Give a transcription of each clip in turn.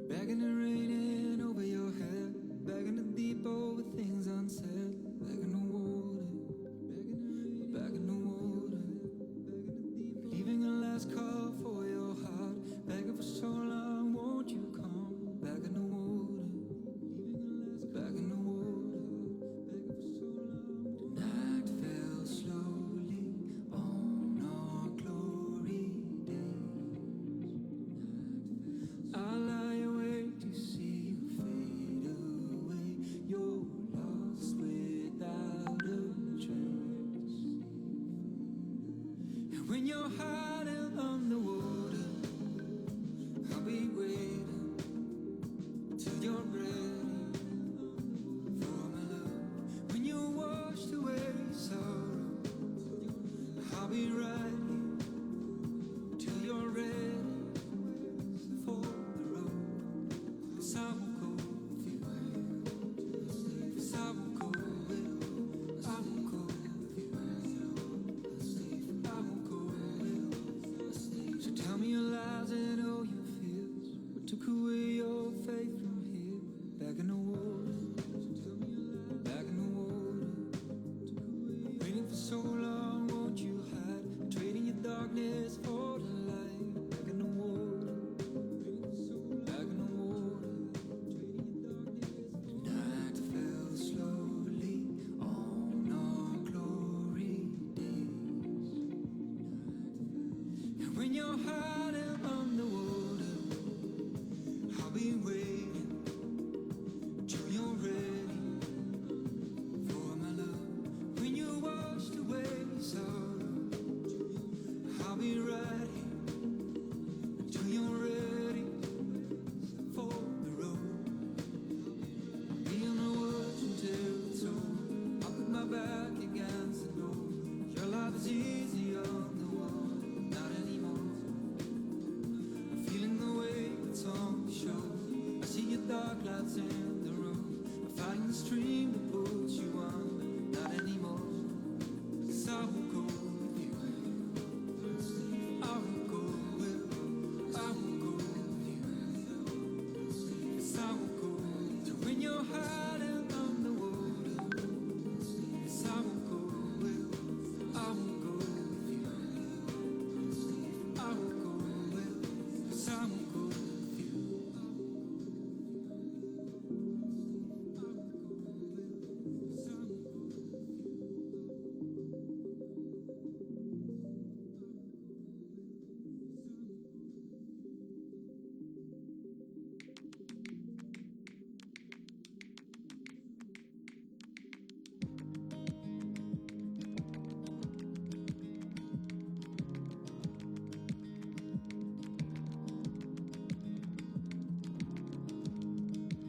Begging and raining over your head, begging to deep over things unsaid, begging the water, begging the water, leaving a last call for your heart, begging for so long, won't you come? Begging the water, begging the water, begging for so long. The night fell slowly on our glory days. I lie awake to see you fade away. You're lost without a trace. And when you're hiding underwater, I'll be waiting till you're ready for my love. When you washed away sorrow, I'll be right here till you're ready for the road. 'Cause I will go with you. 'Cause I will go with you. I will go with you. I will go with you. So tell me your lies and all your fears. What took away your faith from here? Back in the water, back in the water. Waiting for so long, won't you hide? Trading your darkness for the light. Back in the water, back in the water. The night fell slowly on our glory days. And when you're hiding underwater, I'll be waiting till you're ready for my love. When you washed away sorrow, I'll be right here until you're ready for the road. Be on the woods until it's over. I'll put my back against the door. Your life is easy on the water, not anymore. I'm feeling the weight that's on the shore. I see your dark lights in the road. I'm fighting the stream that pulls you on, not anymore. 'Cause I will go with you. I will go with you. I will go with you. 'Cause I will go to when you're hiding underwater. 'Cause I will go with you. I will go with you. I will go with you. 'Cause I will go with you.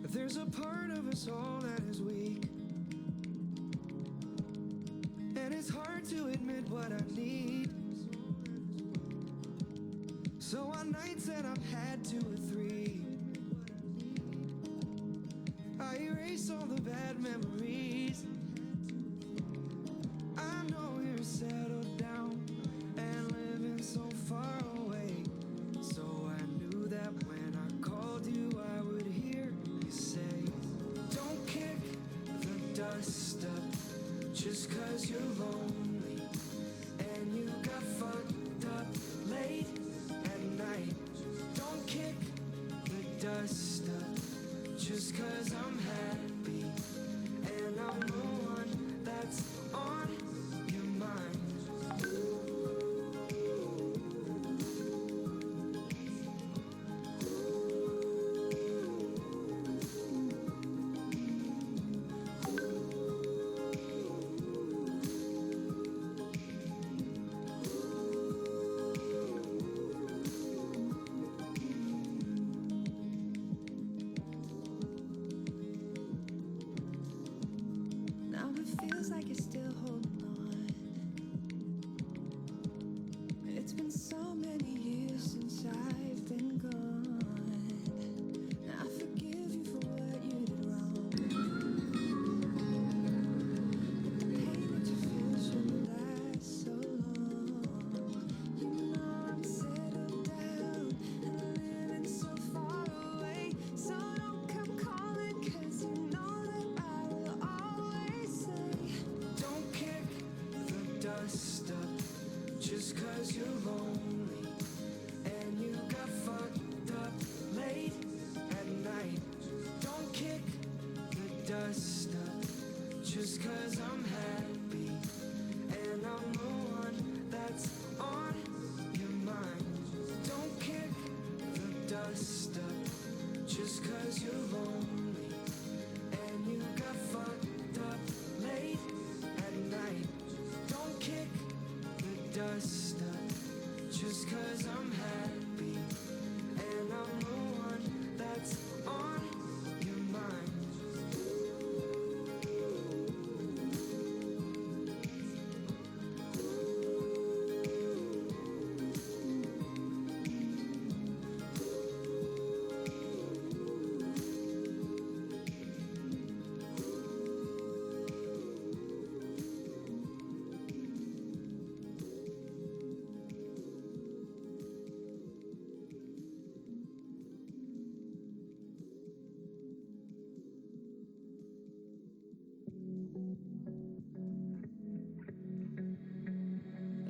There's a part of us all that is weak, and it's hard to admit what I need. So on nights that I've had 2 or 3, I erase all the bad memories. I know you're settled down and living so far away, so I knew that when I called you I would hear you say, don't kick the dust up just 'cause you're lonely and you got fucked up late at night. Don't kick the dust up just 'cause I'm happy and 'cause you're lonely and you got fucked up late at night. Don't kick the dust up just 'cause I'm happy and I'm the one that's on your mind.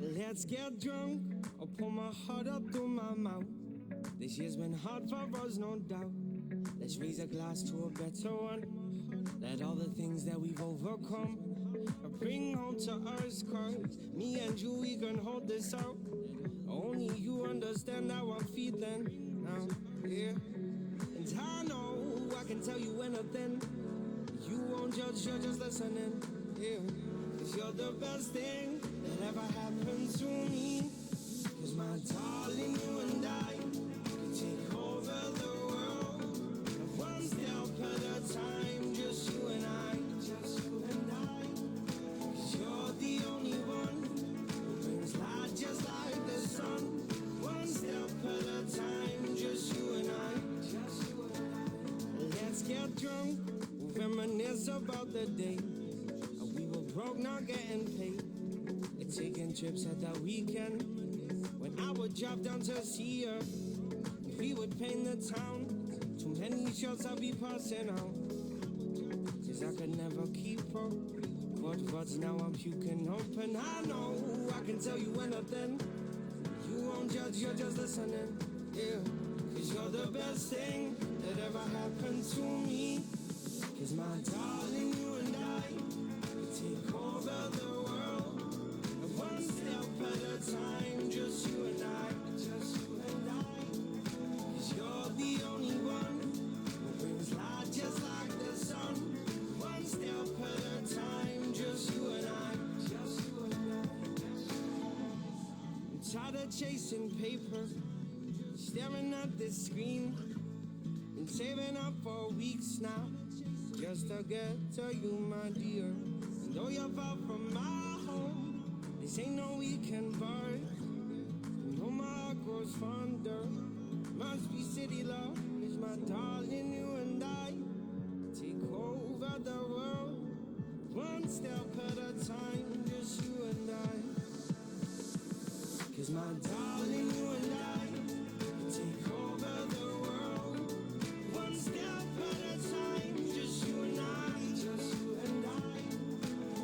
Let's get drunk, I'll pour my heart up through my mouth. This year's been hard for us, no doubt. Let's raise a glass to a better one. Let all the things that we've overcome bring home to us, 'cause me and you, we can hold this out. Only you understand how I'm feeling now, yeah. And I know I can tell you anything. You won't judge, you're just listening, yeah. 'Cause you're the best thing that ever happened to me. 'Cause my darling, you and I could take over the world, one step at a time, just you and I, just you and I. 'Cause you're the only one who brings light just like the sun, one step at a time, just you and I, just you and I. Let's get drunk, reminisce about the day we were broke, not getting paid. Taking trips at the weekend when I would drop down to see her. We would paint the town. Too many shots I'll be passing out, 'cause I could never keep up. But now I'm puking open. I know I can tell you anything. You won't judge, you're just listening, yeah. 'Cause you're the best thing that ever happened to me. 'Cause my darling, you and I could take over the world, one step at a time, just you and I, just you and I. 'Cause you're the only one who brings light just like the sun, one step at a time, just you and I, just you and I. I'm tired of chasing paper, staring at this screen, been saving up for weeks now, just to get to you, my dear. And though you're far from my home, this ain't no weekend bar. You know my heart grows fonder. Must be city love. Is my darling, you and I take over the world, one step at a time, just you and I. 'Cause my darling, you and I take over the world, one step at a time, just you and I, just you and I.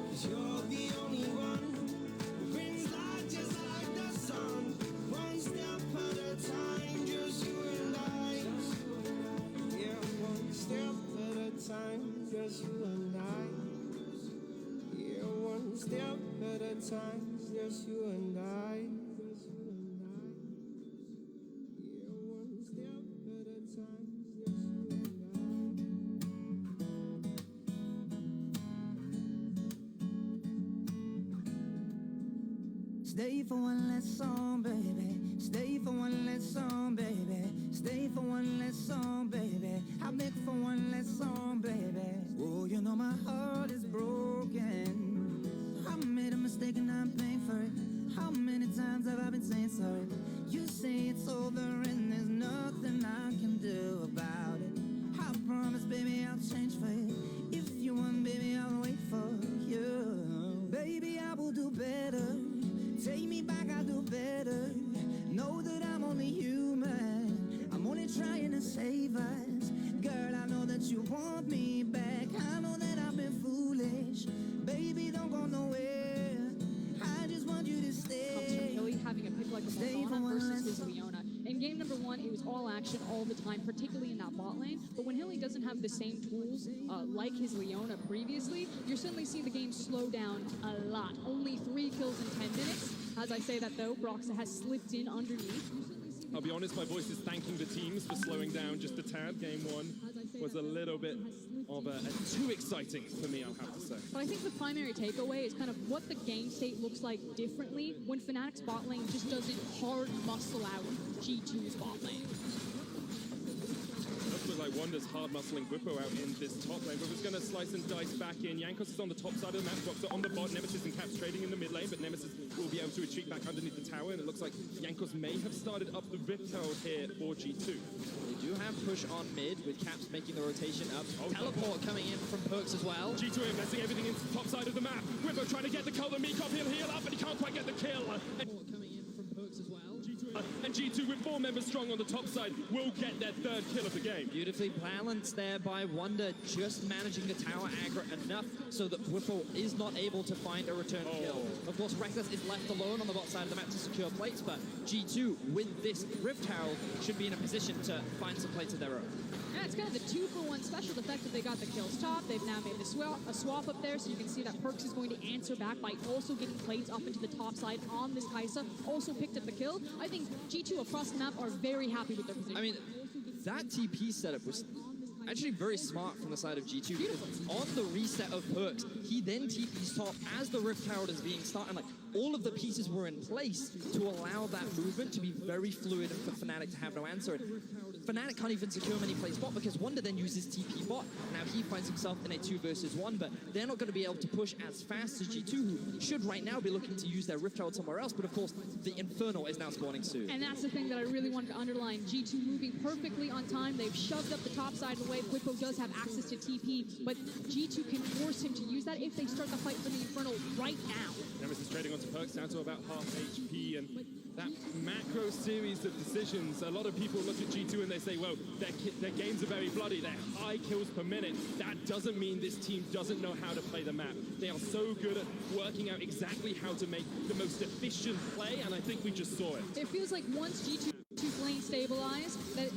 'Cause you're the only one who brings light just like the sun, one step at a time, just you and I. Yeah, one step at a time, just you and I. Yeah, one step at a time, just you and I. Yeah, one step at a time, just you and I. Stay for one last song, baby. Stay for one last song, baby. Stay for one last song, baby. I'll beg for one last song, baby. Oh, you know my heart is broken. I made a mistake and I'm paying for it. How many times have I been saying sorry? You say it's over and there's nothing I can do about it. I promise, baby, I'll change for you. If you want, baby, I'll wait for you. Baby, I will do better. Take me back, I'll do better. Know that I'm only human. I'm only trying to save us. Girl, I know that you want me back. I know that I've been foolish. Baby, don't go nowhere. I just want you to stay. Comes from Hilly having a pick like a Madonna versus his Leona. In game number one, it was all action all the time, particularly in that bot lane. But when Hilly doesn't have the same tools like his Leona previously, you're suddenly seeing the game slow down a lot. Only 3 kills in 10 minutes. As I say that though, Broxa has slipped in underneath. You suddenly see I'll be honest, my voice is thanking the teams for slowing down just a tad. Game one was a little bit of a too exciting for me, I'll have to say. But I think the primary takeaway is kind of what the game state looks like differently when Fnatic's bot lane just doesn't hard muscle out G2's bot lane. Looks like Wonder's hard muscling Bwipo out in this top lane. Bwipo's going to slice and dice back in. Jankos is on the top side of the map. Boxer on the bot. Nemesis and Caps trading in the mid lane, but Nemesis will be able to retreat back underneath the tower. And it looks like Jankos may have started up the Rift Herald here for G2. They do have push on mid with Caps making the rotation up. Teleport coming in from Perkz as well. G2 investing everything into the top side of the map. Bwipo trying to get the kill. The Meekop, he'll heal up, but he can't quite get the kill. Coming in from Perkz as well. And G2 with 4 members strong on the top side will get their 3rd kill of the game. Beautifully balanced there by Wonder, just managing the tower aggro enough so that Bwipo is not able to find a return kill. Of course, Rekkles is left alone on the bot side of the map to secure plates, but G2, with this Rift Herald, should be in a position to find some plates of their own. Yeah, it's kind of the 2-for-1 special effect that they got the kills top. They've now made a swap up there, so you can see that Perkz is going to answer back by also getting plates up into the top side on this Kai'Sa. Also picked up the kill. I think G2 across the map are very happy with their position. I mean, that TP setup was actually very smart from the side of G2. Because on the reset of Perkz, he then TP's top as the Rift Herald is being started. Like, all of the pieces were in place to allow that movement to be very fluid and for Fnatic to have no answer. And Fnatic can't even secure many plays bot because Wonder then uses TP bot. Now he finds himself in a 2 versus 1, but they're not going to be able to push as fast as G2, who should right now be looking to use their Rift Herald somewhere else. But of course, the Infernal is now spawning soon. And that's the thing that I really wanted to underline. G2 moving perfectly on time. They've shoved up the top side of the way. Bwipo does have access to TP, but G2 can force him to use that if they start the fight for the Infernal right now. Nemesis trading onto Perkz down to about half HP, and that macro series of decisions, a lot of people look at G2 and they say, well, their games are very bloody, they're high kills per minute. That doesn't mean this team doesn't know how to play the map. They are so good at working out exactly how to make the most efficient play, and I think we just saw it. It feels like once G2's lane stabilized, that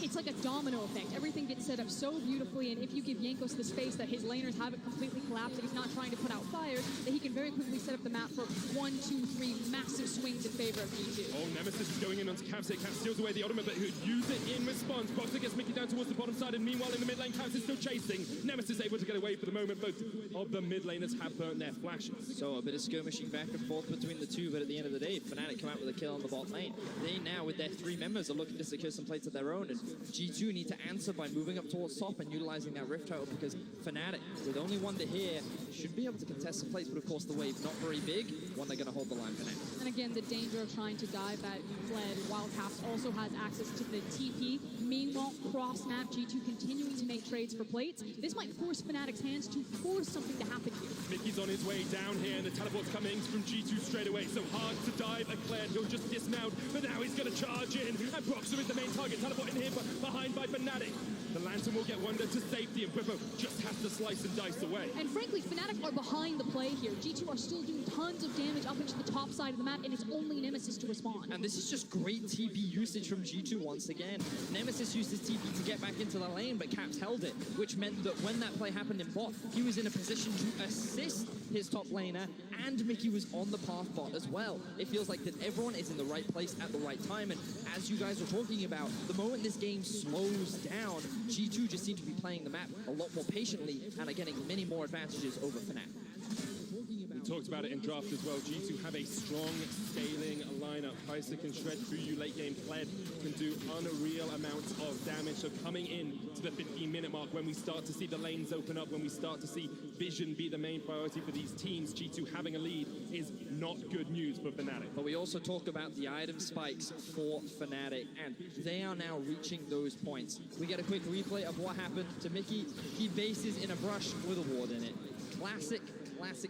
it's like a domino effect. Everything gets set up so beautifully, and if you give Jankos the space that his laners haven't completely collapsed, that he's not trying to put out fires, that he can very quickly set up the map for 1, 2, 3 massive swings in favor of G2. Oh, Nemesis is going in onto Caps here. Caps steals away the ultimate, but he'll use it in response. Boxer gets Mickey down towards the bottom side, and meanwhile in the mid lane, Caps is still chasing. Nemesis able to get away for the moment. Both of the mid laners have burnt their flashes. So a bit of skirmishing back and forth between the two, but at the end of the day, Fnatic come out with a kill on the bot lane. They now, with their 3 members, are looking to secure some plates of their own, and G2 need to answer by moving up towards top and utilizing that Rift Herald, because Fnatic, with only Wonder here, should be able to contest some plates, but of course the wave not very big. Wonder going to hold the line for now. And again, the danger of trying to dive that fled while Caps also has access to the TP. Meanwhile, cross-map, G2 continuing to make trades for plates. This might force Fnatic's hands to force something to happen here. Mickey's on his way down here, and the teleport's coming from G2 straight away. So hard to dive. Eclair, he'll just dismount, but now he's going to charge in. And Broxer is the main target. Teleport in here, but behind by Fnatic. The Lantern will get Wonder to safety, and Bwipo just has to slice and dice away. And frankly, Fnatic are behind the play here. G2 are still doing tons of damage up into the top side of the map, and it's only Nemesis to respond. And this is just great TP usage from G2 once again. Nemesis used his TP to get back into the lane, but Caps held it, which meant that when that play happened in bot, he was in a position to assist his top laner, and Mickey was on the path bot as well. It feels like that everyone is in the right place at the right time, and as you guys were talking about, the moment this game slows down, G2 just seem to be playing the map a lot more patiently and are getting many more advantages over Fnatic. We talked about it in draft as well. G2 have a strong scaling lineup. Kai'Sa can shred through you late game. Pled can do unreal amounts of damage. So coming in to the 15-minute mark, when we start to see the lanes open up, when we start to see vision be the main priority for these teams, G2 having a lead is not good news for Fnatic. But we also talk about the item spikes for Fnatic, and they are now reaching those points. We get a quick replay of what happened to Mickey. He bases in a brush with a ward in it. Classic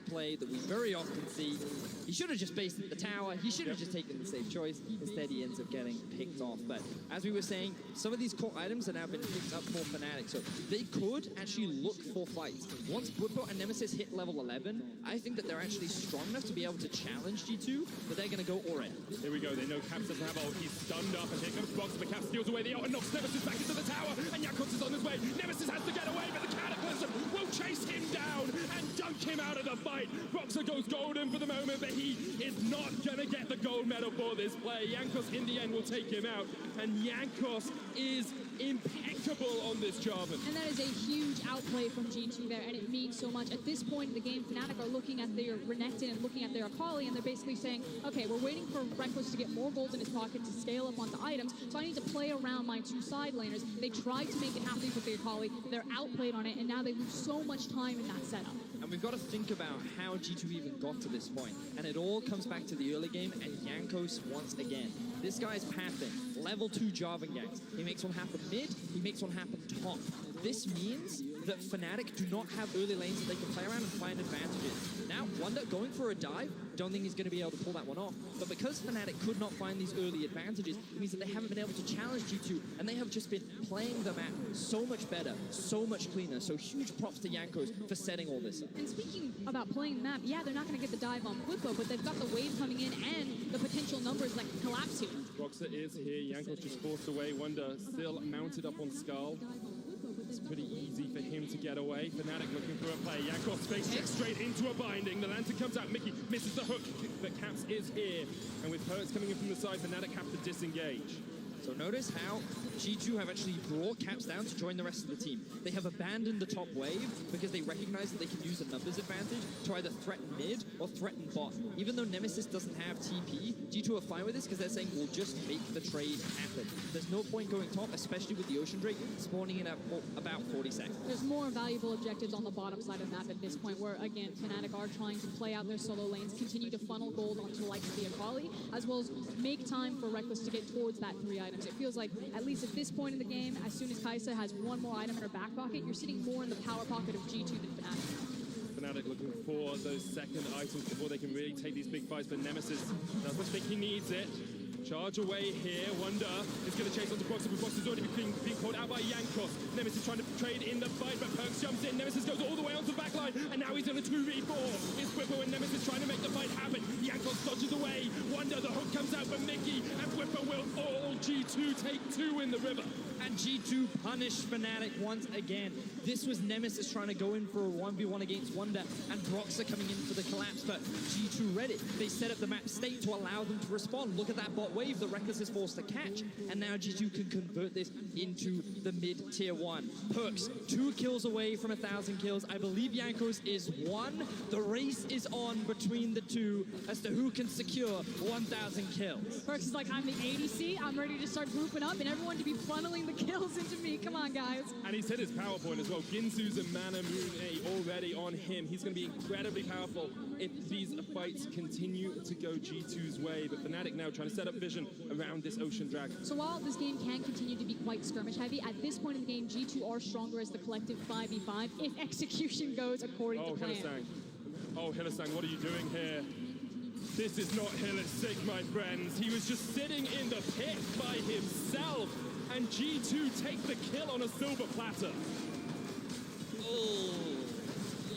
play that we very often see. He should have just based at the tower. He should have just taken the safe choice. Instead, he ends up getting picked off. But as we were saying, some of these core items have now been picked up for Fnatic, so they could actually look for fights. Once Bwipo and Nemesis hit level 11, I think that they're actually strong enough to be able to challenge G2, but they're going to go all in. Here we go. They know Caps doesn't have ult. He's stunned up, and here comes Boxer, but Caps steals away the ult and knocks Nemesis back into the tower, and Jankos is on his way. Nemesis has to get away, but the Cataclysm will chase him down, and choke him out of the fight. Broxah goes golden for the moment, but he is not gonna get the gold medal for this play. Jankos in the end will take him out, and Jankos is impeccable on this Jarvan. And that is a huge outplay from G2 there, and it means so much. At this point in the game, Fnatic are looking at their Renekton and looking at their Akali, and they're basically saying, okay, we're waiting for Rekkles to get more gold in his pocket to scale up onto items, so I need to play around my two side laners. They tried to make it happen with the Akali, they're outplayed on it, and now they lose so much time in that setup. And we've got to think about how G2 even got to this point. And it all comes back to the early game and Jankos once again. This guy's pathing, level 2 Jarvan ganks. He makes one happen mid, he makes one happen top. This means that Fnatic do not have early lanes that they can play around and find advantages. Now, Wunder going for a dive, don't think he's going to be able to pull that one off. But because Fnatic could not find these early advantages, it means that they haven't been able to challenge G2, and they have just been playing the map so much better, so much cleaner. So huge props to Jankos for setting all this up. And speaking about playing the map, yeah, they're not going to get the dive on Bwipo, but they've got the wave coming in and the potential numbers that can collapse here. Broxah is here, Jankos just forced away. Wunder still mounted up on Skull. It's pretty easy for him to get away. Fnatic looking for a play. Jankos face checks straight into a binding. The lantern comes out. Mickey misses the hook, but Caps is here. And with Perks coming in from the side, Fnatic have to disengage. So notice how G2 have actually brought Caps down to join the rest of the team. They have abandoned the top wave because they recognize that they can use a numbers advantage to either threaten mid or threaten bot. Even though Nemesis doesn't have TP, G2 are fine with this because they're saying we'll just make the trade happen. There's no point going top, especially with the Ocean Drake spawning in at about 40 seconds. There's more valuable objectives on the bottom side of the map at this point where, again, Fnatic are trying to play out their solo lanes, continue to funnel gold onto like the Akali, as well as make time for Rekkles to get towards that 3 items. It feels like, at least at this point in the game, as soon as Kai'Sa has one more item in her back pocket, you're sitting more in the power pocket of G2 than Fnatic. Fnatic looking for those second items before they can really take these big fights, but Nemesis doesn't think he needs it. Charge away here. Wunder is going to chase onto Broxah, but Broxah's already being caught out by Jankos. Nemesis trying to trade in the fight, but Perks jumps in. Nemesis goes all the way onto the back line, and now he's in a 2v4. It's Bwipo and Nemesis trying to make the fight happen. Jankos dodges away. Wunder, the hook comes out for Mickey, and Bwipo will all G2 take 2 in the river. And G2 punished Fnatic once again. This was Nemesis trying to go in for a 1v1 against Wunder, and Broxah coming in for the collapse, but G2 read it. They set up the map state to allow them to respond. Look at that bot wave that Rekkles is forced to catch, and now G2 can convert this into the mid-tier 1. Perks, 2 kills away from 1,000 kills. I believe Jankos is 1. The race is on between the two as to who can secure 1,000 kills. Perks is like, I'm the ADC, I'm ready to start grouping up, and everyone to be funneling the kills into me. Come on, guys. And he's hit his power point as well. Ginsu's and Mana Moon already on him. He's going to be incredibly powerful if these fights continue to go G2's way. But Fnatic now trying to set up vision around this Ocean Dragon. So while this game can continue to be quite skirmish heavy, at this point in the game, G2 are stronger as the collective 5v5 if execution goes according to plan. Hylissang. Oh, Hylissang, what are you doing here? This is not Hylissang, my friends. He was just sitting in the pit by himself, and G2 take the kill on a silver platter. Oh,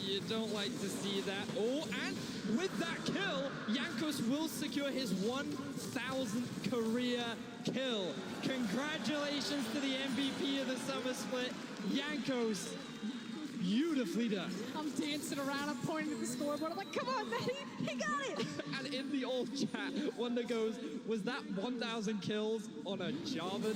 you don't like to see that. Oh, and with that kill, Jankos will secure his 1,000th career kill. Congratulations to the MVP of the summer split, Jankos. Beautifully done. I'm dancing around, I'm pointing at the scoreboard. I'm like, come on, man, he got it. And in the old chat, Wunder goes, was that 1,000 kills on a Jarvan?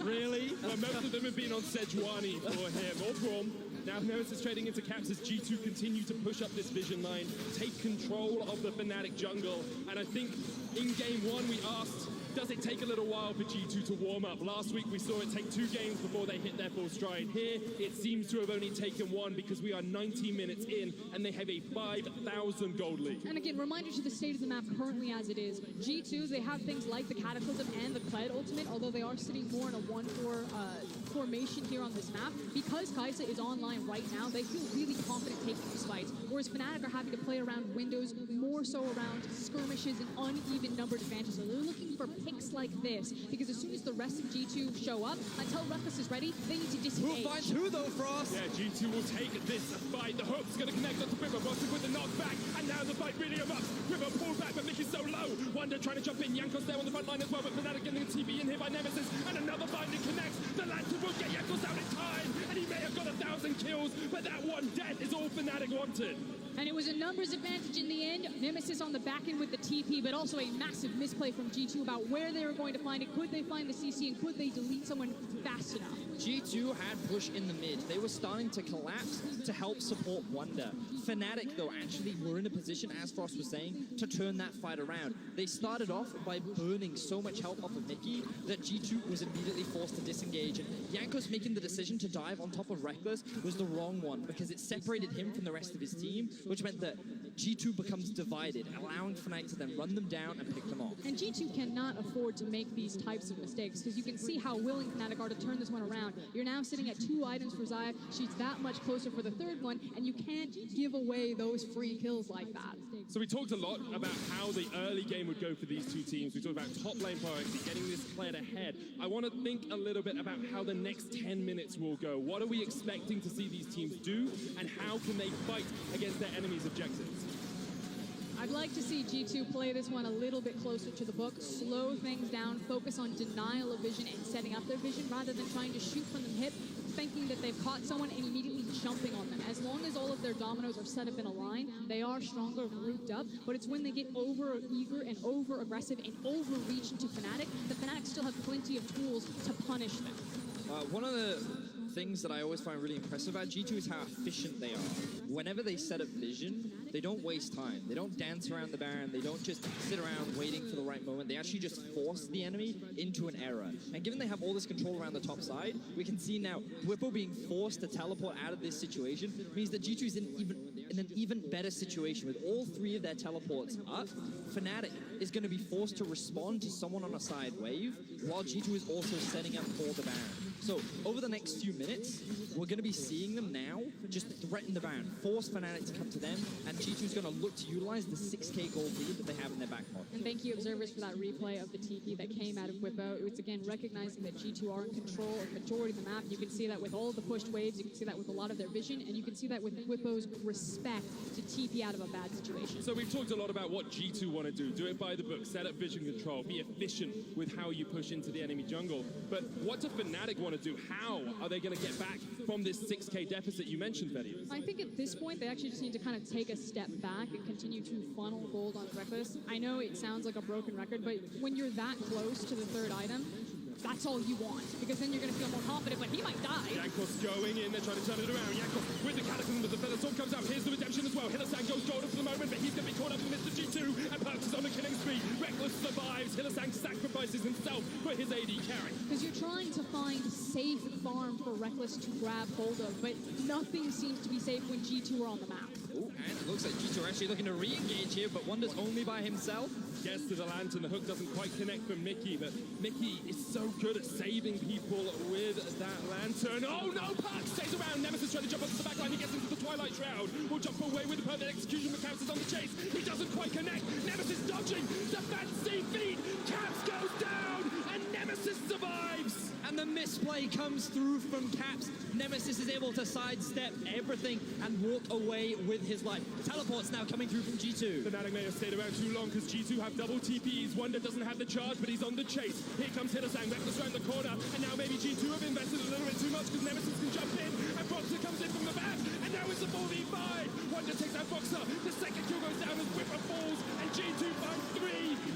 Really? Well, most of them have been on Sejuani for him, or Braum. Now Nemesis trading into Caps as G2 continue to push up this vision line, take control of the Fnatic jungle. And I think in game 1 we asked, does it take a little while for G2 to warm up? Last week we saw it take 2 games before they hit their full stride. Here it seems to have only taken 1 because we are 90 minutes in and they have a 5,000 gold lead. And again, reminder to the state of the map currently as it is. G2, they have things like the Cataclysm and the Kled ultimate, although they are sitting more in a 1-4 formation here on this map. Because Kai'Sa is online right now, they feel really confident taking these fights, whereas Fnatic are having to play around windows, more so around skirmishes and uneven numbered advantages. So they're looking for picks like this, because as soon as the rest of G2 show up, until Rekkles is ready, they need to disengage. Who finds who though, Frost? Yeah, G2 will take this fight. The hook's going to connect onto River. Broxah with the knockback, and now the fight really erupts. River pulled back, but Mickey's so low. Wunder trying to jump in. Jankos there on the front line as well, but Fnatic getting a TP in here by Nemesis, and another binding connects. The Lantern will get Jankos out in time, and he may have got 1,000 kills, but that one death is all Fnatic wanted. And it was a numbers advantage in the end. Nemesis on the back end with the TP, but also a massive misplay from G2 about where they were going to find it. Could they find the CC and could they delete someone fast enough? G2 had push in the mid. They were starting to collapse to help support Wonder. Fnatic, though, actually were in a position, as Frost was saying, to turn that fight around. They started off by burning so much health off of Mickey that G2 was immediately forced to disengage. And Jankos making the decision to dive on top of Rekkles was the wrong one because it separated him from the rest of his team, which meant that G2 becomes divided, allowing Fnatic to then run them down and pick them off. And G2 cannot afford to make these types of mistakes because you can see how willing Fnatic are to turn this one around. You're now sitting at 2 items for Xayah. She's that much closer for the third one, and you can't give away those free kills like that. So we talked a lot about how the early game would go for these two teams. We talked about top lane priority, getting this played ahead. I want to think a little bit about how the next 10 minutes will go. What are we expecting to see these teams do, and how can they fight against their enemies' objectives? I'd like to see G2 play this one a little bit closer to the book, slow things down, focus on denial of vision and setting up their vision rather than trying to shoot from the hip, thinking that they've caught someone and immediately jumping on them. As long as all of their dominoes are set up in a line, they are stronger, grouped up, but it's when they get over eager and over aggressive and overreach into Fnatic, the Fnatic still have plenty of tools to punish them. One of the things that I always find really impressive about G2 is how efficient they are. Whenever they set up vision, they don't waste time. They don't dance around the Baron. They don't just sit around waiting for the right moment. They actually just force the enemy into an error. And given they have all this control around the top side, we can see now Bwipo being forced to teleport out of this situation means that G2 is in an even better situation with all 3 of their teleports up. Fnatic is going to be forced to respond to someone on a side wave while G2 is also setting up for the Baron. So over the next few minutes, we're going to be seeing them now just threaten the Baron, force Fnatic to come to them, and G2 is going to look to utilize the 6k gold lead that they have in their back pocket. And thank you, observers, for that replay of the TP that came out of Bwipo. It was, again, recognizing that G2 are in control of the majority of the map. You can see that with all of the pushed waves. You can see that with a lot of their vision. And you can see that with Bwipo's respect to TP out of a bad situation. So we've talked a lot about what G2 want to do. Do it by the book, set up vision control, be efficient with how you push into the enemy jungle. But what do Fnatic want to do? How are they going to get back from this 6k deficit you mentioned, Betty? I think at this point, they actually just need to kind of take a step back and continue to funnel gold on Rekkles. I know it sounds like a broken record, but when you're that close to the third item, that's all you want, because then you're going to feel more confident, but he might die. Jankos going in, they're trying to turn it around. Jankos with the Cataclysm, but the Feather Sword comes out. Here's the redemption as well. Hylissang goes golden for the moment, but he's going to be caught up in Mr. G2, and Perkz is on the killing spree. Rekkles survives. Hylissang sacrifices himself for his AD carry. Because you're trying to find safe farm for Rekkles to grab hold of, but nothing seems to be safe when G2 are on the map. Oh, and it looks like G2 are actually looking to re-engage here, but Wonder's only by himself. Gets to the lantern, the hook doesn't quite connect for Mickey, but Mickey is so good at saving people with that lantern. Oh no, Perkz stays around. Nemesis trying to jump onto the backline. He gets into the Twilight Shroud. Will jump away with the perfect execution, but Caps is on the chase. He doesn't quite connect. Nemesis dodging. The fancy feed. Caps goes down, and Nemesis survives. And the misplay comes through from Caps. Nemesis is able to sidestep everything and walk away with his life. Teleport's now coming through from G2. Fnatic may have stayed around too long because G2 have double TPs. Wonder doesn't have the charge, but he's on the chase. Here comes Hylissang, Rekkles around the corner, and now maybe G2 have invested a little bit too much because Nemesis can jump in, and Boxer comes in from the back, and now it's a 4v5. Wonder takes out Boxer. The second kill goes down as Whipper falls, and G2 finds 3.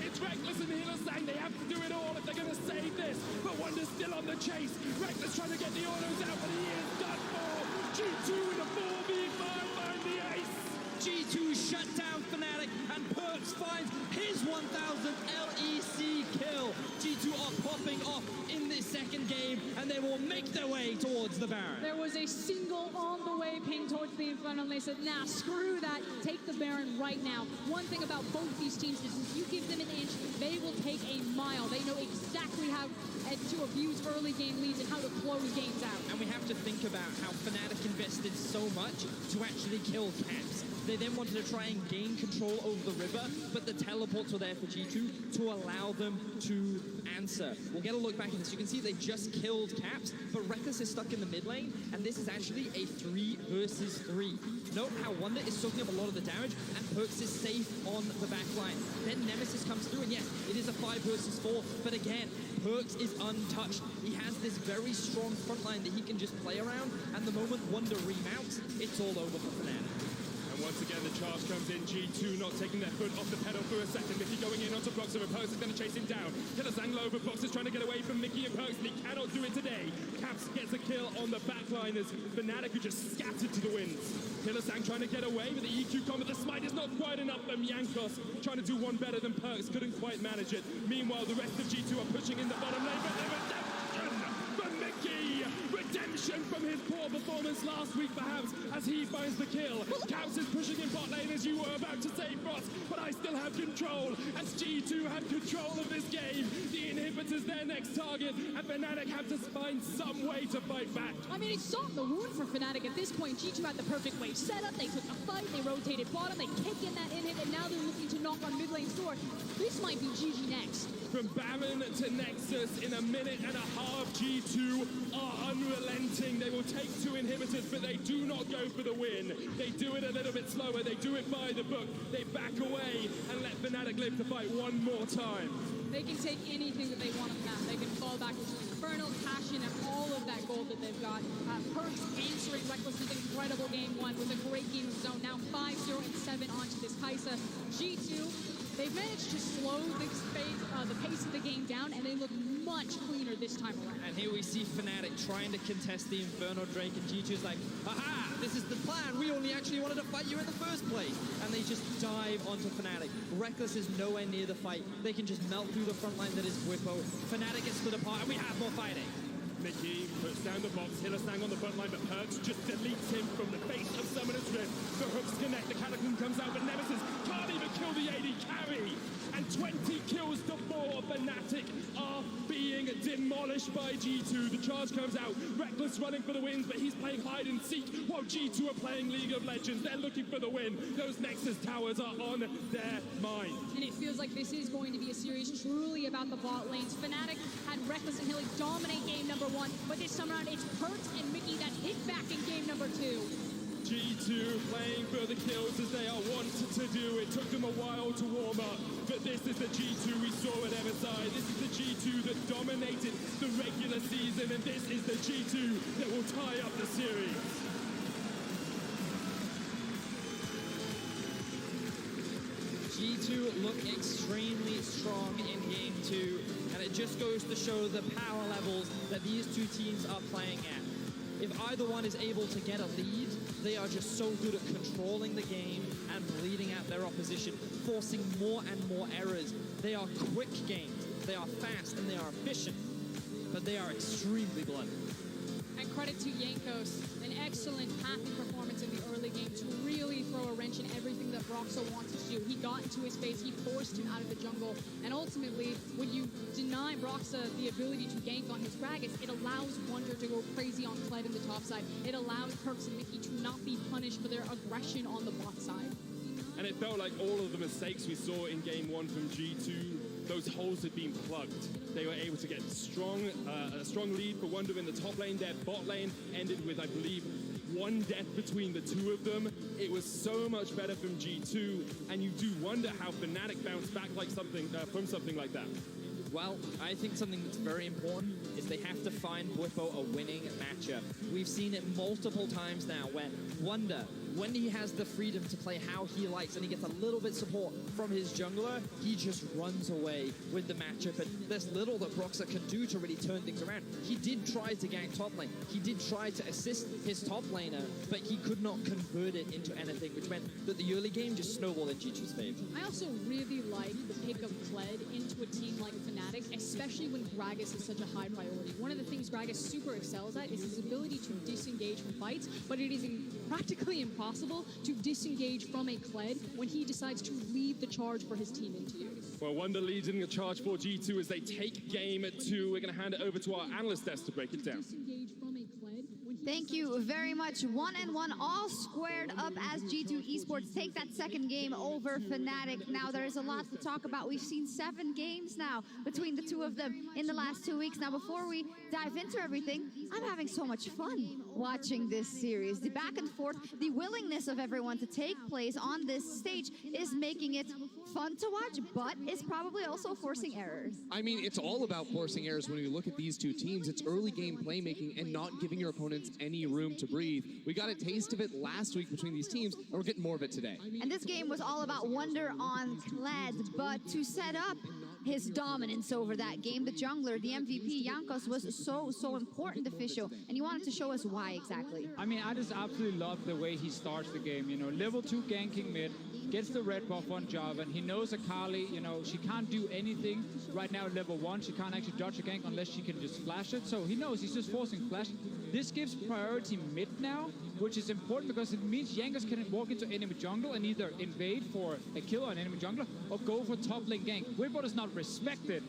It's Rekkles and Hylissang. They have to do it all if they're going to save this, but Wonder's still on the chase. Rekkles trying to get the autos out, but he is done for. G2 in a 4v5 find the ace. G2 shut down Fnatic, and Perkz finds his 1000th LEC kill. G2 are popping off in this second game, and they will make their way towards the Baron. There was a single on the way ping towards the Inferno, and they said, nah, screw that, take the Baron right now. One thing about both these teams is if you give them an inch, they will take a mile. They know exactly how to abuse early game leads and how to close games out. And we have to think about how Fnatic invested so much to actually kill Caps. They then wanted to try and gain control over the river, but the teleports were there for G2 to allow them to answer. We'll get a look back at this. You can see they just killed Caps, but Rekkles is stuck in the mid lane, and this is actually a 3 versus 3. Note how Wonder is soaking up a lot of the damage, and Perkz is safe on the back line. Then Nemesis comes through, and yes, it is a 5 versus 4, but again, Perkz is untouched. He has this very strong front line that he can just play around, and the moment Wonder remounts, it's all over for Fnatic. And once again, the charge comes in. G2 not taking their foot off the pedal for a second. Mickey going in onto Proxer, and Perks is going to chase him down. Hylissang low, but Proxer's trying to get away from Mickey and Perks, and he cannot do it today. Caps gets a kill on the backline as Fnatic are just scattered to the winds. Hylissang trying to get away with the EQ combo. The smite is not quite enough, and Jankos trying to do one better than Perks, couldn't quite manage it. Meanwhile, the rest of G2 are pushing in the bottom lane, but the redemption from Mickey! Redemption from his poor performance last week, perhaps, as he finds the kill. Caps is pushing in bot lane, as you were about to say, Frost, but I still have control, as G2 have control of this game. The inhibitors their next target, and Fnatic have to find some way to fight back. I mean, it's salt in the wound for Fnatic at this point. G2 had the perfect wave set up, they took the fight, they rotated bottom, they kick in that inhib, and now they're looking to knock on mid lane's door. This might be GG next. From Baron to Nexus, in a minute and a half, G2 are unrelenting. They will take two inhibitors, but they do not go for the win. They do it a little bit slower. They do it by the book. They back away and let Fnatic live to fight one more time. They can take anything that they want on the map. They can fall back into Infernal, cash in, and all of that gold that they've got. Perks answering Reckless with an incredible game one with a great game of zone. Now 5-0 and 7 onto this Kai'Sa. G2, they've managed to slow the pace of the game down, and they look much cleaner this time around. And here we see Fnatic trying to contest the Inferno Drake, and G2's like, aha, this is the plan. We only actually wanted to fight you in the first place. And they just dive onto Fnatic. Reckless is nowhere near the fight. They can just melt through the front line that is Bwipo. Fnatic gets split apart, and we have more fighting. Mickey puts down the box, Hylissang on the front line, but Perks just deletes him from the face of Summoner's Rift. The hooks connect, the Cataclysm comes out, but Nemesis can't even kill the AD carry. And 20 kills to 4. Fnatic are being demolished by G2. The charge comes out, Reckless running for the wins, but he's playing hide and seek, while G2 are playing League of Legends. They're looking for the win. Those Nexus towers are on their mind. And it feels like this is going to be a series truly about the bot lanes. Fnatic had Reckless and Hilly dominate game number 1, but this time around it's Perks and Mickey that hit back in game number 2. G2 playing for the kills as they are wanted to do. It took them a while to warm up, but this is the G2 we saw at MSI. This is the G2 that dominated the regular season, and this is the G2 that will tie up the series. G2 look extremely strong in game 2, and it just goes to show the power levels that these two teams are playing at. If either one is able to get a lead, they are just so good at controlling the game and bleeding out their opposition, forcing more and more errors. They are quick games, they are fast, and they are efficient, but they are extremely bloody. And credit to Jankos, an excellent pathing performance in the early game to really throw a wrench in everything that Broxah wanted to do. He got into his face, he forced him out of the jungle, and ultimately, when you deny Broxah the ability to gank on his Gragas, it allows Wonder to go crazy on Kled in the top side. It allows Perks and Mickey to not be punished for their aggression on the bot side. And it felt like all of the mistakes we saw in game 1 from G2, those holes had been plugged. They were able to get a strong lead for Wonder in the top lane. Their bot lane ended with, I believe, 1 death between the two of them. It was so much better from G2, and you do wonder how Fnatic bounced back like from something like that. Well, I think something that's very important is they have to find Bwipo a winning matchup. We've seen it multiple times now where Wonder, when he has the freedom to play how he likes and he gets a little bit support from his jungler, he just runs away with the matchup, and there's little that Broxah can do to really turn things around. He did try to gank top lane, he did try to assist his top laner, but he could not convert it into anything, which meant that the early game just snowballed in G2's favor. I also really like the pick of Kled into a team like Fnatic, especially when Gragas is such a high priority. One of the things Gragas super excels at is his ability to disengage from fights, but it is practically impossible to disengage from a Kled when he decides to lead the charge for his team into you. Well, Wonder leading the charge for G2 as they take game 2. We're going to hand it over to our analyst desk to break it down. Disengage from a Kled when he Thank you very much. 1-1 all squared up as G2 Esports take that second game over Fnatic. Now there is a lot to talk about. We've seen 7 games now between the two of them in the last 2 weeks. Now before we dive into everything, I'm having so much fun watching this series. The back and forth, the willingness of everyone to take place on this stage is making it fun to watch, but it's probably also forcing errors. I mean, it's all about forcing errors when you look at these two teams. It's early game playmaking and not giving your opponents any room to breathe. We got a taste of it last week between these teams, and we're getting more of it today. And this game was all about Wonder on Kled, but to set up his dominance over that game, the jungler, the MVP, Jankos, was so important official, and you wanted to show us why exactly. I mean, I just absolutely love the way he starts the game. You know, level 2 ganking mid, gets the red buff on Jarvan. He knows Akali, you know, she can't do anything right now at level 1. She can't actually dodge a gank unless she can just flash it. So he knows he's just forcing flash. This gives priority mid now, which is important because it means Jankos can walk into enemy jungle and either invade for a kill on enemy jungler or go for top lane gank. Weird is not respected.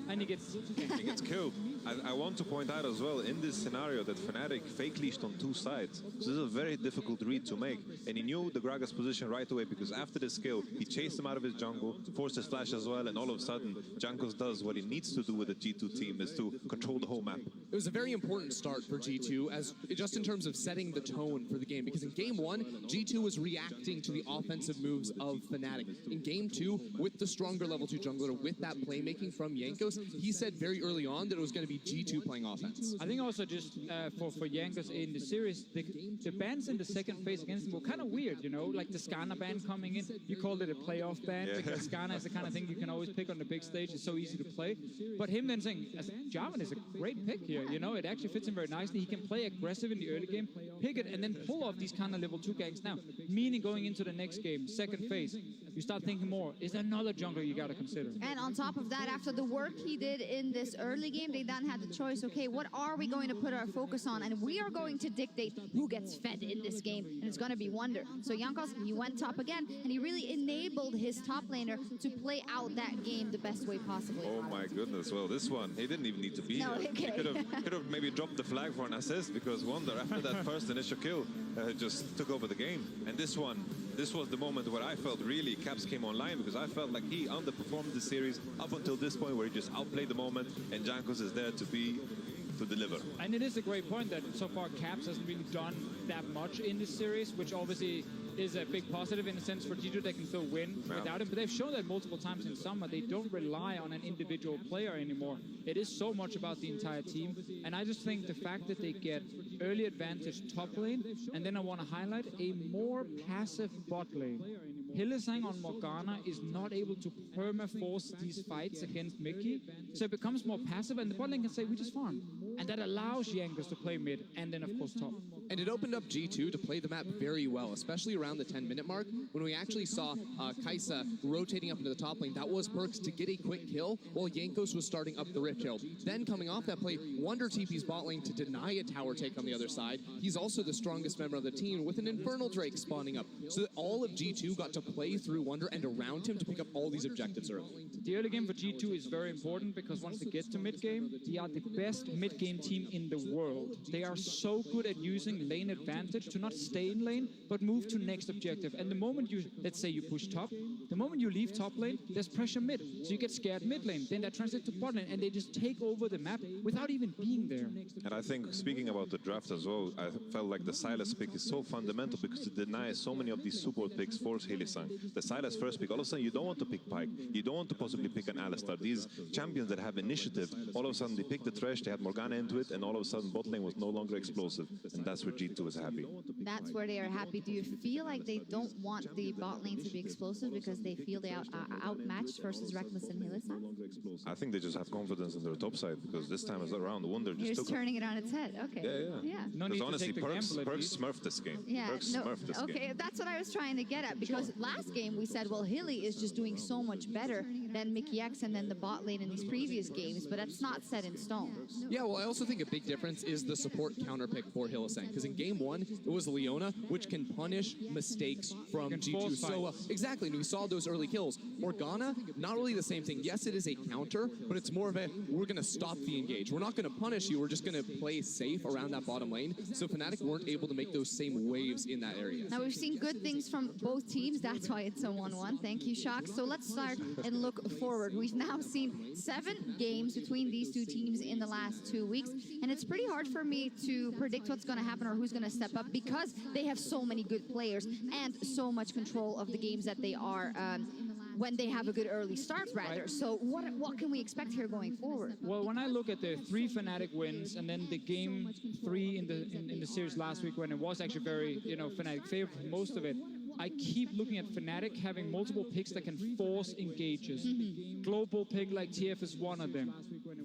And he gets killed. I want to point out as well in this scenario that Fnatic fake leashed on 2 sides. So this is a very difficult read to make. And he knew the Gragas position right away because after this kill, he chased him out of his jungle, forced his flash as well, and all of a sudden, Jankos does what he needs to do with the G2 team is to control the whole map. It was a very important start for G2, as just in terms of setting the tone for the game, because in Game 1, G2 was reacting to the offensive moves of Fnatic. In Game 2, with the stronger level 2 jungler, with that playmaking from Jankos, he said very early on that it was going to be G2 playing offense. I think also just for Jankos in the series, the bans in the second phase against him were kind of weird, you know, like the Skarner ban coming in. You called it a playoff ban because Skarner is the kind of thing you can always pick on the big stage. It's so easy to play. But him then saying, Jarvan is a great pick here, you know, it actually fits him very nicely. He can play aggressive in the early game, pick it, and then pull off these kind of level 2 ganks now. Meaning going into the next game, second phase, you start thinking more, is there another jungler you got to consider? And on top of that, after the work he did in this early game, they then had the choice, okay, what are we going to put our focus on? And we are going to dictate who gets fed in this game, and it's going to be Wonder. So Jankos, he went top again, and he really enabled his top laner to play out that game the best way possible. Oh my goodness, well this one, he didn't even need to be No, here. okay. He could have maybe dropped the flag for an assist because Wonder, after that first initial kill, just took over the game. And this one, this was the moment where I felt really Caps came online because I felt like he underperformed the series up until this point where he just outplayed the moment and Jankos is there to deliver. And it is a great point that so far Caps hasn't really done that much in this series, which obviously is a big positive in a sense for G2. They can still win without him, but they've shown that multiple times in summer. They don't rely on an individual player anymore. It is so much about the entire team, and I just think the fact that they get early advantage top lane, and then I want to highlight a more passive bot lane. Hylissang on Morgana is not able to perma-force these fights against Mickey, so it becomes more passive, and the bot lane can say, we just farm. And that allows Jankos to play mid, and then of course top. And it opened up G2 to play the map very well, especially around the 10-minute mark, when we actually saw Kai'Sa rotating up into the top lane. That was Perkz to get a quick kill, while Jankos was starting up the Rift Herald. Then coming off that play, Wonder TP's bot lane to deny a tower take on the other side. He's also the strongest member of the team with an Infernal Drake spawning up, so that all of G2 got to play through Wonder and around him to pick up all these objectives early. The early game for G2 is very important because once they get to mid-game, they are the best mid-game team in the world. They are so good at using lane advantage to not stay in lane, but move to next objective. And the moment you, let's say you push top, the moment you leave top lane, there's pressure mid. So you get scared mid lane, then that translates to bot lane, and they just take over the map without even being there. And I think, speaking about the draft as well, I felt like the Sylas pick is so fundamental because it denies so many of these support picks for Hylissang. The Sylas first pick, all of a sudden you don't want to pick Pyke, you don't want to possibly pick an Alistar. These champions that have initiative, all of a sudden they pick the Thresh, they had Morgana into it, and all of a sudden bot lane was no longer explosive. And that's where G2 is happy. That's where they are happy. Do you feel like they don't want the bot lane to be explosive because they feel they are outmatched versus Rekkles and Hylissang? I think they just have confidence in their top side because this time around, Wonder just You're took turning it on its head. Okay. Yeah. No need Because to honestly, take the gamble at Perkz least. smurfed this game. Yeah, Perkz smurfed this okay, game. that's what I was trying to get at because last game we said, well, Hilly is just doing so much better than Mickey X and then the bot lane in these previous games, but that's not set in stone. Yeah, well, I also think a big difference is the support counter pick for Hylissang, because in Game 1, it was Leona, which can punish mistakes from Can G2 force so well. fights. Exactly, and we saw those early kills. Morgana, not really the same thing. Yes, it is a counter, but it's more of a, we're going to stop the engage. We're not going to punish you, we're just going to play safe around that bottom lane. So Fnatic weren't able to make those same waves in that area. Now we've seen good things from both teams, that's why it's a 1-1. Thank you, Shock. So let's start and look forward. We've now seen 7 games between these two teams in the last 2 weeks, and it's pretty hard for me to predict what's going to happen or who's going to step up because they have so many good players and so much control of the games that they are when they have a good early start, rather. Right. So what can we expect here going forward? Well, when I look at the 3 Fnatic wins and then the game 3 in the series last week when it was actually very, Fnatic favored for most of it, I keep looking at Fnatic having multiple picks that can force engages. Global pick like TF is one of them.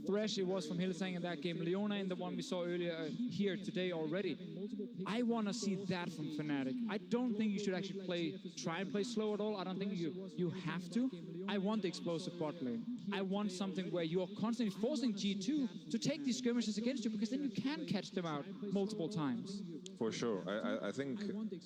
Thresh, it was from Hylissang in that game. Leona in the one we saw earlier here today already. I want to see that from Fnatic. I don't think you should actually try and play slow at all. I don't think you have to. I want the explosive bot lane. I want something where you're constantly forcing G2 to take these skirmishes against you because then you can catch them out multiple times. For sure. I think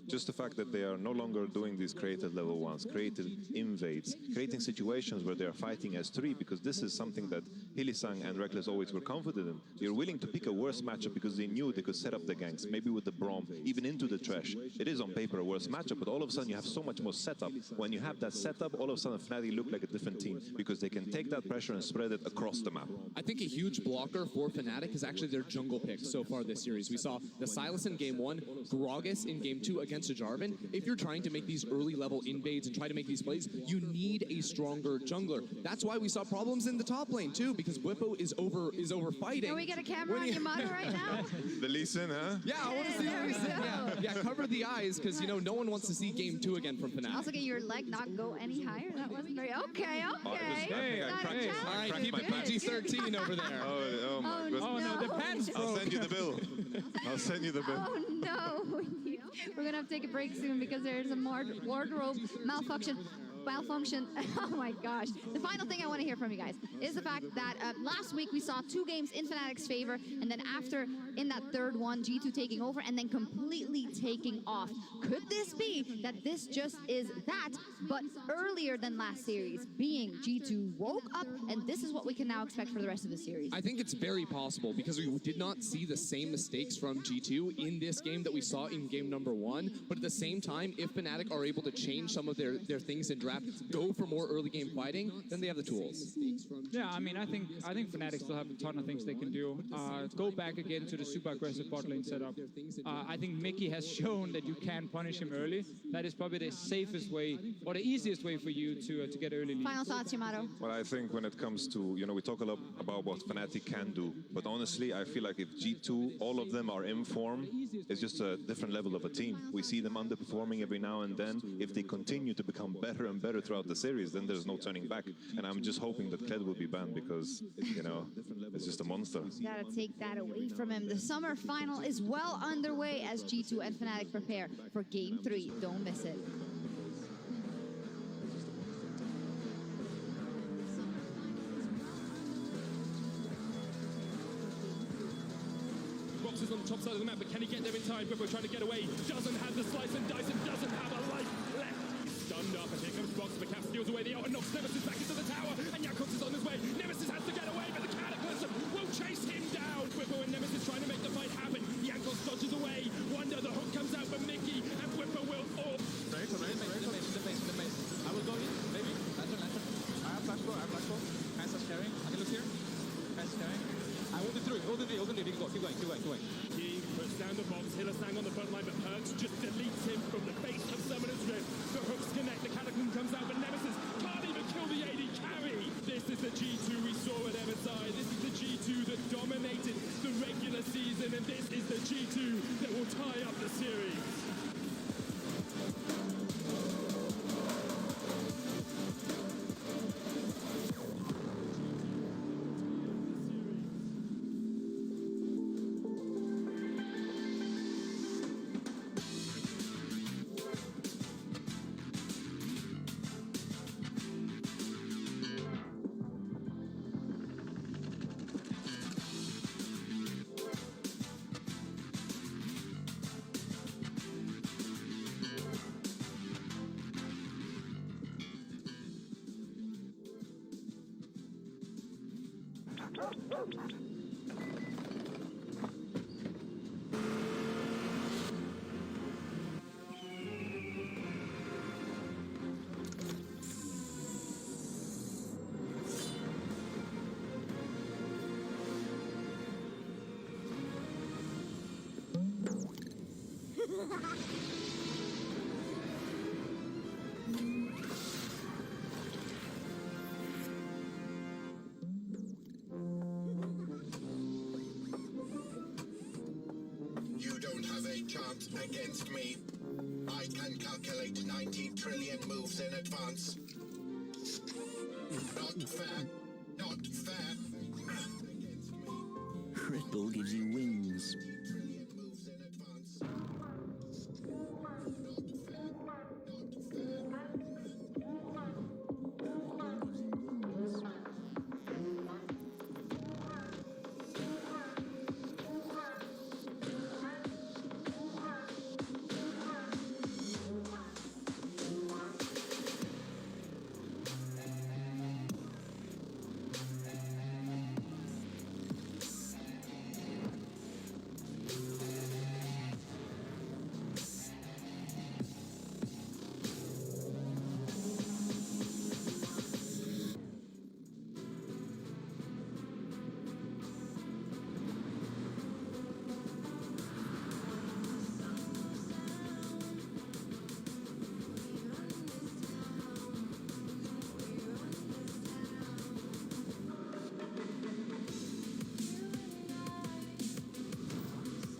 just the fact that they are no longer doing these created level ones, created invades, creating situations where they are fighting as 3, because this is something that Hylissang and Reckless always were confident in. They're willing to pick a worse matchup because they knew they could set up the ganks, maybe with the Braum, even into the Thresh. It is on paper a worse matchup, but all of a sudden you have so much more setup. When you have that setup, all of a sudden Fnatic look like a different team because they can take that pressure and spread it across the map. I think a huge blocker for Fnatic is actually their jungle picks so far this series. We saw the Sylas in game 1, Gragas in game 2 against a Jarvan. If you're trying to make these early level invades and try to make these plays, you need a stronger jungler. That's why we saw problems in the top lane too, because Bwipo is over fighting. Can we get a camera on Yamato right now? The Lee Sin, huh? Yeah, I want to see There Lee we Sin. go. Yeah, cover the eyes because no one wants to see game 2 again from Fnatic. Also, get your leg not go any higher. That wasn't very okay. Hey, Not a hey, challenge. all right, You're keep it good. PG-13 over there. Oh my goodness. Oh no, the pants I'll send you the bill. I'll send you the bill. Oh no! We're gonna have to take a break soon because there's a wardrobe malfunction. Oh my gosh. The final thing I want to hear from you guys is the fact that last week we saw 2 games in Fnatic's favor, and then after, in that third one, G2 taking over and then completely taking off. Could this be that this just is that, but earlier than last series, being G2 woke up, and this is what we can now expect for the rest of the series? I think it's very possible because we did not see the same mistakes from G2 in this game that we saw in game number 1. But at the same time, if Fnatic are able to change some of their things in draft, go for more early game fighting, then they have the tools. Yeah, I mean, I think Fnatic still have a ton of things they can do. Go back again to the super aggressive bot lane setup. I think Mickey has shown that you can punish him early. That is probably the safest way or the easiest way for you to get early leads. Final thoughts, Yamato? Well, I think when it comes to, we talk a lot about what Fnatic can do, but honestly, I feel like if G2, all of them are in form, it's just a different level of a team. We see them underperforming every now and then. If they continue to become better and better throughout the series, then there's no turning back. And I'm just hoping that Kled will be banned because, it's just a monster. Gotta take that away from him. The summer final is well underway as G2 and Fnatic prepare for Game 3. Don't miss it. Rox is on the top side of the map, but can he get there in time? Bwipo trying to get away, doesn't have the slice and dice and doesn't have a life left. Stunned up, and here comes Rox, but Cap steals away the ult and knocks Nemesis back into the tower, and Jakobs is on his way. Nemesis has to get away, but the Cataclysm will chase him down. Bwipo and Nemesis trying to make the fight happen. Jankos dodges away. Wonder the hook comes out for Mickey, and Bwipo will fall. I will go in, maybe. Lantern. I have flash go. Kaisa's carrying. I can look here. Kaisa's carrying. I ult it through. Keep going. He puts down the box. Hylissang on the front line, but Perks just deletes him from the base of Summoner's Rift. The hooks connect. The Cataclysm comes out, but Nemesis can't even kill the AD carry. This is the G2 we saw at MSI. This is the G2 that dominated the regular season, and this is the G2 that will tie up the series. You don't have a chance against me. I can calculate 90 trillion moves in advance. Not fair. Not fair. Red Bull gives you wings.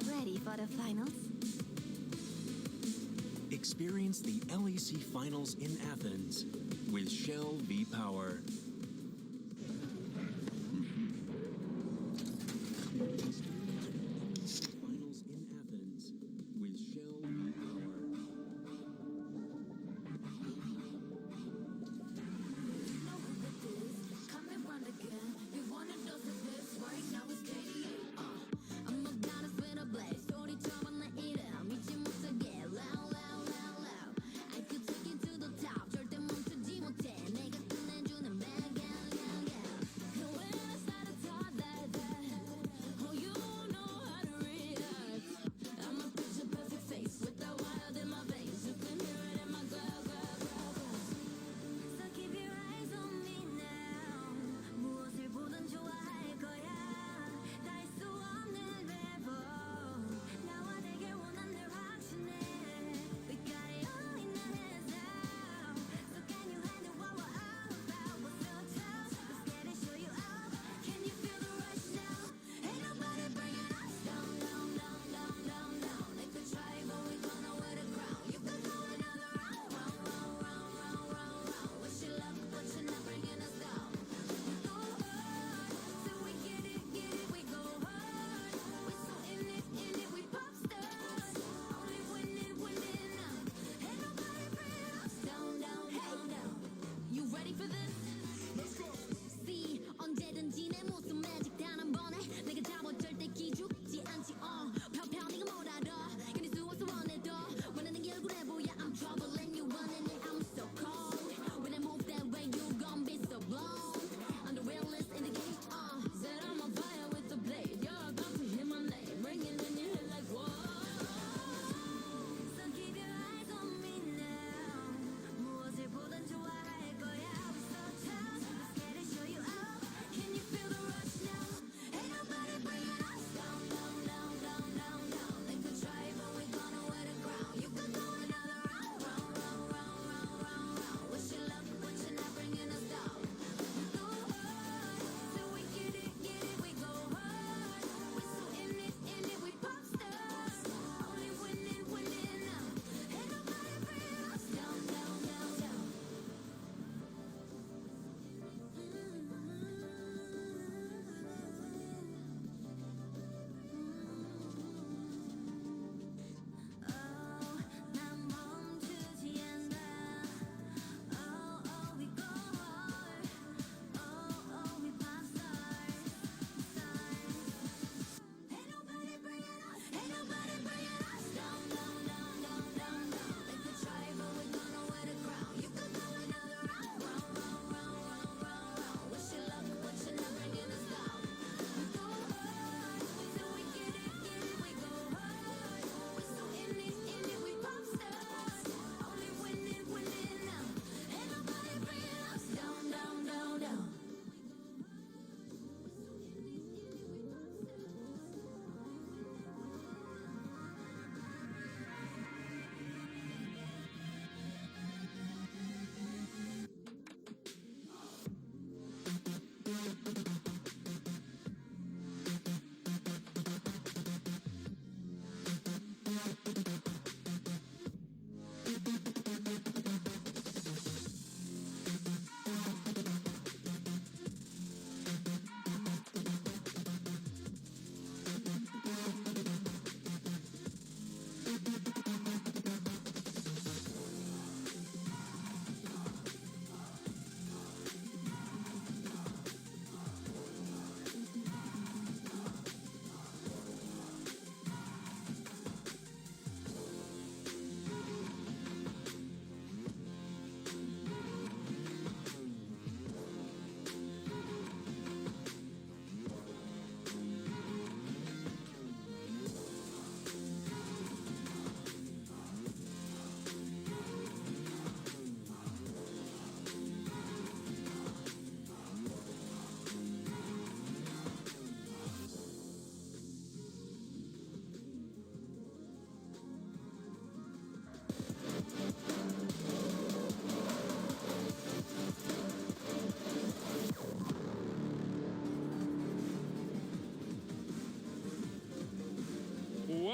Ready for the finals? Experience the LEC Finals in Athens with Shell V-Power. Finals in Athens with Shell V-Power. I could take you to the top. 절대 멈추지 못해. 내가 끝내주는 백.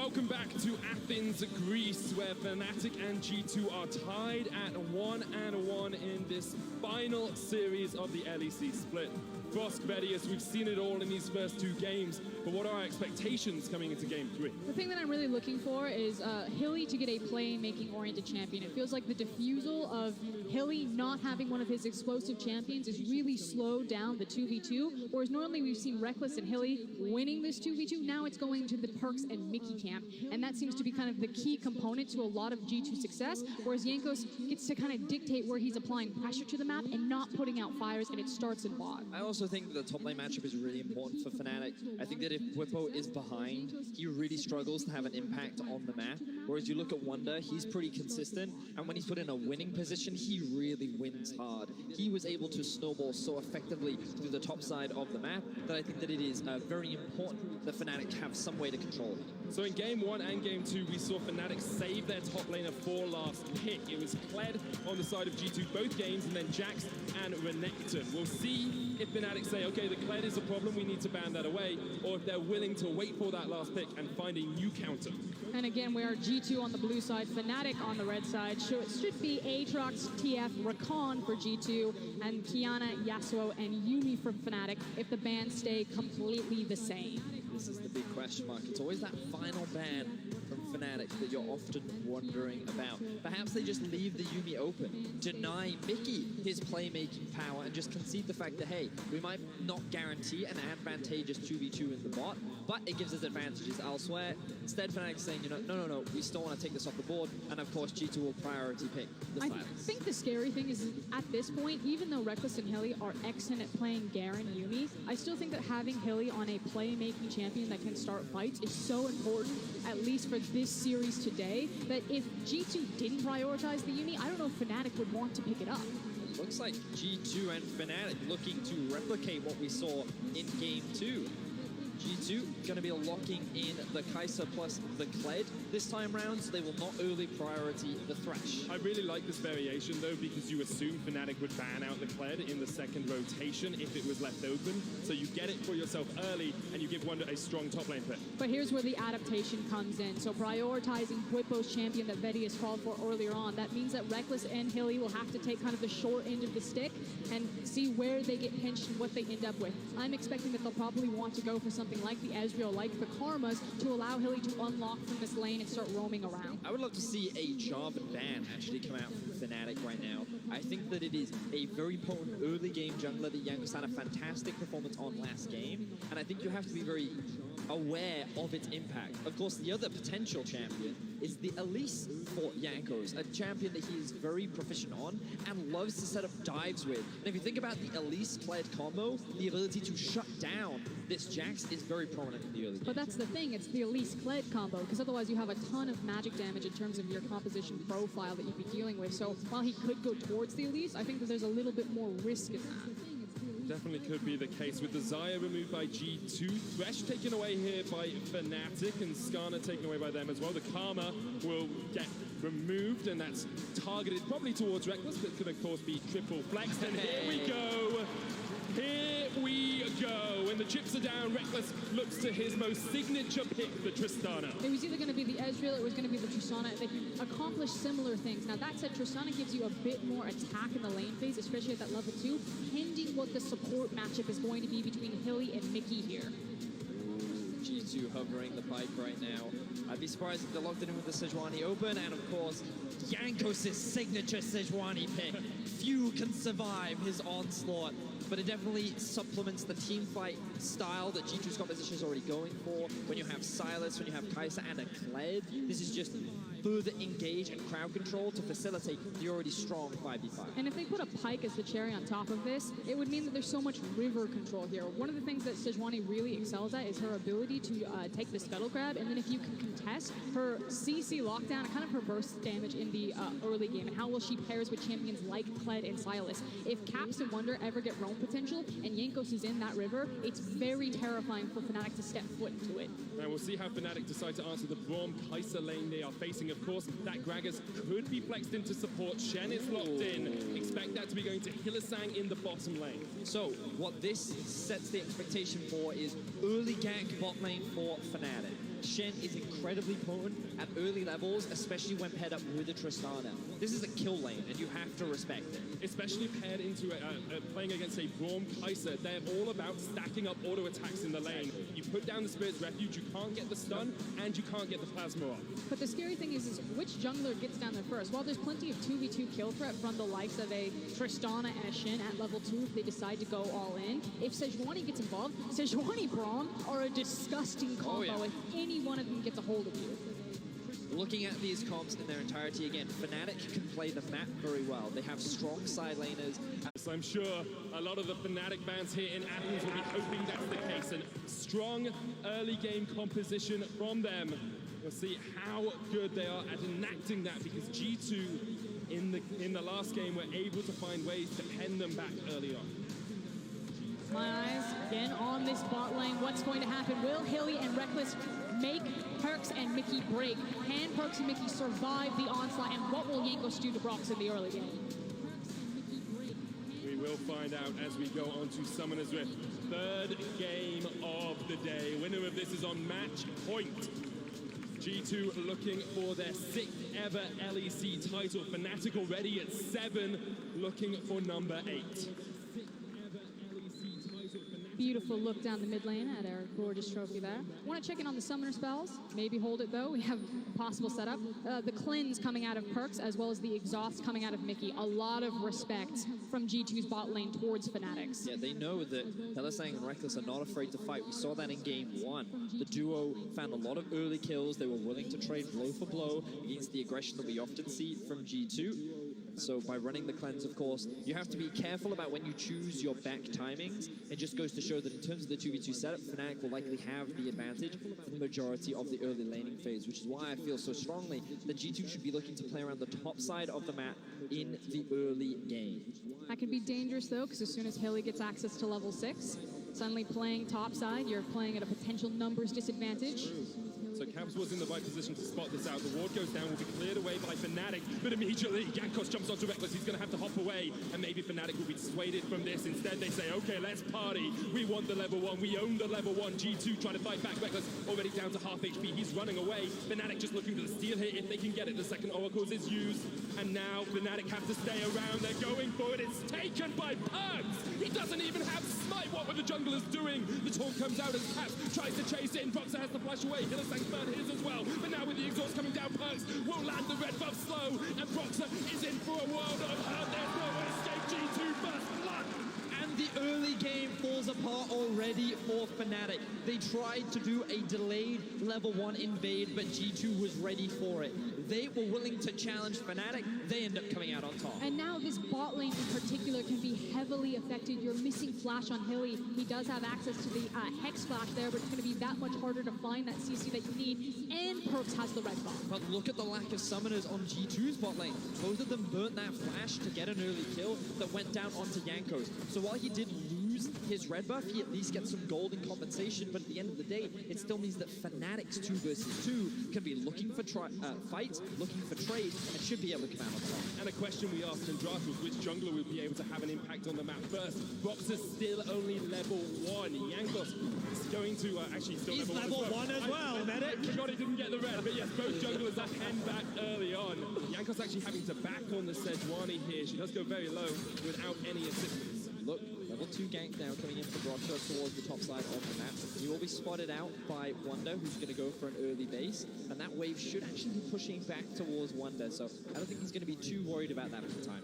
Welcome back to Athens, Greece, where Fnatic and G2 are tied at 1-1 in this final series of the LEC split. Frost, Vedius, we've seen it all in these first two games, but what are our expectations coming into game 3? The thing that I'm really looking for is Hilly to get a playmaking oriented champion. It feels like the diffusal of Hilly not having one of his explosive champions is really slowed down the 2v2, whereas normally we've seen Rekkles and Hilly winning this 2v2. Now it's going to the Perkz and Mickey camp, and that seems to be kind of the key component to a lot of G2 success, whereas Jankos gets to kind of dictate where he's applying pressure to the map and not putting out fires, and it starts in bot. I also think that the top lane matchup is really important for Fnatic. I think that if Bwipo is behind, he really struggles to have an impact on the map. Whereas you look at Wunder, he's pretty consistent, and when he's put in a winning position, he really wins hard. He was able to snowball so effectively through the top side of the map that I think that it is very important that Fnatic have some way to control him. So in game 1 and game 2, we saw Fnatic save their top laner for last pick. It was Kled on the side of G2 both games, and then Jax and Renekton. We'll see if Fnatic say, okay, the Kled is a problem, we need to ban that away, or if they're willing to wait for that last pick and find a new counter. And again, we are G2 on the blue side, Fnatic on the red side. So it should be Aatrox, TF, Rakan for G2, and Kiana, Yasuo, and Yuumi for Fnatic if the bans stay completely the same. This is the big question mark. It's always that final ban from Fnatic that you're often wondering about. Perhaps they just leave the Yuumi open, deny Mickey his playmaking power, and just concede the fact that, hey, we might not guarantee an advantageous 2v2 in the bot, but it gives us advantages elsewhere. Instead, Fnatic's saying, you know, no, we still want to take this off the board, and of course, G2 will priority pick the I silence. think the scary thing is, at this point, even though Rekkles and Hilly are excellent at playing Garen Yuumi, I still think that having Hilly on a playmaking champion that can start fights is so important, at least for this series today, that if G2 didn't prioritize the Yuumi, I don't know if Fnatic would want to pick it up. Looks like G2 and Fnatic looking to replicate what we saw in game 2. G2 going to be locking in the Kai'Sa plus the Kled this time round, so they will not early priority the Thresh. I really like this variation though, because you assume Fnatic would ban out the Kled in the second rotation if it was left open. So you get it for yourself early, and you give Wunder a strong top lane pick. But here's where the adaptation comes in. So prioritizing Bwipo's champion that Vedius called for earlier on, that means that Rekkles and Hilly will have to take kind of the short end of the stick and see where they get pinched and what they end up with. I'm expecting that they'll probably want to go for something like the Ezreal, like the Karmas, to allow Hilly to unlock from this lane and start roaming around. I would love to see a Jarvan ban actually come out from Fnatic right now. I think that it is a very potent early game jungler that Jankos had a fantastic performance on last game, and I think you have to be very aware of its impact. Of course, the other potential champion is the Elise for Jankos, a champion that he is very proficient on and loves to set up dives with. And if you think about the Elise-Kled combo, the ability to shut down this Jax is very prominent in the early game. But that's the thing, it's the Elise-Kled combo, because otherwise you have a ton of magic damage in terms of your composition profile that you'd be dealing with. So while he could go towards the Elise, I think that there's a little bit more risk in that. Definitely could be the case with the Xayah removed by G2, Thresh taken away here by Fnatic, and Skarner taken away by them as well. The Karma will get removed, and that's targeted probably towards Rekkles, but could of course be triple flexed, and here we go! Here we go! When the chips are down, Rekkles looks to his most signature pick, the Tristana. It was either going to be the Ezreal or it was going to be the Tristana. They can accomplish similar things. Now that said, Tristana gives you a bit more attack in the lane phase, especially at that level 2, pending what the support matchup is going to be between Hilly and Mickey here. G2 hovering the pike right now. I'd be surprised if they locked it in with the Sejuani open, and of course, Jankos' signature Sejuani pick. Few can survive his onslaught, but it definitely supplements the team fight style that G2's composition is already going for. When you have Sylas, when you have Kai'Sa and a Kled, this is just further engage and crowd control to facilitate the already strong 5v5. And if they put a Pyke as the cherry on top of this, it would mean that there's so much river control here. One of the things that Sejuani really excels at is her ability to take the Scuttle Crab, and then if you can contest her CC lockdown and kind of her burst damage in the early game, and how well she pairs with champions like Kled and Sylas. If Caps and Wunder ever get roam potential and Jankos is in that river, it's very terrifying for Fnatic to step foot into it. And we'll see how Fnatic decide to answer the Braum Kai'Sa lane they are facing. Of course, that Gragas could be flexed into support. Shen is locked in. Expect that to be going to Hylissang in the bottom lane. So what this sets the expectation for is early gank bot lane for Fnatic. Shen is incredibly potent at early levels, especially when paired up with a Tristana. This is a kill lane, and you have to respect it. Especially paired into playing against a Braum Kai'Sa, they're all about stacking up auto attacks in the lane. You put down the Spirit's Refuge, you can't get the stun, and you can't get the Plasma off. But the scary thing is which jungler gets down there first. While there's plenty of 2v2 kill threat from the likes of a Tristana and a Shen at level 2 if they decide to go all in, if Sejuani gets involved, Sejuani Braum are a disgusting combo if any one of them gets a hold of you. Looking at these comps in their entirety again, Fnatic can play the map very well. They have strong side laners. So I'm sure a lot of the Fnatic fans here in Athens will be hoping that's the case. And strong early game composition from them. We'll see how good they are at enacting that, because G2 in the last game were able to find ways to pen them back early on. My eyes again on this bot lane. What's going to happen? Will Hilly and Rekkles make Perkz and Mickey break? Can Perkz and Mickey survive the onslaught? And what will Jankos do to Brox in the early game? We will find out as we go on to Summoner's Rift. Third game of the day. Winner of this is on match point. G2 looking for their 6th ever LEC title. Fnatic already at 7, looking for number 8. Beautiful look down the mid lane at our gorgeous trophy there. Want to check in on the summoner spells? Maybe hold it though. We have possible setup. The cleanse coming out of Perkz as well as the exhaust coming out of Mickey. A lot of respect from G2's bot lane towards Fnatic's. Yeah, they know that Hylissang and Rekkles are not afraid to fight. We saw that in game 1. The duo found a lot of early kills. They were willing to trade blow for blow against the aggression that we often see from G2. So by running the cleanse, of course, you have to be careful about when you choose your back timings. It just goes to show that in terms of the 2v2 setup, Fnatic will likely have the advantage for the majority of the early laning phase, which is why I feel so strongly that G2 should be looking to play around the top side of the map in the early game. That can be dangerous though, because as soon as Hilly gets access to level 6, suddenly playing top side, you're playing at a potential numbers disadvantage. So Caps was in the right position to spot this out. The ward goes down, will be cleared away by Fnatic, but immediately Jankos jumps onto Rekkles. He's going to have to hop away, and maybe Fnatic will be dissuaded from this. Instead, they say, okay, let's party. We want the level 1. We own the level 1. G2 trying to fight back. Rekkles already down to half HP. He's running away. Fnatic just looking for the steal here if they can get it. The second Oracles is used, and now Fnatic have to stay around. They're going for it. It's taken by Perkz. He doesn't even have smite. What were the junglers doing? The taunt comes out as Caps tries to chase in. Broxah has to flash away. Hylissang burn his as well. But now with the exhaust coming down, Perkz will land the red buff slow, and Broxah is in for a world of hurt. There's no escape. G2 first blood. And the early game falls apart already for Fnatic. They tried to do a delayed level 1 invade, but G2 was ready for it. They were willing to challenge Fnatic. They end up coming out on top. And now this bot lane in particular can be heavily affected. You're missing flash on Hilly. He does have access to the Hex Flash there, but it's going to be that much harder to find that CC that you need. And Perkz has the red buff. But look at the lack of summoners on G2's bot lane. Both of them burnt that flash to get an early kill that went down onto Jankos. So while he did lose his red buff, he at least gets some golden compensation, but at the end of the day, it still means that Fnatic's 2 versus 2 can be looking for fights, looking for trade, and should be able to come out on top. And a question we asked in draft was which jungler would be able to have an impact on the map first. Broxah's still only level 1. Jankos is going to actually still He's level 1 as well, Medic. I forgot he didn't get the red, but yes, both junglers are hand back early on. Jankos actually having to back on the Sejuani here. She does go very low without any assistance. Look, level 2 gank now coming in for Broxah towards the top side of the map. He will be spotted out by Wonder, who's going to go for an early base, and that wave should actually be pushing back towards Wonder, so I don't think he's going to be too worried about that for the time.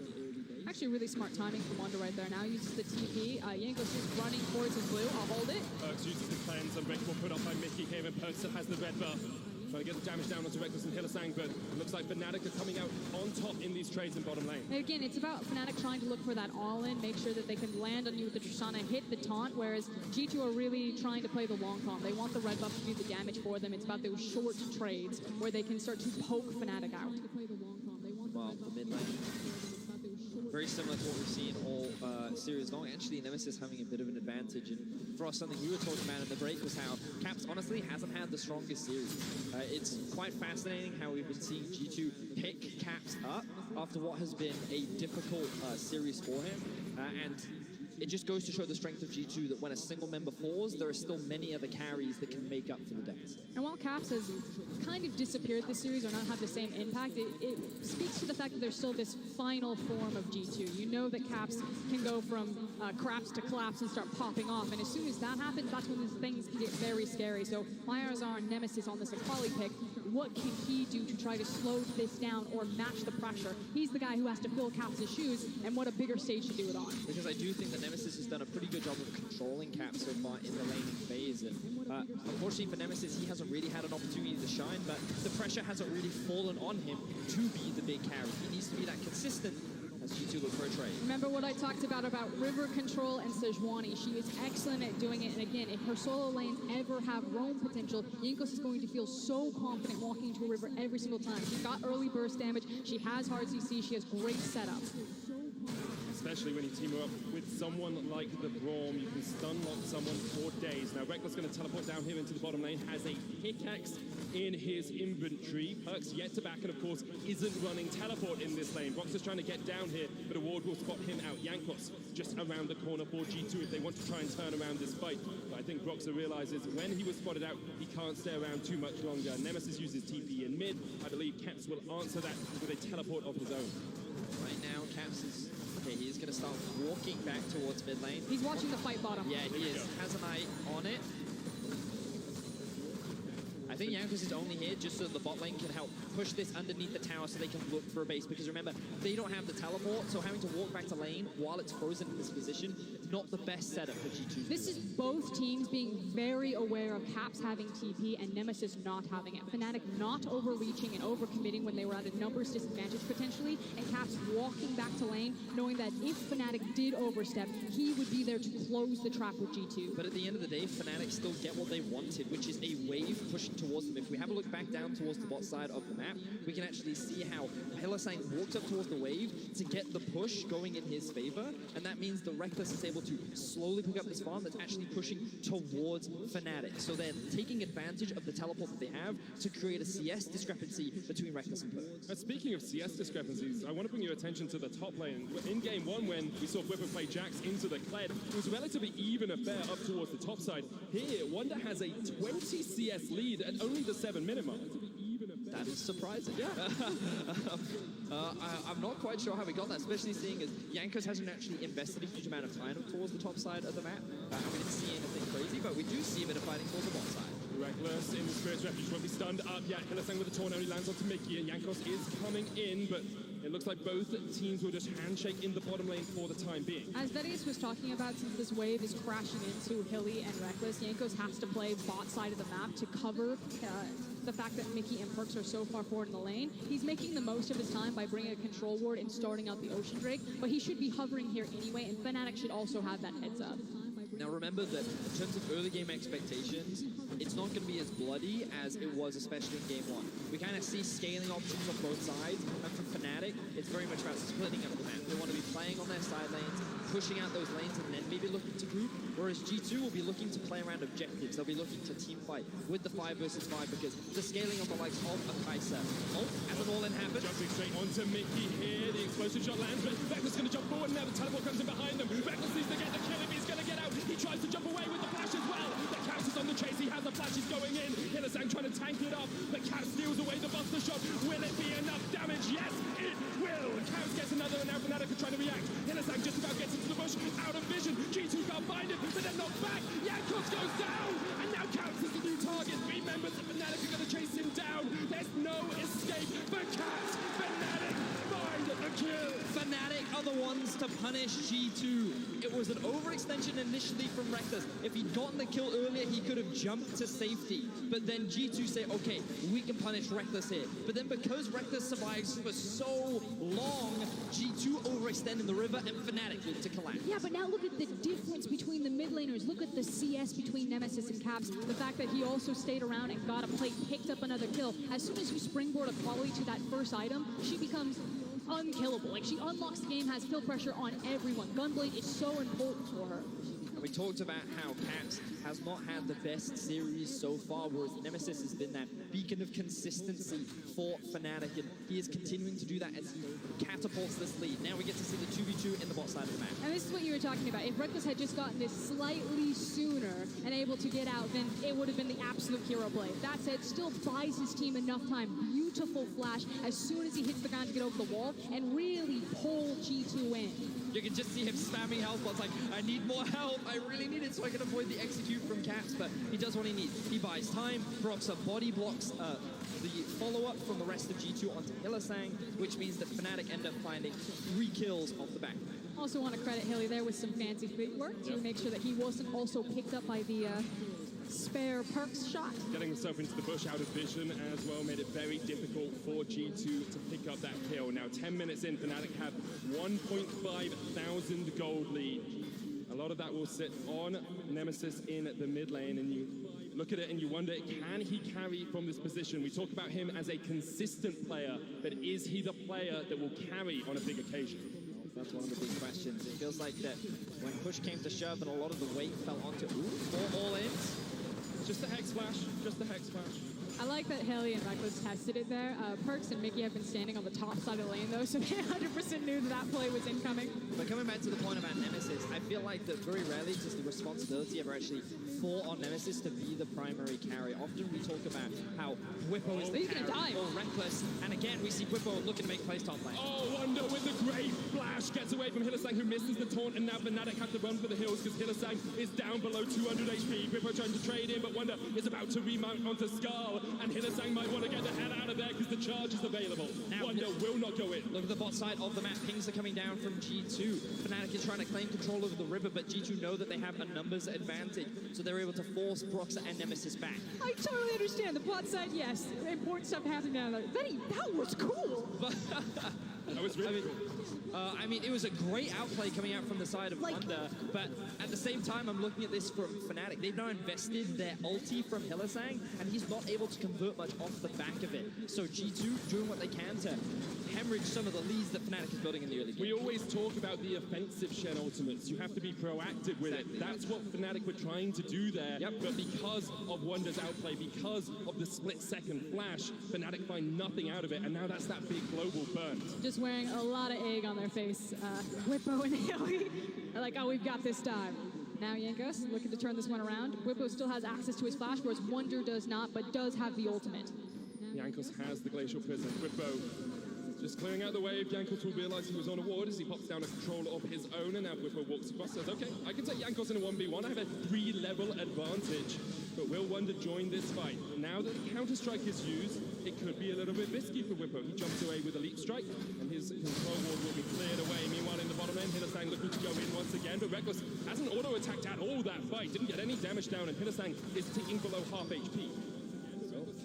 Actually, really smart timing from Wonder right there. Now uses the TP. Jankos is running towards his blue. I'll hold it. Perkz uses the cleanse, and Breakable put up by Mickey here, and Perkz still has the red buff. Trying to get the damage down onto Rekkles and Hylissang, but it looks like Fnatic are coming out on top in these trades in bottom lane. And again, it's about Fnatic trying to look for that all-in, make sure that they can land on you with the Tristana, hit the taunt, whereas G2 are really trying to play the long con. They want the red buff to do the damage for them. It's about those short trades where they can start to poke Fnatic out. Well, the mid lane, very similar to what we've seen all series long. Actually, Nemesis having a bit of an advantage. And for us, something we were talking about in the break was how Caps honestly hasn't had the strongest series. It's quite fascinating how we've been seeing G2 pick Caps up after what has been a difficult series for him. And it just goes to show the strength of G2 that when a single member falls, there are still many other carries that can make up for the deficit. And while Caps has kind of disappeared this series or not have the same impact, it speaks to the fact that there's still this final form of G2. You know that Caps can go from craps to collapse and start popping off, and as soon as that happens, that's when things can get very scary. So Myarzar and Nemesis on this Akali pick, what can he do to try to slow this down or match the pressure? He's the guy who has to fill Caps' shoes, and what a bigger stage to do it on. Because I do think that Nemesis has done a pretty good job of controlling Caps so far in the laning phase. And unfortunately for Nemesis, he hasn't really had an opportunity to shine, but the pressure hasn't really fallen on him to be the big carry. He needs to be that consistent as G2 look for a trade. Remember what I talked about River Control and Sejuani. She is excellent at doing it, and again, if her solo lanes ever have roam potential, Jankos is going to feel so confident walking into a river every single time. She's got early burst damage, she has hard CC, she has great setup. Especially when you team her up with someone like the Braum, you can stun lock someone for days. Now Rekkles going to teleport down here into the bottom lane, has a pickaxe in his inventory. Perkz yet to back, and of course isn't running teleport in this lane. Brox is trying to get down here, but a ward will spot him out. Jankos just around the corner for G2 if they want to try and turn around this fight. But I think Brox realizes when he was spotted out, he can't stay around too much longer. Nemesis uses TP in mid. I believe Caps will answer that with a teleport of his own. Right now, Caps is... Okay, he's going to start walking back towards mid lane. He's watching the fight bottom. Yeah, he is. Has an eye on it. I think Jankos is only here just so the bot lane can help push this underneath the tower so they can look for a base. Because remember, they don't have the teleport, so having to walk back to lane while it's frozen in this position, not the best setup for G2. This is both teams being very aware of Caps having TP and Nemesis not having it. Fnatic not overreaching and overcommitting when they were at a numbers disadvantage potentially, and Caps walking back to lane, knowing that if Fnatic did overstep, he would be there to close the trap with G2. But at the end of the day, Fnatic still get what they wanted, which is a wave pushing towards them. If we have a look back down towards the bot side of the map, we can actually see how Hylissang walked up towards the wave to get the push going in his favor, and that means the Rekkles is able to slowly pick up this farm that's actually pushing towards Fnatic. So they're taking advantage of the teleport that they have to create a CS discrepancy between Rekkles and Perkz. Speaking of CS discrepancies, I want to bring your attention to the top lane. In game one, when we saw Whipper play Jax into the Kled, it was a relatively even affair up towards the top side. Here, Wonder has a 20 CS lead at only the 7-minute mark. That is surprising. Yeah. I'm not quite sure how we got that, especially seeing as Jankos hasn't actually invested a huge amount of time towards the top side of the map. We didn't see anything crazy, but we do see a bit of fighting towards the bottom side. Rekkles in the Spirit's Refuge won't be stunned up yet. Hylissang with the taunt only lands onto Mickey, and Jankos is coming in, but it looks like both teams will just handshake in the bottom lane for the time being. As Vedius was talking about, since this wave is crashing into Hilly and Rekkles, Jankos has to play bot side of the map to cover the fact that Mickey and Perkz are so far forward in the lane. He's making the most of his time by bringing a control ward and starting out the Ocean Drake, but he should be hovering here anyway, and Fnatic should also have that heads up. Now remember that in terms of early game expectations, it's not going to be as bloody as it was, especially in game one. We kind of see scaling options on both sides, and for Fnatic, it's very much about splitting up the map. They want to be playing on their side lanes, pushing out those lanes, and then maybe looking to group, whereas G2 will be looking to play around objectives. They'll be looking to team fight with the 5 versus 5 because the scaling on the likes of Kai'Sa. Oh, as an all-in happens. Jumping straight onto Mickey here, the explosive shot lands, but Rekkles going to jump forward, and now the teleport comes in behind them. Rekkles needs to get the kill if he's going to get out. He tries to jump away with the flash as well. The Caps is on the chase, he has the flash, he's going in. Hylissang trying to tank it up, but Caps steals away the buster shot. Will it be enough damage? Yes, it will. Caps gets another, and now Fnatic are trying to react. Hylissang just about gets into the bush, out of vision. G2 can't find him, but then knocked back. Jankos goes down, and now Caps is the new target. 3 members of Fnatic are going to chase him down. There's no escape for Caps. Fnatic find the kill. Fnatic are the ones to punish G2. It was an overextension initially from Rekkles. If he'd gotten the kill earlier, he could have jumped to safety. But then G2 say, okay, we can punish Rekkles here. But then because Rekkles survives for so long, G2 overextend in the river and Fnatic look to collapse. Yeah, but now look at the difference between the mid laners. Look at the CS between Nemesis and Caps. The fact that he also stayed around and got a plate, picked up another kill. As soon as you springboard Akali to that first item, she becomes unkillable. Like, she unlocks the game, has kill pressure on everyone. Gunblade is so important for her. And We talked about how Caps has not had the best series so far, whereas Nemesis has been that beacon of consistency for Fnatic, and he is continuing to do that as he catapults this lead. Now we get to see the 2v2 in the bot side of the map. And this is what you were talking about. If Reckless had just gotten this slightly sooner and able to get out, then it would have been the absolute hero play. That said, still buys his team enough time. Beautiful flash as soon as he hits the ground to get over the wall and really pull G2 in. You can just see him spamming health bots like, I need more help, I really need it so I can avoid the execute from Caps, but he does what he needs. He buys time, Broxah body blocks the follow-up from the rest of G2 onto Hylissang, which means that Fnatic end up finding 3 kills off the back. Also want to credit Hilly there with some fancy footwork to make sure that he wasn't also picked up by the spare Perks shot. Getting himself into the bush out of vision as well made it very difficult for G2 to pick up that kill. Now 10 minutes in, Fnatic have 1.5 thousand gold lead. A lot of that will sit on Nemesis in the mid lane, and you look at it and you wonder, can he carry from this position? We talk about him as a consistent player, but is he the player that will carry on a big occasion? That's one of the big questions. It feels like that when push came to shove and a lot of the weight fell onto 4 all-ins. Just a Hex Flash, just a Hex Flash. I like that Hilly and Reckless tested it there. Perks and Mickey have been standing on the top side of the lane though, so they 100% knew that that play was incoming. But coming back to the point about Nemesis, I feel like that very rarely does the responsibility ever actually fall on Nemesis to be the primary carry. Often we talk about how Bwipo is the carry or Reckless, and again we see Bwipo looking to make plays top lane. Oh, Wunder with the great flash gets away from Hylissang, who misses the taunt, and now Fnatic have to run for the hills because Hylissang is down below 200 HP. Bwipo trying to trade in, but Wunder is about to remount onto Skull, and Hylissang might want to get the hell out of there because the charge is available. Now, Wunder will not go in. Look at the bot side of the map. Pings are coming down from G2. Fnatic is trying to claim control over the river, but G2 know that they have a numbers advantage, so they're able to force Broxah and Nemesis back. I totally understand. The bot side, yes, important stuff happening down there. That was cool. That was really cool. I mean, it was a great outplay coming out from the side of Wunder, but at the same time, I'm looking at this from Fnatic. They've now invested their ulti from Hylissang, and he's not able to convert much off the back of it. So G2 doing what they can to hemorrhage some of the leads that Fnatic is building in the early game. We always talk about the offensive Shen ultimates. You have to be proactive with it. That's what Fnatic were trying to do there. Yep. But because of Wunder's outplay, because of the split-second flash, Fnatic find nothing out of it, and now that's that big global burn. Just wearing a lot of egg on their face. Bwipo and Hilly are like, oh, we've got this time. Now Jankos looking to turn this one around. Bwipo still has access to his flash, whereas Wunder does not, but does have the ultimate. Jankos has the Glacial Prison. Bwipo just clearing out the wave. Jankos will realize he was on a ward as he pops down a control of his own, and now Bwipo walks across, says, okay, I can take Jankos in a 1v1. I have a 3-level advantage. But will Wunder join this fight? Now that the Counter-Strike is used, it could be a little bit risky for Bwipo. He jumps away with a Leap Strike, and his control ward will be cleared away. Meanwhile, in the bottom lane, Hylissang looking to go in once again, but Reckless hasn't auto-attacked at all that fight. Didn't get any damage down, and Hylissang is ticking below half HP.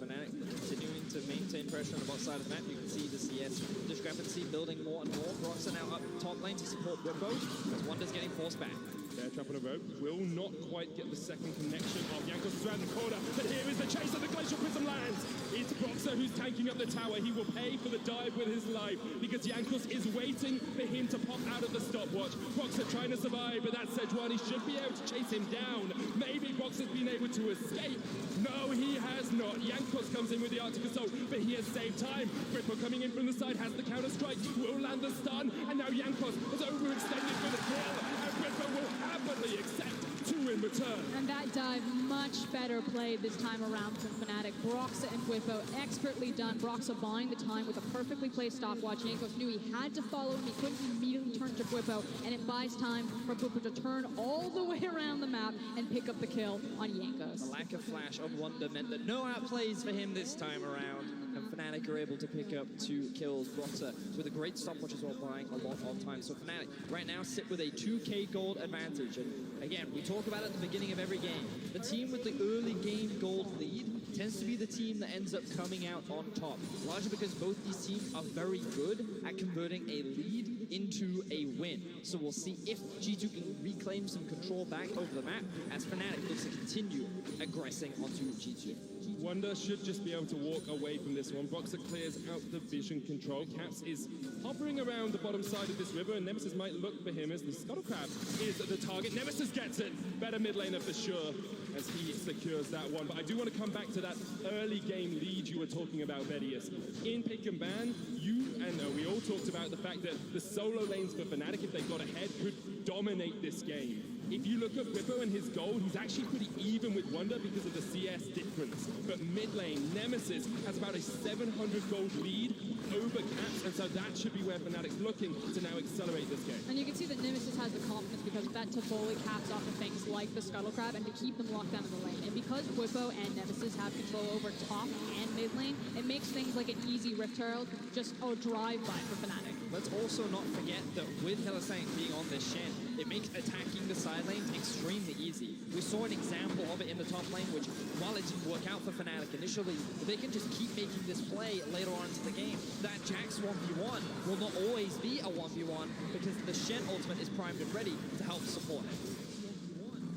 Fnatic continuing to maintain pressure on the bot side of the map. You can see the CS discrepancy building more and more. Broxah now up top lane to support Bwipo as Wunder's getting forced back. Bear Trap on a rope will not quite get the second connection of Jankos is around the corner, but here is the chase of the Glacial Prism lands. It's Broxah who's tanking up the tower. He will pay for the dive with his life because Jankos is waiting for him to pop out of the stopwatch. Broxah trying to survive, but that Sejuani should be able to chase him down. Maybe Broxah's been able to escape. No, he has not. Jankos comes in with the Arctic Assault, but he has saved time. Bwipo coming in from the side has the counter-strike, will land the stun, and now Jankos has overextended for the kill, and Bwipo will happily accept 2 in return. And that dive much better played this time around from Fnatic. Broxah and Bwipo expertly done. Broxah buying the time with a perfectly placed stopwatch. Jankos knew he had to follow him. He couldn't immediately turn to Bwipo, and it buys time for Bwipo to turn all the way around the map and pick up the kill on Jankos. The lack of flash of Wunder meant that no outplays for him this time around, and Fnatic are able to pick up 2 kills. Broxah with a great stopwatch as well, buying a lot of time. So Fnatic right now sit with a 2k gold advantage. And again, we talk about it at the beginning of every game. The team with the early game gold lead tends to be the team that ends up coming out on top, largely because both these teams are very good at converting a lead into a win. So we'll see if G2 can reclaim some control back over the map as Fnatic looks to continue aggressing onto G2. Wonder should just be able to walk away from this one. Broxah clears out the vision control. Caps is hovering around the bottom side of this river, and Nemesis might look for him as the Scuttle Crab is the target. Nemesis gets it. Better mid laner for sure as he secures that one. But I do want to come back to that early game lead you were talking about, Vedius. In pick and ban, you and we all talked about the fact that the solo lanes for Fnatic, if they got ahead, could dominate this game. If you look at Bwipo and his gold, he's actually pretty even with Wonder because of the CS difference. But mid lane, Nemesis has about a 700 gold lead over Caps, and so that should be where Fnatic's looking to now accelerate this game. And you can see that Nemesis has the confidence because of that to fully caps off of things like the Scuttle Crab and to keep them locked down in the lane. And because Bwipo and Nemesis have control over top and mid lane, it makes things like an easy Rift Herald just a drive-by for Fnatic. Let's also not forget that with Hylissang being on this Shen, it makes attacking the side lanes extremely easy. We saw an example of it in the top lane, which, while it didn't work out for Fnatic initially, they can just keep making this play later on into the game. That Jax 1v1 will not always be a 1v1 because the Shen ultimate is primed and ready to help support it.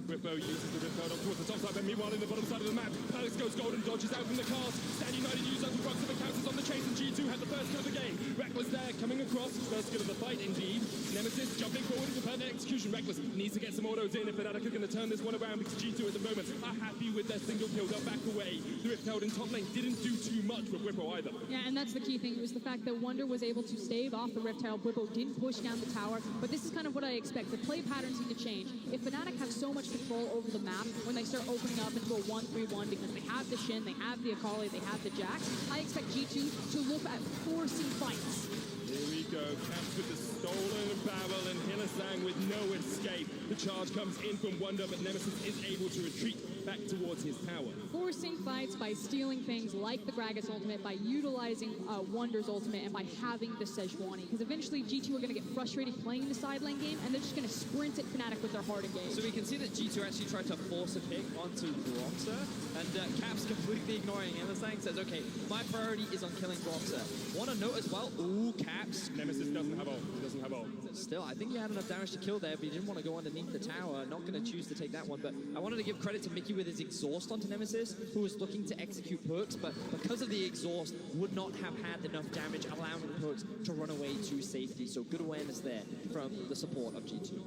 Bwipo uses the Rift Herald towards the top side, but meanwhile in the bottom side of the map, Alex goes golden, dodges out from the cast. Stand United uses up the Broxah, but Caps is on the chase, and G2 had the first kill of the game. Reckless there, coming across, first kill of the fight indeed. Nemesis jumping forward with perfect execution. Reckless needs to get some autos in if Fnatic are going to turn this one around because G2 at the moment are happy with their single kill. They'll back away. The Rift Herald in top lane didn't do too much for Bwipo either. Yeah, and that's the key thing. It was the fact that Wonder was able to stave off the Rift Herald. Bwipo didn't push down the tower, but this is kind of what I expect. The play patterns need to change. If Fnatic have so much control over the map, when they start opening up into a 1-3-1 because they have the Shin, they have the Akali, they have the Jax, I expect G2 to look at forcing fights. Here we go, Caps with the stolen barrel and Hylissang with no escape. The charge comes in from Wonder, but Nemesis is able to retreat back towards his tower. Forcing fights by stealing things like the Gragas ultimate, by utilizing Wonder's ultimate, and by having the Sejuani. Because eventually G2 are going to get frustrated playing the side lane game, and they're just going to sprint at Fnatic with their heart engaged. So we can see that G2 actually tried to force a pick onto Broxah, and Caps completely ignoring Hylissang says, okay, my priority is on killing Broxah. Want to note as well, ooh, Caps. Nemesis doesn't have ult, he doesn't have ult. Still, I think he had enough damage to kill there, but he didn't want to go underneath the tower. Not going to choose to take that one, but I wanted to give credit to Mickey with his exhaust onto Nemesis, who was looking to execute perks, but because of the exhaust, would not have had enough damage, allowing the perks to run away to safety. So good awareness there from the support of G2.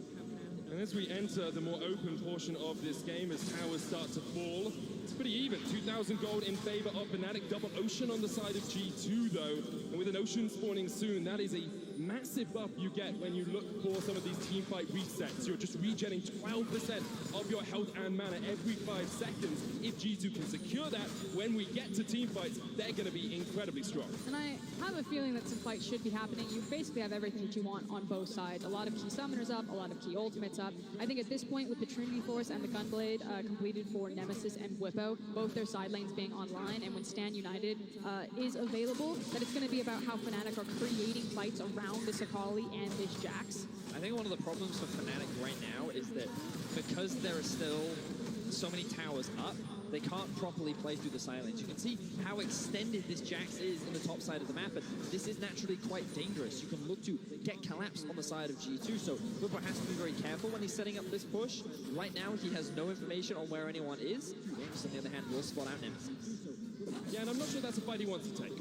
And as we enter the more open portion of this game, as towers start to fall, it's pretty even. 2,000 gold in favor of Fnatic. Double Ocean on the side of G2, though. And with an Ocean spawning soon, that is a massive buff you get when you look for some of these teamfight resets. You're just regenerating 12% of your health and mana every 5 seconds. If G2 can secure that, when we get to teamfights, they're going to be incredibly strong. And I have a feeling that some fights should be happening. You basically have everything that you want on both sides. A lot of key summoners up, a lot of key ultimates up. I think at this point, with the Trinity Force and the Gunblade completed for Nemesis and Bwipo, both their side lanes being online, and when Stand United is available, that it's going to be about how Fnatic are creating fights around this Akali and this Jax. I think one of the problems for Fnatic right now is that because there are still so many towers up, they can't properly play through the silence. You can see how extended this Jax is in the top side of the map, and this is naturally quite dangerous. You can look to get collapsed on the side of G2, so Bwipo has to be very careful when he's setting up this push. Right now, he has no information on where anyone is. Just on the other hand, will spot out Nemesis. Yeah, and I'm not sure that's a fight he wants to take.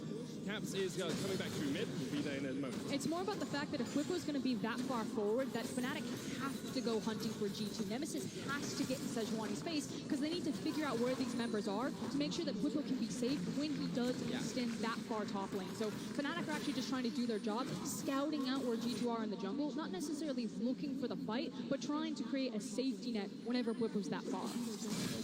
Caps is coming back through mid. We'll be there in a moment. It's more about the fact that if Bwipo's going to be that far forward, that Fnatic have to go hunting for G2. Nemesis has to get in Sejuani's face because they need to figure out where these members are to make sure that Bwipo can be safe when he does extend that far top lane. So Fnatic are actually just trying to do their job, scouting out where G2 are in the jungle, not necessarily looking for the fight, but trying to create a safety net whenever Bwipo's that far.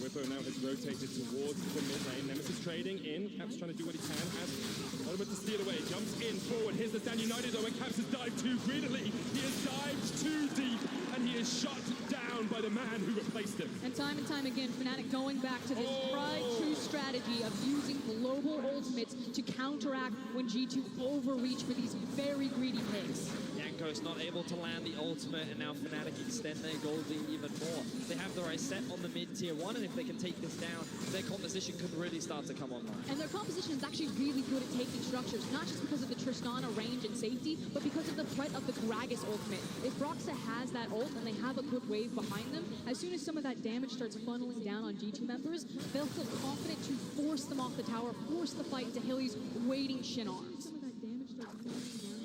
Bwipo now has rotated towards the mid lane. Nemesis trading in. Caps trying to do what he can. Has Ultimate to steal away. Jumps in forward. Here's the Stand United though, and Caps has dived too greedily. He has dived too deep, and he is shot down down by the man who replaced him. And time again, Fnatic going back to this tried true strategy of using global ultimates to counteract when G2 overreach for these very greedy picks. Jankos not able to land the ultimate, and now Fnatic extend their gold lead even more. They have the right set on the mid-tier 1, and if they can take this down, their composition could really start to come online. And their composition is actually really good at taking structures, not just because of the Tristana range and safety, but because of the threat of the Gragas ultimate. If Broxah has that ult and they have a good wave behind them, as soon as some of that damage starts funneling down on G2 members, they'll feel confident to force them off the tower, force the fight into Hilly's waiting shin arms.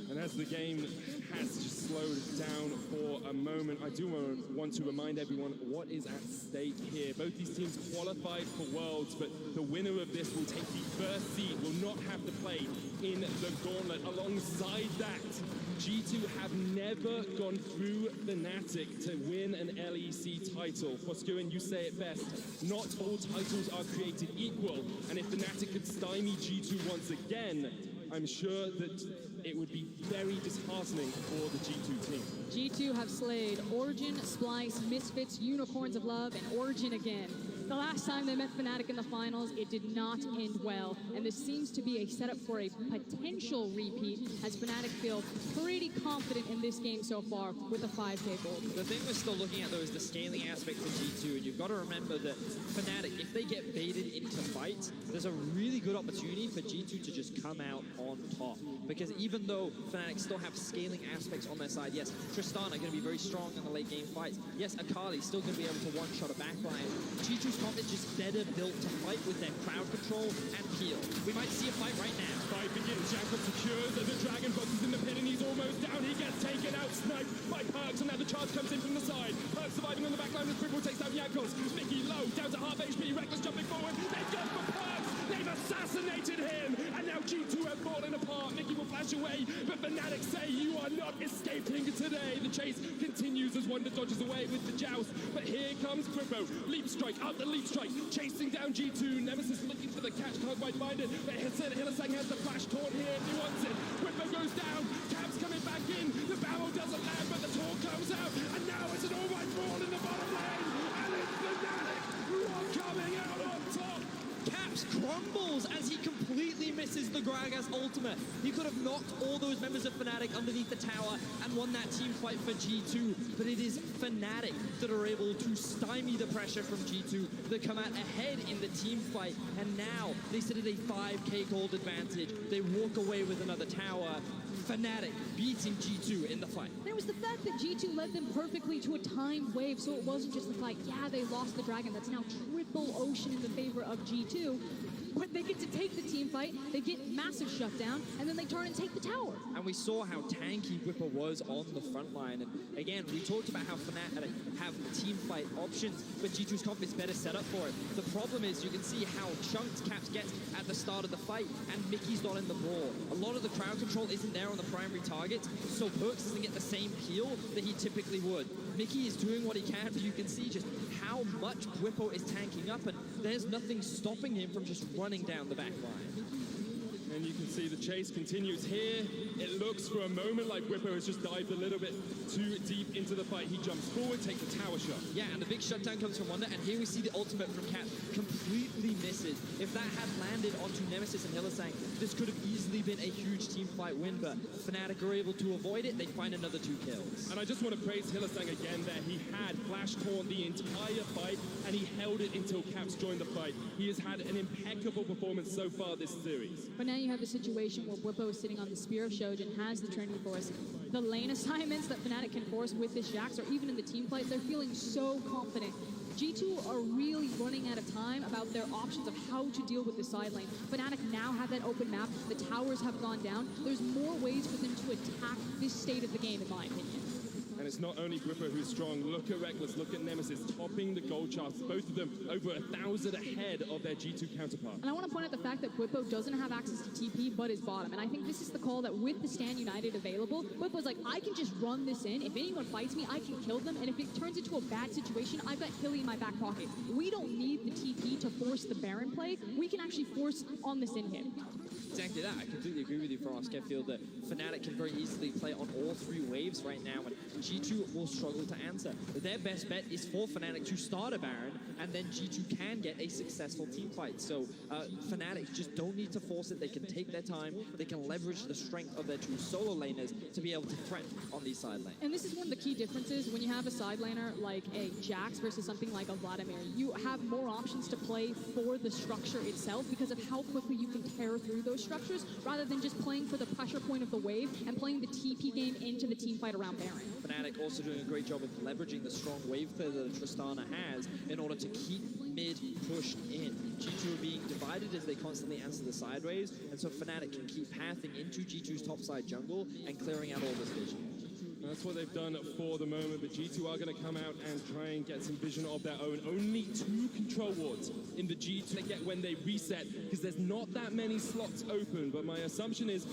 And as the game has just slowed down for a moment, I do want to remind everyone what is at stake here. Both these teams qualified for Worlds, but the winner of this will take the first seed, will not have to play in the gauntlet. Alongside that, G2 have never gone through Fnatic to win an LEC title. Foskurin, you say it best. Not all titles are created equal, and if Fnatic could stymie G2 once again, I'm sure that it would be very disheartening for the G2 team. G2 have slayed Origin, Splice, Misfits, Unicorns of Love, and Origin again. The last time they met Fnatic in the finals, it did not end well, and this seems to be a setup for a potential repeat, as Fnatic feel pretty confident in this game so far with a 5K gold. The thing we're still looking at, though, is the scaling aspect for G2, and you've got to remember that Fnatic, if they get baited into fights, there's a really good opportunity for G2 to just come out on top. Because even though Fnatic still have scaling aspects on their side, yes, Tristana going to be very strong in the late game fights. Yes, Akali still going to be able to one-shot a backline. G2's comp is just better built to fight with their crowd control and peel. We might see a fight right now. Fight begins. Jankos secures the Dragon Box is in the pit and he's almost down. He gets taken out, sniped by Perkz, and now the charge comes in from the side. Perkz surviving on the back line as Cripple takes down Jankos. Mickey low, down to half HP. Reckless jumping forward. They've gone for Perkz. They've assassinated him. And now G2 have fallen apart. Mickey will flash away, but Fnatic say you are not escaping today. The chase continues as Wonder dodges away with the joust. But here comes Cripple. Leap strike, out the leap strike. Chasing down G2, Nemesis looking for the catch, can't quite find it, but Hylissang has the flash taunt here if he wants it. Whipper goes down, Caps coming back in, the barrel doesn't land, but the taunt comes out, and now it's an all-white brawl in the bottom lane, and it's Fnatic who are coming out on top. Caps crumbles as he completely misses the Gragas ultimate. He could have knocked all those members of Fnatic underneath the tower and won that team fight for G2, but it is Fnatic that are able to stymie the pressure from G2. They come out ahead in the team fight, and now they sit at a 5K gold advantage. They walk away with another tower. Fnatic beating G2 in the fight. And it was the fact that G2 led them perfectly to a timed wave, so it wasn't just the fight, yeah, they lost the dragon. That's now triple ocean in the favor of G2. But they get to take the team fight, they get massive shutdown, and then they turn and take the tower. And we saw how tanky Whipper was on the front line. And again, we talked about how Fnatic have team fight options, but G2's comp is better set up for it. The problem is you can see how chunked Caps gets at the start of the fight, and Mickey's not in the brawl. A lot of the crowd control isn't there on the primary targets, so Perkz doesn't get the same peel that he typically would. Mickey is doing what he can, but you can see just how much Whippo is tanking up, and there's nothing stopping him from just running down the back line. And you can see the chase continues here. It looks for a moment like Whippo has just dived a little bit too deep into the fight. He jumps forward, takes a tower shot. Yeah, and the big shutdown comes from Wonder, and here we see the ultimate from Cap completely misses. If that had landed onto Nemesis and Hylissang, this could have easily been a huge team fight win, but Fnatic are able to avoid it. They find another 2 kills. And I just want to praise Hylissang again there. He had flash taunt the entire fight, and he held it until Caps joined the fight. He has had an impeccable performance so far this series. But now you have the situation where Whippo is sitting on the Spear of Shojin, has the Trinity Force. The lane assignments that Fnatic can force with this Jax, or even in the team fight, they're feeling so confident. G2 are really running out of time about their options of how to deal with the side lane. Fnatic now have that open map. The towers have gone down. There's more ways for them to attack this state of the game, in my opinion. And it's not only Whipper who's strong. Look at Reckless, look at Nemesis, topping the gold charts. Both of them over 1,000 ahead of their G2 counterparts. And I want to point out the fact that Whippo doesn't have access to TP, but is bottom. And I think this is the call that with the Stand United available, Whippo's like, I can just run this in. If anyone fights me, I can kill them. And if it turns into a bad situation, I've got Hilly in my back pocket. We don't need the TP to force the Baron play. We can actually force on this in him. Exactly that. I completely agree with you, Frost. I feel that Fnatic can very easily play on all 3 waves right now, and G2 will struggle to answer. Their best bet is for Fnatic to start a Baron, and then G2 can get a successful team fight. So Fnatic just don't need to force it. They can take their time. They can leverage the strength of their two solo laners to be able to threaten on these side lanes. And this is one of the key differences when you have a side laner like a Jax versus something like a Vladimir. You have more options to play for the structure itself because of how quickly you can tear through those structures rather than just playing for the pressure point of the wave and playing the TP game into the team fight around Baron. Fnatic also doing a great job of leveraging the strong wave clear that Tristana has in order to keep mid pushed in. G2 are being divided as they constantly answer the sideways, and so Fnatic can keep pathing into G2's topside jungle and clearing out all this vision. That's what they've done for the moment, but G2 are going to come out and try and get some vision of their own. Only 2 control wards in the G2 they get when they reset, because there's not that many slots open, but my assumption is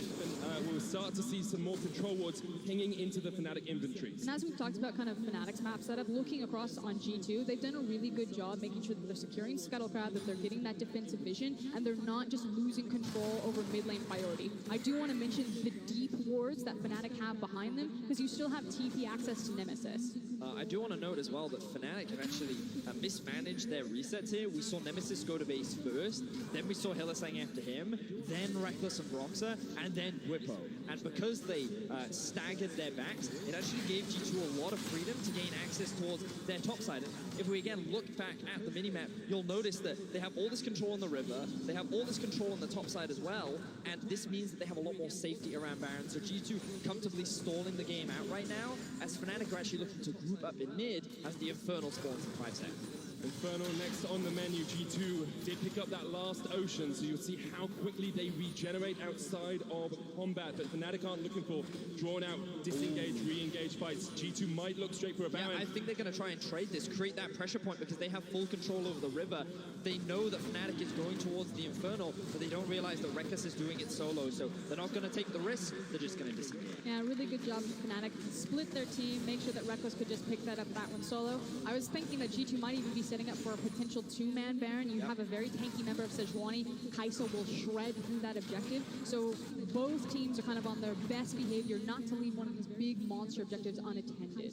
we'll start to see some more control wards pinging into the Fnatic inventories. And as we've talked about kind of Fnatic's map setup, looking across on G2, they've done a really good job making sure that they're securing Scuttlecrab, that they're getting that defensive vision, and they're not just losing control over mid lane priority. I do want to mention the deep wards that Fnatic have behind them, because you still have TP access to Nemesis. I do want to note as well that Fnatic have actually mismanaged their resets here. We saw Nemesis go to base first, then we saw Hylissang after him, then Rekkles and Broxah, and then Bwipo. And because they staggered their backs, it actually gave G2 a lot of freedom to gain access towards their top side. And if we again look back at the minimap, you'll notice that they have all this control on the river, they have all this control on the top side as well, and this means that they have a lot more safety around Baron. So G2 comfortably stalling the game out right now, as Fnatic are actually looking to group up in mid as the Infernal spawns in 5 seconds. Infernal next on the menu. G2 did pick up that last Ocean, so you'll see how quickly they regenerate outside of combat. But Fnatic aren't looking for drawn-out, disengage, re-engage fights. G2 might look straight for a Baron. Yeah, I think they're going to try and trade this, create that pressure point, because they have full control over the river. They know that Fnatic is going towards the Infernal, but they don't realize that Rekkles is doing it solo, so they're not going to take the risk, they're just going to disengage. Yeah, really good job from Fnatic. Split their team, make sure that Rekkles could just pick that one solo. I was thinking that G2 might even be setting up for a potential 2-man Baron. You have a very tanky member of Sejuani. Kai'Sa will shred through that objective. So both teams are kind of on their best behavior not to leave one of these big monster objectives unattended.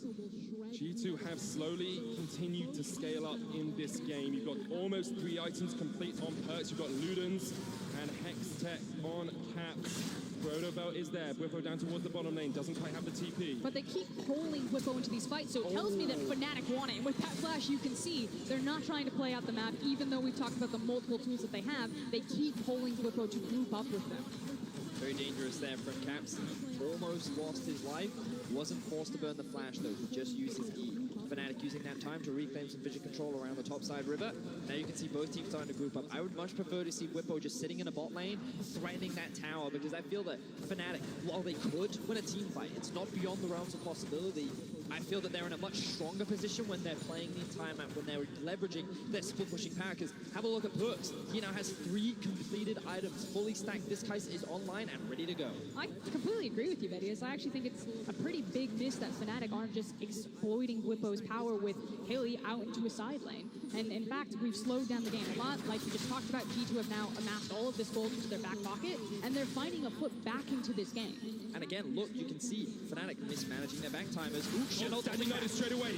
G2 have slowly continued to scale up in this game. You've got almost 3 items complete on perks. You've got Ludens and Hextech on caps. Belt is there. Bwipo down towards the bottom lane. Doesn't quite have the TP. But they keep pulling Bwipo into these fights, so it tells me that Fnatic want it. And with that flash, you can see they're not trying to play out the map, even though we've talked about the multiple tools that they have. They keep pulling Bwipo to group up with them. Very dangerous there from Caps. Almost lost his life. Wasn't forced to burn the flash though. He just used his E. Fnatic using that time to reclaim some vision control around the topside river. Now you can see both teams starting to group up. I would much prefer to see Bwipo just sitting in a bot lane, threatening that tower, because I feel that Fnatic, while they could win a team fight, it's not beyond the realms of possibility. I feel that they're in a much stronger position when they're playing the entire map, when they're leveraging their split pushing power, because have a look at Perks. He now has 3 completed items, fully stacked. This Kai'Sa is online and ready to go. I completely agree with you, Bettius. I actually think it's a pretty big miss that Fnatic aren't just exploiting Bwipo's power with Haley out into a side lane. And in fact, we've slowed down the game a lot. Like we just talked about, G2 have now amassed all of this gold into their back pocket, and they're finding a foot back into this game. And again, look, you can see Fnatic mismanaging their back timers. Ooh, Standing United straight away.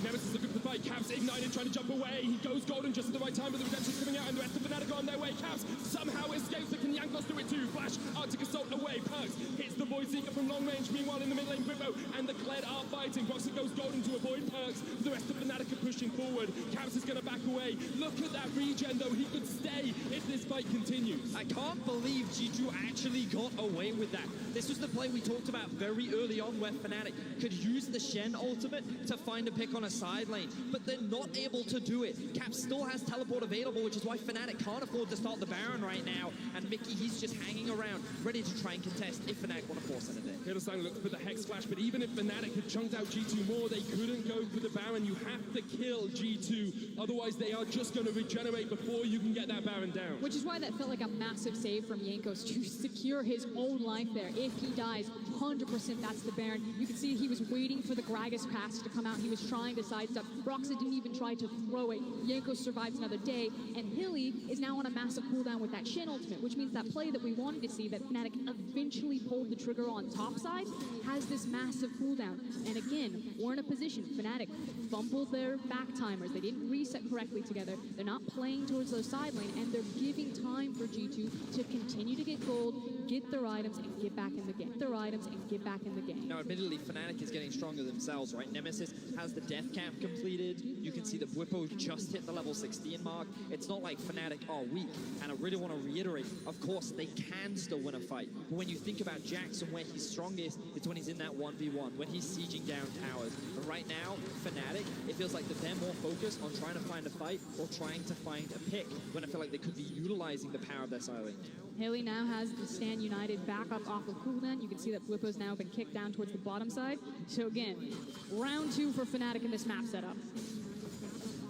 Nemesis looking for the fight. Caps ignited, trying to jump away. He goes golden just at the right time, but the redemption's coming out, and the rest of Fnatic are on their way. Caps somehow escapes. Can Jankos do it too? Flash, Arctic Assault away. Perks hits the Void Seeker from long range. Meanwhile, in the mid lane, Bwipo and the Kled are fighting. Broxah goes golden to avoid Perks. The rest of Fnatic are pushing forward. Caps is going to back away. Look at that regen, though. He could stay if this fight continues. I can't believe G2 actually got away with that. This was the play we talked about very early on, where Fnatic could use the Shen ultimate to find a pick on a side lane, but they're not able to do it. Cap still has teleport available, which is why Fnatic can't afford to start the Baron right now, and Mickey, he's just hanging around, ready to try and contest if Fnatic want to force anything. Hylissang looks for the Hex Flash, but even if Fnatic had chunked out G2 more, they couldn't go for the Baron. You have to kill G2, otherwise they are just going to regenerate before you can get that Baron down. Which is why that felt like a massive save from Jankos to secure his own life there. If he dies, 100% that's the Baron. You can see he was waiting for the Gragas pass to come out. He was trying to sidestep. Broxah didn't even try to throw it. Jankos survives another day, and Hilly is now on a massive cooldown with that Shen ultimate, which means that play that we wanted to see, that Fnatic eventually pulled the trigger on top top side has this massive cooldown. And again, we're in a position, Fnatic fumbled their back timers. They didn't reset correctly together. They're not playing towards those side lane, and they're giving time for G2 to continue to get gold, get their items, and get back in the game. Their items and get back in the game. Now, admittedly, Fnatic is getting stronger themselves, right? Nemesis has the death cap completed. You can see that Bwipo just hit the level 16 mark. It's not like Fnatic are weak. And I really want to reiterate, of course, they can still win a fight. But when you think about Jackson, where he's strongest, it's when he's in that 1v1, when he's sieging down towers. But right now, Fnatic, it feels like that they're more focused on trying to find a fight or trying to find a pick, when I feel like they could be utilizing the power of their silent. Haley now has the Stand United back up off of cooldown. You can see that Bwipo's now been kicked down towards the bottom side. So again, round 2 for Fnatic in this map setup.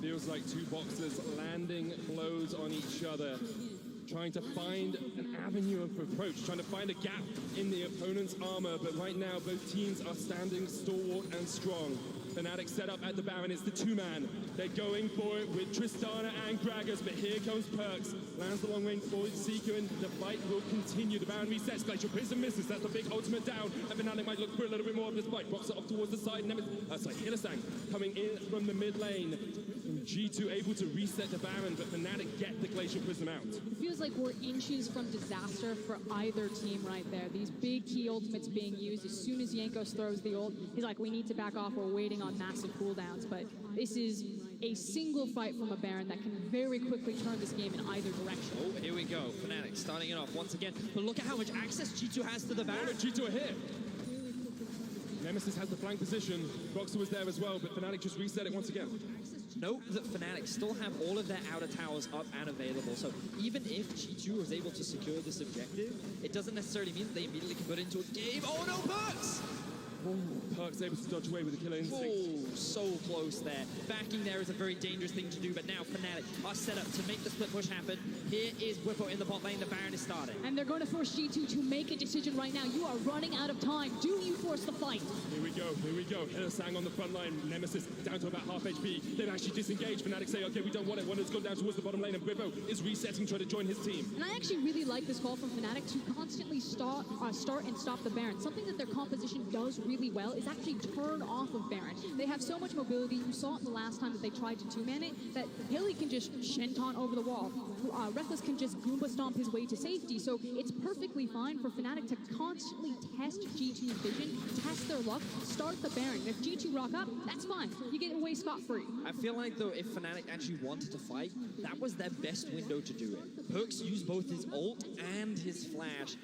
Feels like two boxers landing blows on each other, trying to find an avenue of approach, trying to find a gap in the opponent's armor. But right now, both teams are standing stalwart and strong. Fnatic set up at the Baron. It's the two-man. They're going for it with Tristana and Gragas, but here comes Perkz. Lands the long-range forward Seeker, and the fight will continue. The Baron resets. Glacial Prism misses. That's the big ultimate down. And Fnatic might look for a little bit more of this fight. Blocks it off towards the side. Hylissang coming in from the mid lane. G2 able to reset the Baron, but Fnatic get the Glacial Prism out. It feels like we're inches from disaster for either team right there. These big key ultimates being used. As soon as Jankos throws the ult, he's like, we need to back off. We're waiting on massive cooldowns. But this is a single fight from a Baron that can very quickly turn this game in either direction. Oh, here we go. Fnatic starting it off once again. But look at how much access G2 has to the Baron. Oh, G2 are here. Nemesis has the flank position. Boxer was there as well, but Fnatic just reset it once again. Note that Fnatic still have all of their outer towers up and available, so even if G2 was able to secure this objective, it doesn't necessarily mean that they immediately can put it into a game. Oh no, Perkz! Oh, Perkz able to dodge away with a killer instinct. Oh, so close there. Backing there is a very dangerous thing to do, but now Fnatic are set up to make the split push happen. Here is Bwipo in the bot lane. The Baron is starting. And they're going to force G2 to make a decision right now. You are running out of time. Do you force the fight? Here we go, here we go. Hylissang on the front line. Nemesis down to about half HP. They've actually disengaged. Fnatic say, okay, we don't want it. Wander's gone down towards the bottom lane, and Bwipo is resetting, trying to join his team. And I actually really like this call from Fnatic to constantly start and stop the Baron. Something that their composition does really well is actually turn off of Baron. They have so much mobility. You saw it the last time that they tried to two-man it, that Hilly can just Shenton over the wall. Rekkles can just Goomba stomp his way to safety. So it's perfectly fine for Fnatic to constantly test G2's vision, test their luck, start the Baron. If G2 rock up, that's fine. You get away scot-free. I feel like, though, if Fnatic actually wanted to fight, that was their best window to do it. Perkz used both his ult and his flash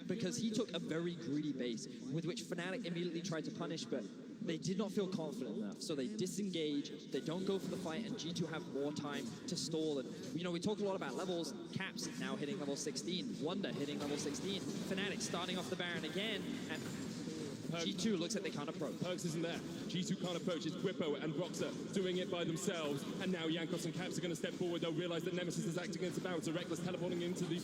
because he took a very greedy base, with which Fnatic immediately tried to punish, but they did not feel confident enough. So they disengage, they don't go for the fight, and G2 have more time to stall. And, you know, we talked a lot about levels. Caps now hitting level 16, Wunder hitting level 16, Fnatic starting off the Baron again, and G2 looks like they can't approach. Perkz isn't there. G2 can't approach. It's Bwipo and Boxer doing it by themselves. And now Jankos and Caps are going to step forward. They'll realize that Nemesis is acting against the Baron. So Rekkles teleporting into the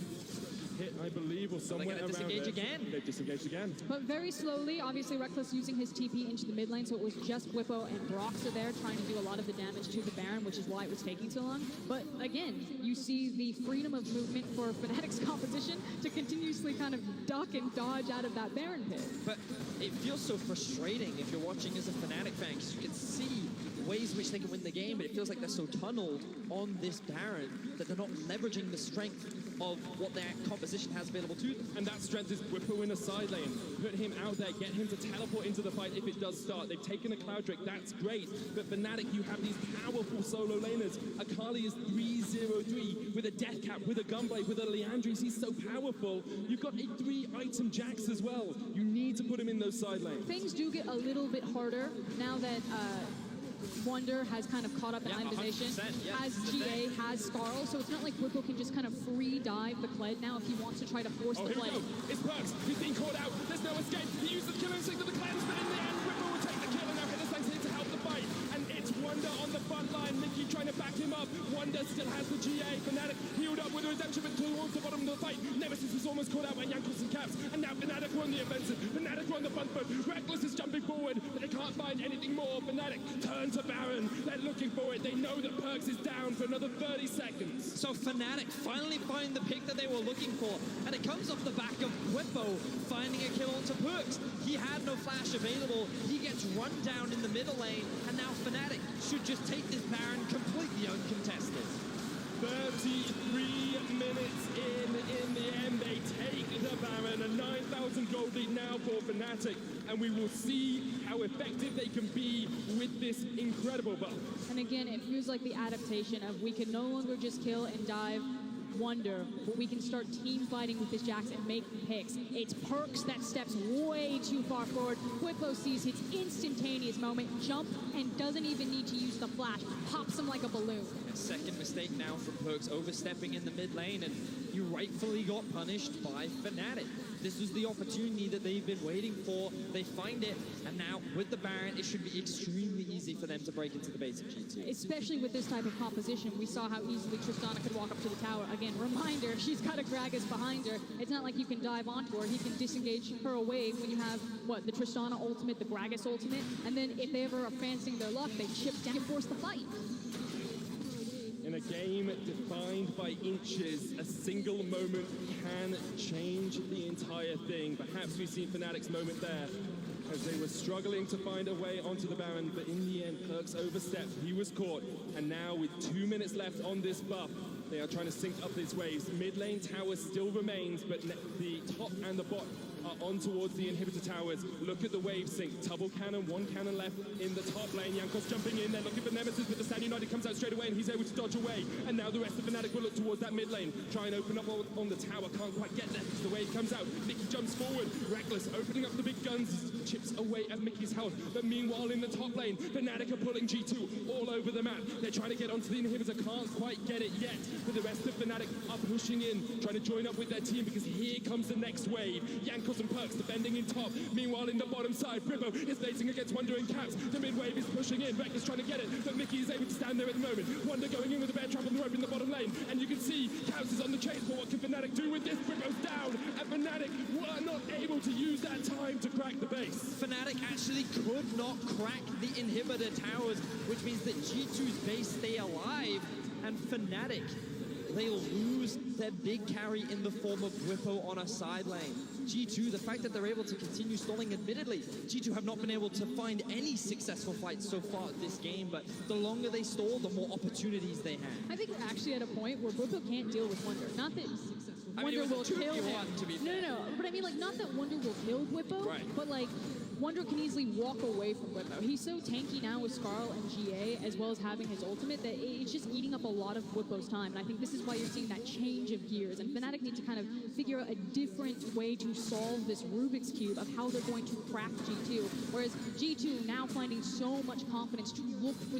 hit, I believe, or somewhere around there. Disengage again. They've disengaged again. But very slowly, obviously Rekkles using his TP into the mid lane, so it was just Bwipo and Broxah there trying to do a lot of the damage to the Baron, which is why it was taking so long. But again, you see the freedom of movement for Fnatic's competition to continuously kind of duck and dodge out of that Baron pit. But it feels so frustrating if you're watching as a Fnatic fan, because you can see ways in which they can win the game, but it feels like they're so tunneled on this Baron that they're not leveraging the strength of what their composition has available to them. And that strength is Bwipo in a side lane. Put him out there, get him to teleport into the fight if it does start. They've taken a Cloud Drake, that's great. But Fnatic, you have these powerful solo laners. Akali is 303 with a Death Cap, with a Gunblade, with a Liandry's. He's so powerful. You've got a 3-item Jax as well. You need to put him in those side lanes. Things do get a little bit harder now that Wunder has kind of caught up in itemization, has GA, has Skarl, so it's not like Bwipo can just kind of free dive the Kled now if he wants to try to force the play. It's Perkz. He's being caught out. There's no escape. He used the killer instinct of the Kled, but in the end, Bwipo will take the kill, and now Hylissang's here to help the fight. And it's Wunder on the front line. Mickey trying to back him up. Wunder still has the GA. Fnatic healed up with a redemption, but towards the bottom of the fight. Nemesis is almost caught out by Jankos and Caps, and now Fnatic are on the offensive. Fnatic are on the front foot. Rekkles is jumping forward. forward, but they can't find anything more. Fnatic turn to Baron. They're looking for it. They know that Perkz is down for another 30 seconds. So Fnatic finally find the pick that they were looking for, and it comes off the back of Bwipo finding a kill onto Perkz. He had no flash available. He gets run down in the middle lane, and now Fnatic should just take this Baron completely uncontested. 33 minutes in the end, they take the Baron, a 9,000 gold lead now for Fnatic, and we will see how effective they can be with this incredible buff. And again, it feels like the adaptation of we can no longer just kill and dive Wonder, but we can start team fighting with this Jax and make picks. It's Perkz that steps way too far forward. Bwipo sees his instantaneous moment, jump, and doesn't even need to use the flash. Pops him like a balloon. A second mistake now from Perkz, overstepping in the mid lane, and he rightfully got punished by Fnatic. This was the opportunity that they've been waiting for. They find it, and now with the Baron, it should be extremely easy for them to break into the base of G2. Especially with this type of composition, we saw how easily Tristana could walk up to the tower. Again, reminder, she's got a Gragas behind her. It's not like you can dive onto her. He can disengage her away when you have, what, the Tristana ultimate, the Gragas ultimate, and then if they ever are fancying their luck, they chip down and force the fight. In a game defined by inches, a single moment can change the entire thing. Perhaps we've seen Fnatic's moment there as they were struggling to find a way onto the Baron, but in the end, Perkz overstepped. He was caught, and now with 2 minutes left on this buff, they are trying to sync up these waves. Mid lane tower still remains, but the top and the bot are on towards the inhibitor towers. Look at the wave sync. Double cannon, one cannon left in the top lane. Jankos jumping in. They're looking for Nemesis, but the Stand United comes out straight away, and he's able to dodge away. And now the rest of Fnatic will look towards that mid lane. Try and open up on the tower. Can't quite get there because the wave comes out. Mickey jumps forward. Reckless opening up the big guns. Chips away at Mickey's health. But meanwhile, in the top lane, Fnatic are pulling G2 all over the map. They're trying to get onto the inhibitor. Can't quite get it yet. But the rest of Fnatic are pushing in, trying to join up with their team because here comes the next wave. Jankos and Perkz defending in top. Meanwhile, in the bottom side, Bwipo is facing against Wonder and Caps. The mid wave is pushing in. Beck is trying to get it, but Mickey is able to stand there at the moment. Wonder going in with a bear trap on the rope in the bottom lane. And you can see Caps is on the chase, but what can Fnatic do with this? Bwipo's down, and Fnatic were not able to use that time to crack the base. Fnatic actually could not crack the inhibitor towers, which means that G2's base stay alive, and Fnatic, they lose their big carry in the form of Bwipo on a side lane. G2, the fact that they're able to continue stalling, admittedly, G2 have not been able to find any successful fights so far this game, but the longer they stall, the more opportunities they have. I think we're actually at a point where Bwipo can't deal with Wonder. Not that Wonder will kill him. No, but I mean, like, not that Wonder will kill Bwipo, but like, Wonder can easily walk away from Bwipo. He's so tanky now with Skarl and GA, as well as having his ultimate, that it's just eating up a lot of Bwipo's time. And I think this is why you're seeing that change of gears. And Fnatic need to kind of figure out a different way to solve this Rubik's Cube of how they're going to crack G2. Whereas G2 now finding so much confidence to look for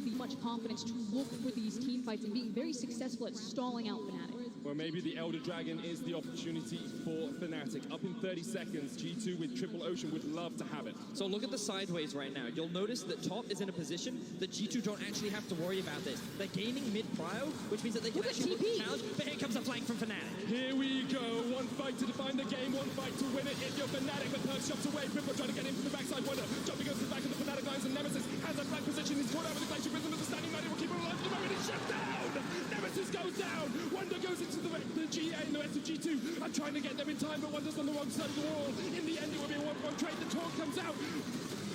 these team fights and being very successful at stalling out Fnatic. Well, maybe the Elder Dragon is the opportunity for Fnatic. Up in 30 seconds, G2 with Triple Ocean would love to have it. So look at the sideways right now. You'll notice that top is in a position that G2 don't actually have to worry about this. They're gaining mid-prio, which means that they can actually win the challenge, but here comes a flank from Fnatic. Here we go. One fight to define the game, one fight to win it. If you're Fnatic, but Perkz jumps away. Bwipo trying to get in from the backside. Wonder jumping over the back of the Fnatic lines, and Nemesis has a flank position. He's caught out with the Glacier Rhythm of the Standing United. Will keep him alive for the moment. He's shut down. Nemesis goes down. Wonder goes into the GA and the rest of G2 are trying to get them in time, but Wonder's on the wrong side of the wall. In the end, it will be a 1-1 trade. The talk comes out.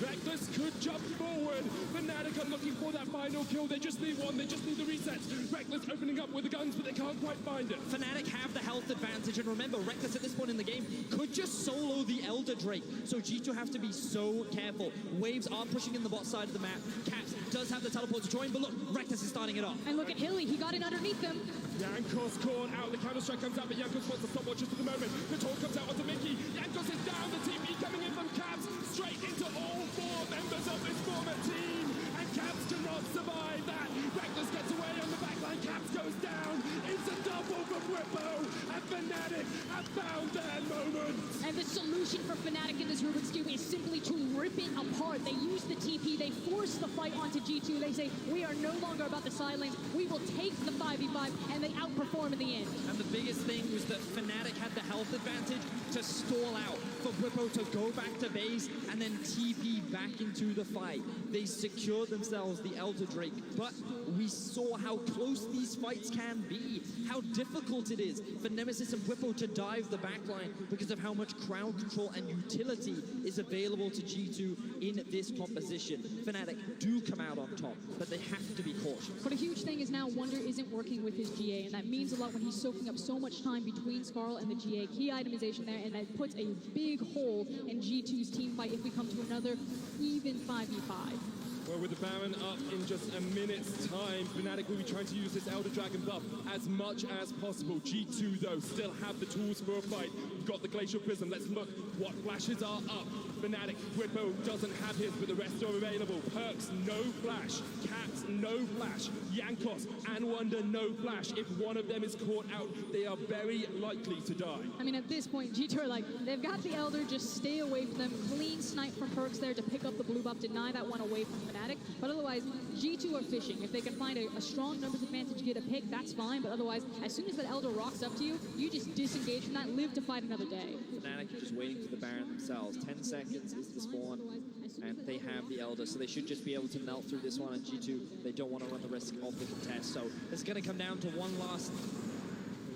Reckless could jump forward. Fnatic are looking for that final kill. They just need one. They just need the resets. Reckless opening up with the guns, but they can't quite find it. Fnatic have the health advantage, and remember, Reckless at this point in the game could just solo the Elder Drake. So G2 have to be so careful. Waves are pushing in the bot side of the map. Caps does have the teleport to join, but look, Reckless is starting it off. And look at Hilly. He got in underneath them. Jankos caught out. The counter-strike comes out, but Jankos wants to stopwatch just for the moment. The talk comes out onto Mickey. Jankos is down. The TP coming in from Caps straight into all 4 members of this former team. And Caps cannot survive that. Reckless gets away on the backline. Caps goes down. It's a double for Bwipo. And Fnatic have found their moment. And the solution for Fnatic in this Rubik's Cube is simply to rip it apart. They use the TP. They force the fight onto G2. They say, we are no longer about the side lanes. We will take the 5v5, and they outperform in the end. And the biggest thing was that Fnatic had the health advantage to stall out. for Bwipo to go back to base and then TP back into the fight. They secured themselves the Elder Drake, but we saw how close these fights can be, how difficult it is for Nemesis and Bwipo to dive the backline because of how much crowd control and utility is available to G2 in this composition. Fnatic do come out on top, but they have to be cautious. But a huge thing is now Wunder isn't working with his GA, and that means a lot when he's soaking up so much time between Skarl and the GA. Key itemization there, and that puts a big hole in G2's team fight if we come to another even 5v5. Well, with the Baron up in just a minute's time, Fnatic will be trying to use this Elder Dragon buff as much as possible. G2, though, still have the tools for a fight. We've got the Glacial Prism. Let's look what flashes are up. Fnatic, Bwipo doesn't have his, but the rest are available. Perks, no flash. Caps, no flash. Jankos and Wunder, no flash. If one of them is caught out, they are very likely to die. I mean, at this point, G2 are like, they've got the Elder, just stay away from them. Clean snipe from Perks there to pick up the blue buff, deny that one away from Fnatic. But otherwise, G2 are fishing. If they can find a strong numbers advantage, get a pick, that's fine. But otherwise, as soon as that Elder rocks up to you, you just disengage from that, live to fight another day. Fnatic just waiting for the Baron themselves. 10 seconds is the spawn, and they have the Elder, so they should just be able to melt through this one. And G2, they don't want to run the risk of the contest. So it's going to come down to one last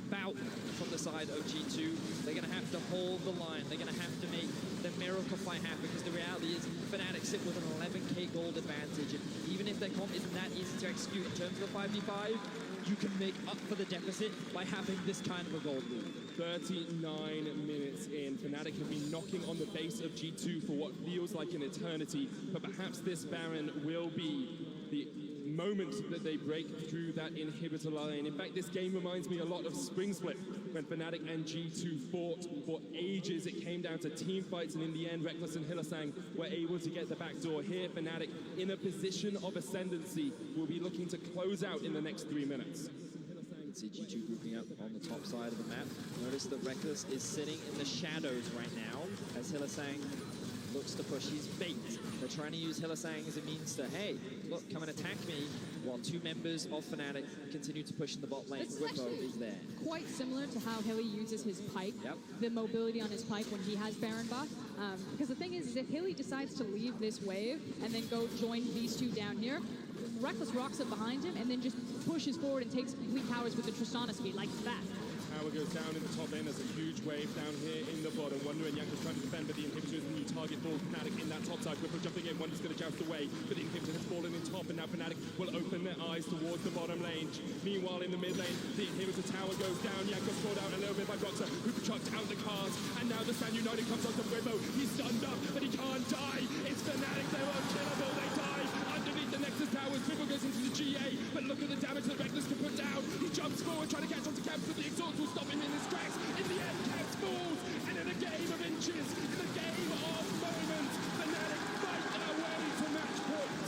bout from the side of G2. They're going to have to hold the line. They're going to have to make the miracle fight happen, because the reality is Fnatic sit with an 11k gold advantage, and even if their comp isn't that easy to execute in terms of the 5v5, you can make up for the deficit by having this kind of a gold lead. 39 minutes in. Fnatic have been knocking on the base of G2 for what feels like an eternity, but perhaps this Baron will be the moment that they break through that inhibitor line. In fact, this game reminds me a lot of Spring Split, when Fnatic and G2 fought for ages. It came down to team fights, and in the end, Rekkles and Hylissang were able to get the back door. Here, Fnatic, in a position of ascendancy, will be looking to close out in the next 3 minutes. See G2 grouping up on the top side of the map. Notice that Rekkles is sitting in the shadows right now as Hylissang looks to push. He's bait. They're trying to use Hylissang as a means to, hey, look, come and attack me, while two members of Fnatic continue to push in the bot lane. Bwipo is there. Quite similar to how Hilly uses his pike, Yep. the mobility on his pike when he has Baron buff. Because the thing is if Hilly decides to leave this wave and then go join these two down here, Rekkles rocks up behind him and then just pushes forward and takes complete towers with the Tristana speed like that. Tower goes down in the top lane. There's a huge wave down here in the bottom. Wunder and Jankos trying to defend, but the inhibitor is the new target for Fnatic in that top side. Bwipo jumping in. Wunder's going to joust away, but the inhibitor has fallen in top, and now Fnatic will open their eyes towards the bottom lane. Meanwhile, in the mid lane, the inhibitor tower goes down. Jankos caught out a little bit by Boxer, who chucked out the cards, and now the Stand United comes onto Bwipo. He's stunned up, but he can't die. It's Fnatic. They're unkillable. They die underneath the Nexus towers. Bwipo goes into the GA, but look at the damage that Rekkles can put down. He jumps forward, trying to catch onto Caps, but the exhaust will stop him in his tracks. In the end, Caps falls, and in a game of inches, in a game of moments, Fnatic fight their way to match point.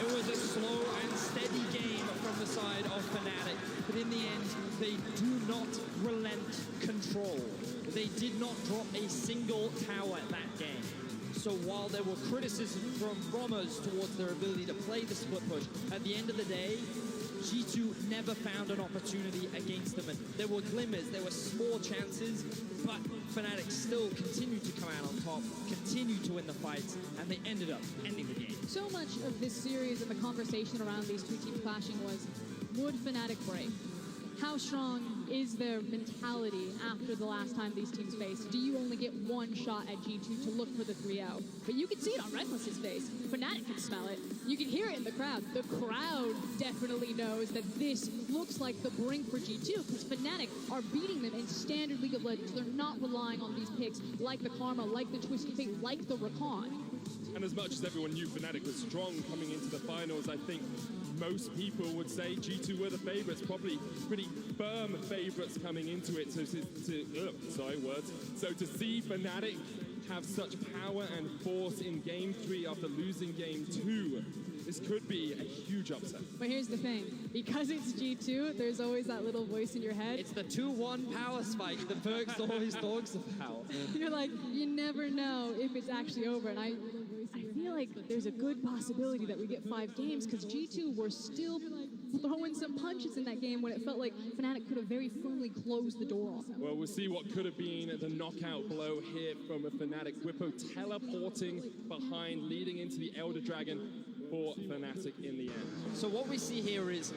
It was a slow and steady game from the side of Fnatic, but in the end, they do not relent control. They did not drop a single tower that game. So while there were criticisms from us towards their ability to play the split push, at the end of the day, G2 never found an opportunity against them. And there were glimmers, there were small chances, but Fnatic still continued to come out on top, continued to win the fights, and they ended up ending the game. So much of this series and the conversation around these two teams clashing was, would Fnatic break? How strong is their mentality after the last time these teams faced? Do you only get one shot at G2 to look for the 3-0? But you can see it on Rekkles' face. Fnatic can smell it. You can hear it in the crowd. The crowd definitely knows that this looks like the brink for G2, because Fnatic are beating them in standard League of Legends. They're not relying on these picks like the Karma, like the Twisted Fate, like the Rakan. And as much as everyone knew Fnatic was strong coming into the finals, I think most people would say G2 were the favorites, probably pretty firm favorites coming into it. So to see Fnatic have such power and force in Game 3 after losing Game 2, this could be a huge upset. But here's the thing, because it's G2, there's always that little voice in your head. It's the 2-1 power spike that Perks always talks about. You're like, you never know if it's actually over. And I feel like there's a good possibility that we get 5 games, because G2 were still throw in some punches in that game when it felt like Fnatic could have very firmly closed the door on them. Well, we'll see what could have been the knockout blow here from a Fnatic. Bwipo teleporting behind, leading into the Elder Dragon for Fnatic in the end. So what we see here is,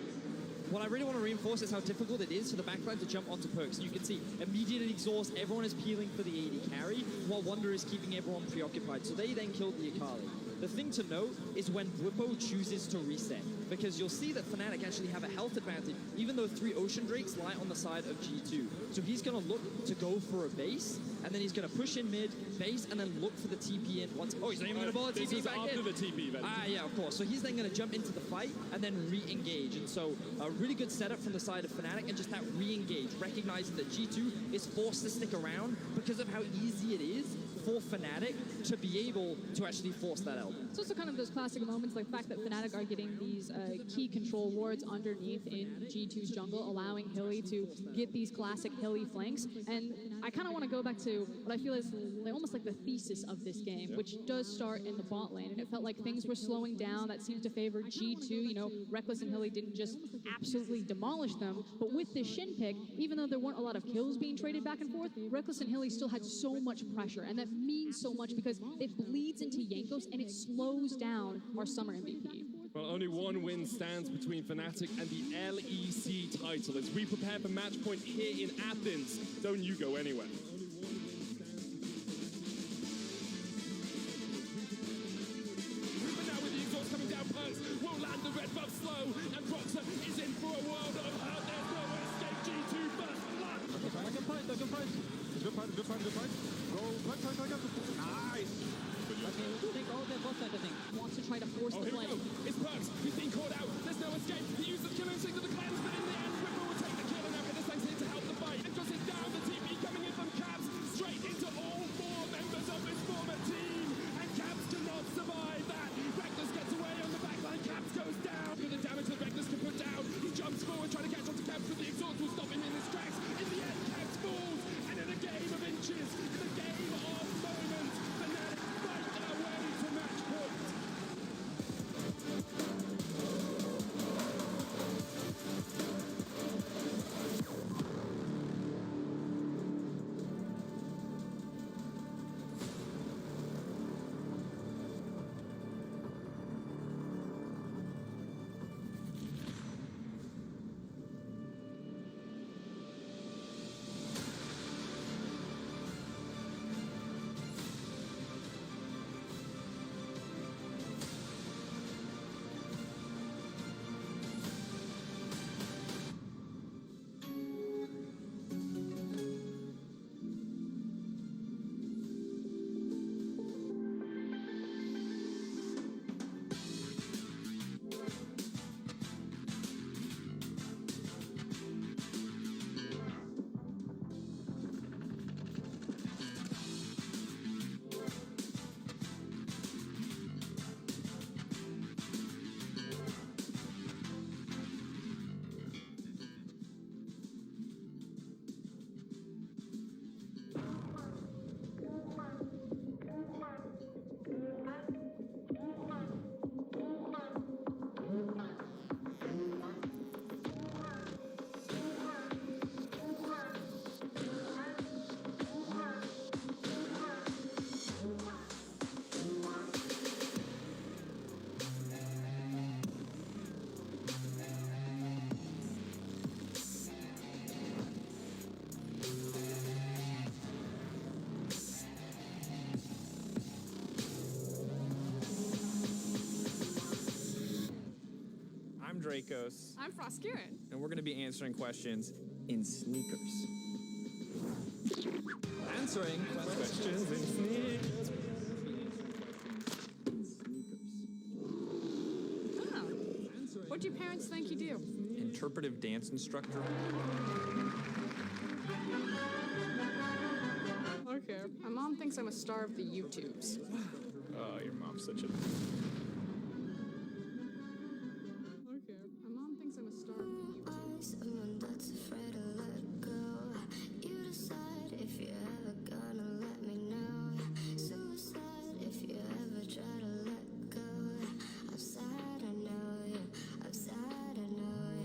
what I really want to reinforce is how difficult it is for the backline to jump onto Perkz. You can see immediate exhaust, everyone is peeling for the AD carry, while Wunder is keeping everyone preoccupied. So they then killed the Akali. The thing to note is when Bwipo chooses to reset, because you'll see that Fnatic actually have a health advantage, even though 3 Ocean Drakes lie on the side of G2. So he's going to look to go for a base, and then he's going to push in mid, base, and then look for the TP in once. Oh, he's not even going to ball a TP back after in. the TP event. Ah, yeah, of course. So he's then going to jump into the fight and then re-engage. And so a really good setup from the side of Fnatic, and just that re-engage, recognizing that G2 is forced to stick around because of how easy it is for Fnatic to be able to actually force that elbow. It's also kind of those classic moments, like the fact that Fnatic are getting these key control wards underneath in G2's jungle, allowing Hilly to get these classic Hilly flanks. And I kind of want to go back to what I feel is almost like the thesis of this game, which does start in the bot lane. And it felt like things were slowing down. That seems to favor G2. You know, Rekkles and Hilly didn't just absolutely demolish them. But with this Shin pick, even though there weren't a lot of kills being traded back and forth, Rekkles and Hilly still had so much pressure. And that means so much because it bleeds into Jankos and it slows down our summer MVP. Well, only one win stands between Fnatic and the LEC title as we prepare for match point here in Athens. Don't you go anywhere. But now with the exhaust coming down, Perkz will land the red buff slow, and Proxer is in for a world of hurt. There's no escape. G2 first blood. I can fight. Good fight. Go, nice. Take all their both sides, I think. Wants to try to force the play. It's Perkz. He's being caught out. There's no escape. He used the killing instinct of the clans, but in the end, Bwipo will take the kill, and now Renaissance here to help the fight. And just is down. The TP coming in from Caps, straight into all 4 members of his former team. And Caps cannot survive that. Rekkles gets away on the backline. Caps goes down. Good the damage that Rekkles can put down. He jumps forward, trying to catch onto Caps, but the exhaust will stop him in his tracks. In the end, Caps falls. And in a game of inches, in a game of moments, Fnatic fight their way to match point. I'm Dracos, I'm Frostkirin. and we're going to be answering questions in sneakers. Answering questions in sneakers. Oh. What do your parents think you do? Interpretive dance instructor. Okay. My mom thinks I'm a star of the YouTubes. Oh, your mom's such a... Okay. My mom thinks I'm a star of the YouTubes. Someone that's afraid to let go. You decide if you're ever gonna let me know. Suicide if you ever try to let go. I'm sad, I know you. I'm sad, I know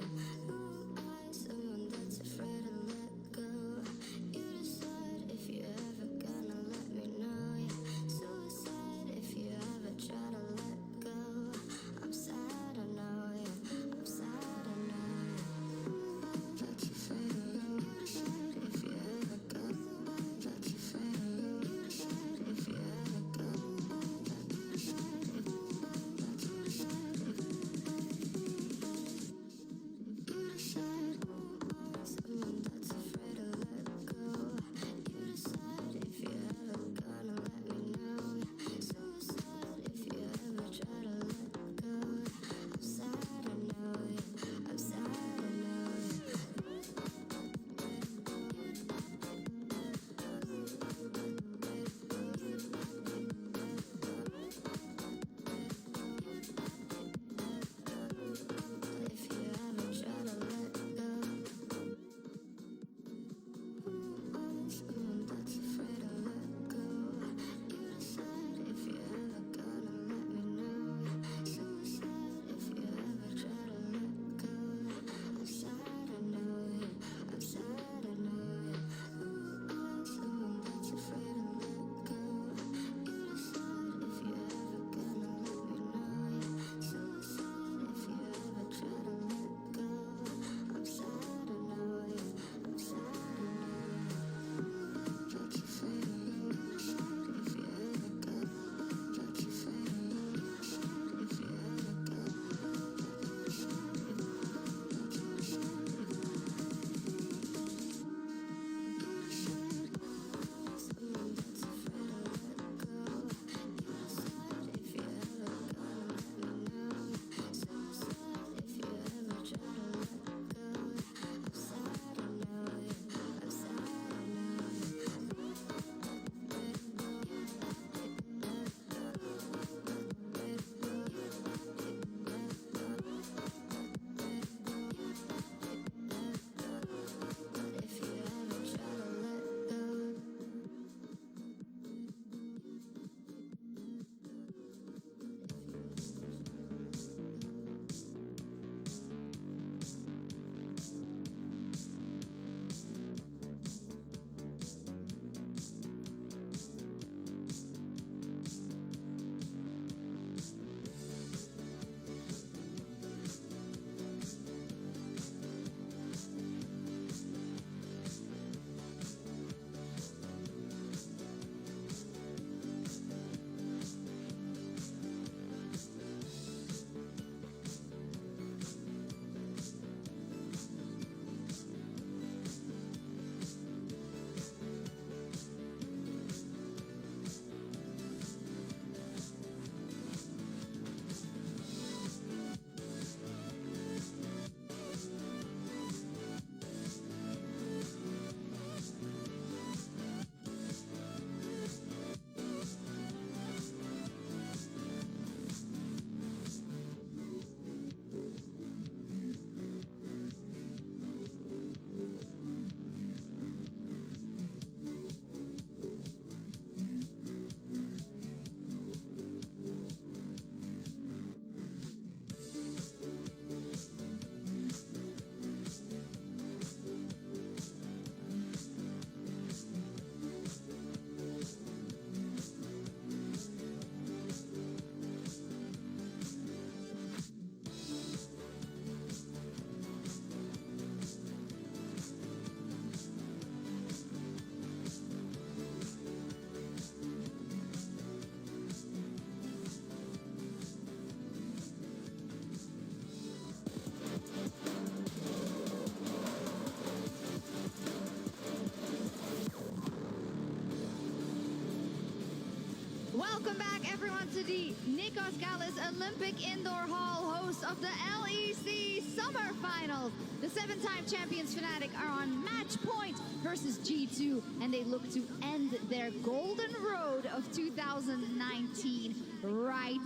everyone to the Nikos Gallus Olympic Indoor Hall, host of the LEC Summer Finals. The 7-time champions Fnatic are on match point versus G2, and they look to end their golden road of 2019 right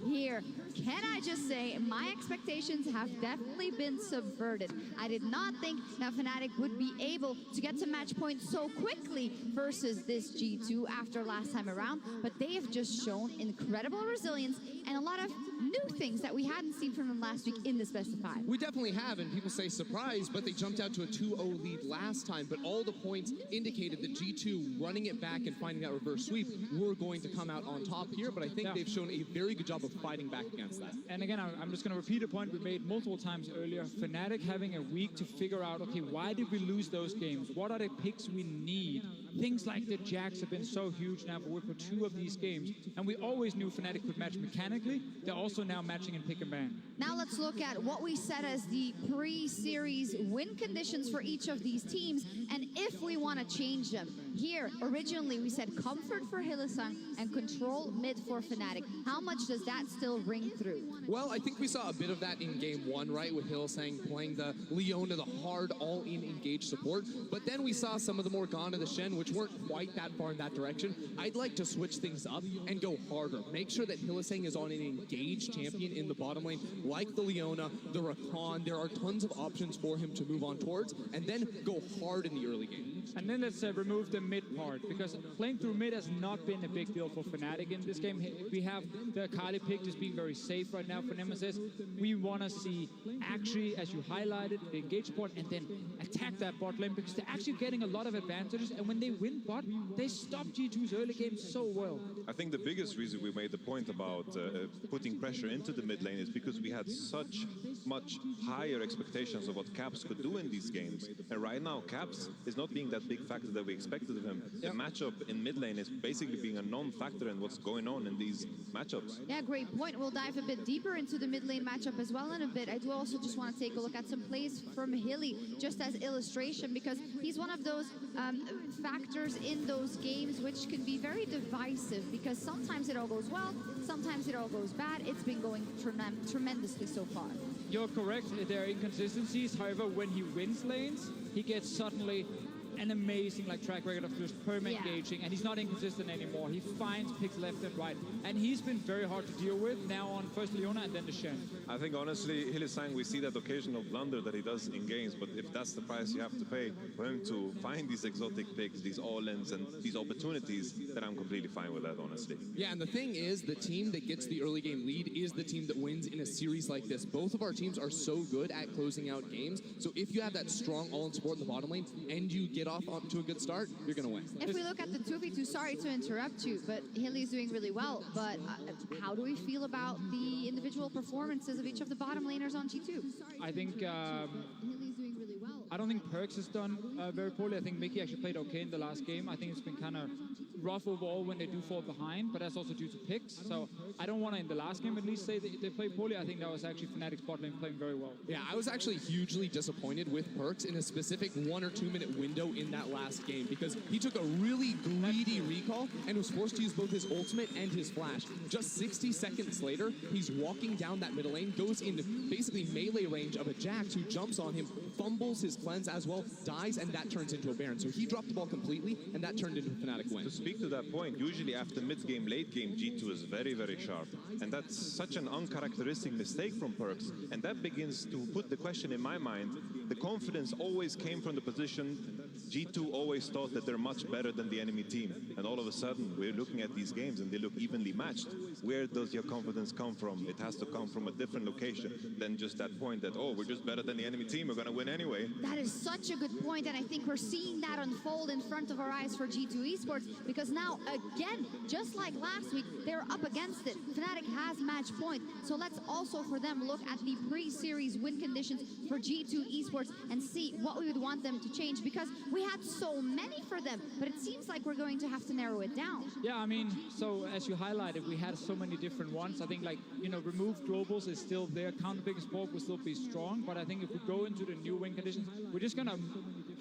here. Can I just say, my expectations have definitely been subverted. I did not think that Fnatic would be able to get to match point so quickly versus this G2 after last time around, but they have just shown incredible resilience and a lot of new things that we hadn't seen from them last week in this best of 5. We definitely have, and people say surprise, but they jumped out to a 2-0 lead last time, but all the points indicated that G2 running it back and finding that reverse sweep were going to come out on top here, but I think they've shown a very good job of fighting back against that. And again, I'm just going to repeat a point we made multiple times earlier. Fnatic having a week to figure out, okay, why did we lose those games? What are the picks we need? Things like the Jax have been so huge now for 2 of these games, and we always knew Fnatic could match mechanically. They're also now matching in pick and ban. Now let's look at what we set as the pre-series win conditions for each of these teams, and if we want to change them. Here, originally we said comfort for Hylissang and control mid for Fnatic. How much does that still ring through? Well, I think we saw a bit of that in game 1, right, with Hylissang playing the Leona, the hard all-in engaged support, but then we saw some of the Morgana, the Shen, which weren't quite that far in that direction. I'd like to switch things up and go harder. Make sure that Hylissang is on an engaged champion in the bottom lane, like the Leona, the Rakan. There are tons of options for him to move on towards, and then go hard in the early game. And then let's remove the mid part, because playing through mid has not been a big deal for Fnatic in this game. We have the Akali pick just being very safe right now for Nemesis. We want to see, actually, as you highlighted, the engage support and then attack that bot lane, because they're actually getting a lot of advantages, and when they win bot, they stop G2's early game so well. I think the biggest reason we made the point about putting pressure into the mid lane is because we had such much higher expectations of what Caps could do in these games. And right now, Caps is not being that big factor that we expected of him. The matchup in mid lane is basically being a non-factor in what's going on in these matchups. Yeah, great point. We'll dive a bit deeper into the mid lane matchup as well in a bit. I do also just want to take a look at some plays from Hilly, just as illustration, because he's one of those factors in those games which can be very divisive, because sometimes it all goes well, sometimes it all goes bad. It's been going tremendously so far. You're correct, there are inconsistencies. However, when he wins lanes, he gets suddenly an amazing track record of just engaging, and he's not inconsistent anymore. He finds picks left and right, and he's been very hard to deal with now on first Leona and then the Shen. I think honestly, Hylissang, we see that occasional blunder that he does in games, but if that's the price you have to pay for him to find these exotic picks, these all-ins and these opportunities, then I'm completely fine with that, honestly. Yeah, and the thing is, the team that gets the early game lead is the team that wins in a series like this. Both of our teams are so good at closing out games, so if you have that strong all-in support in the bottom lane and you get off to a good start, you're going to win. If we look at the 2v2, sorry to interrupt you, but Hilly's doing really well, but how do we feel about the individual performances of each of the bottom laners on G2? I think Hilly's doing really well. I don't think Perkz has done very poorly. I think Mickey actually played okay in the last game. I think it's been kind of rough overall when they do fall behind, but that's also due to picks. So I don't want to, in the last game at least, say they played poorly. I think that was actually Fnatic's bot lane playing very well. Yeah, I was actually hugely disappointed with Perkz in a specific 1 or 2 minute window in that last game, because he took a really greedy recall and was forced to use both his ultimate and his flash. Just 60 seconds later, he's walking down that middle lane, goes in basically melee range of a Jax who jumps on him, fumbles his cleanse as well, dies, and that turns into a Baron. So he dropped the ball completely, and that turned into a Fnatic win. To speak to that point, usually after mid-game, late-game, G2 is very, very sharp. And that's such an uncharacteristic mistake from Perkz. And that begins to put the question in my mind. The confidence always came from the position G2 always thought that they're much better than the enemy team. And all of a sudden, we're looking at these games and they look evenly matched. Where does your confidence come from? It has to come from a different location than just that point that, oh, we're just better than the enemy team, we're going to win anyway. That is such a good point, and I think we're seeing that unfold in front of our eyes for G2 Esports, because now, again, just like last week, they're up against it. Fnatic has match point, so let's also for them look at the pre-series win conditions for G2 Esports and see what we would want them to change, because we had so many for them, but it seems like we're going to have to narrow it down. Yeah, I mean, so as you highlighted, we had so many different ones. I think, like, you know, removed globals is still there. Counter pick support will still be strong, but I think if we go into the new win conditions, we're just going to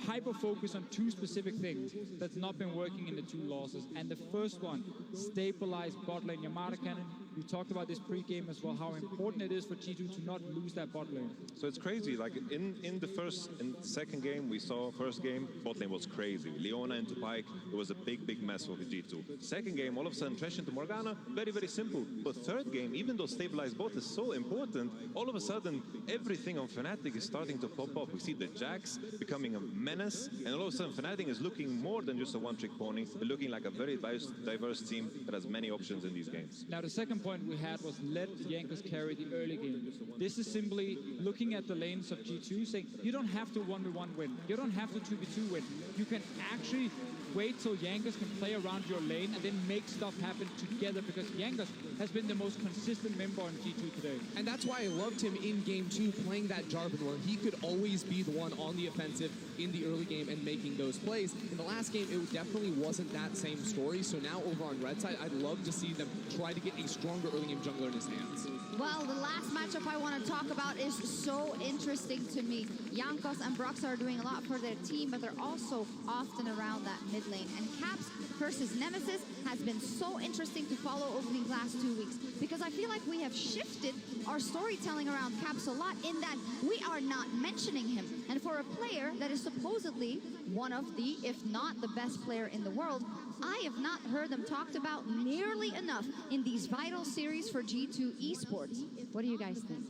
hyper-focus on two specific things that's not been working in the two losses. And the first one, stabilize bot lane Yamada Cannon. We talked about this pre-game as well, how important it is for G2 to not lose that bot lane. So it's crazy. Like in the second game, we saw first game, bot lane was crazy. Leona into Pyke, it was a big mess for the G2. Second game, all of a sudden, Thresh into Morgana, very simple. But third game, even though stabilized bot is so important, all of a sudden, everything on Fnatic is starting to pop up. We see the Jax becoming a menace, and all of a sudden, Fnatic is looking more than just a one-trick pony. They're looking like a very diverse team that has many options in these games. Now, the second point we had was let Jankos carry the early game. This is simply looking at the lanes of G2, saying you don't have to 1v1 win. You don't have to 2v2 win. You can actually wait till Jankos can play around your lane and then make stuff happen together, because Jankos has been the most consistent member on G2 today. And that's why I loved him in game 2 playing that Jarvan, where he could always be the one on the offensive in the early game and making those plays. In the last game, it definitely wasn't that same story. So now over on Red side, I'd love to see them try to get a stronger early game jungler in his hands. Well, the last matchup I want to talk about is so interesting to me. Jankos and Brox are doing a lot for their team, but they're also often around that mid lane. And Caps versus Nemesis has been so interesting to follow over these last 2 weeks, because I feel like we have shifted our storytelling around Caps a lot, in that we are not mentioning him. And for a player that is supposedly one of the, if not the best player in the world, I have not heard them talked about nearly enough in these vital series for G2 Esports. What do you guys think?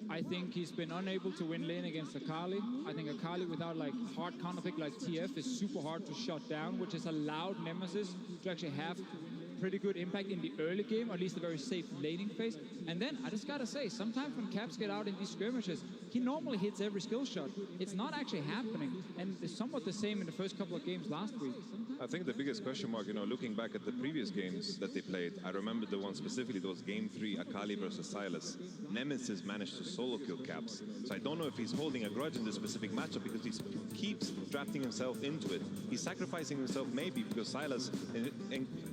I think he's been unable to win lane against Akali. I think Akali without like hard counterpick like TF is super hard to shut down, which has allowed Nemesis to actually have pretty good impact in the early game, or at least a very safe laning phase. And then I just gotta say, sometimes when Caps get out in these skirmishes, he normally hits every skill shot. It's not actually happening, and it's somewhat the same in the first couple of games last week. I think the biggest question mark, looking back at the previous games that they played, I remember the one specifically, that was game 3, Akali versus Sylas. Nemesis managed to solo kill Caps. So I don't know if he's holding a grudge in this specific matchup, because he keeps drafting himself into it. He's sacrificing himself maybe because Sylas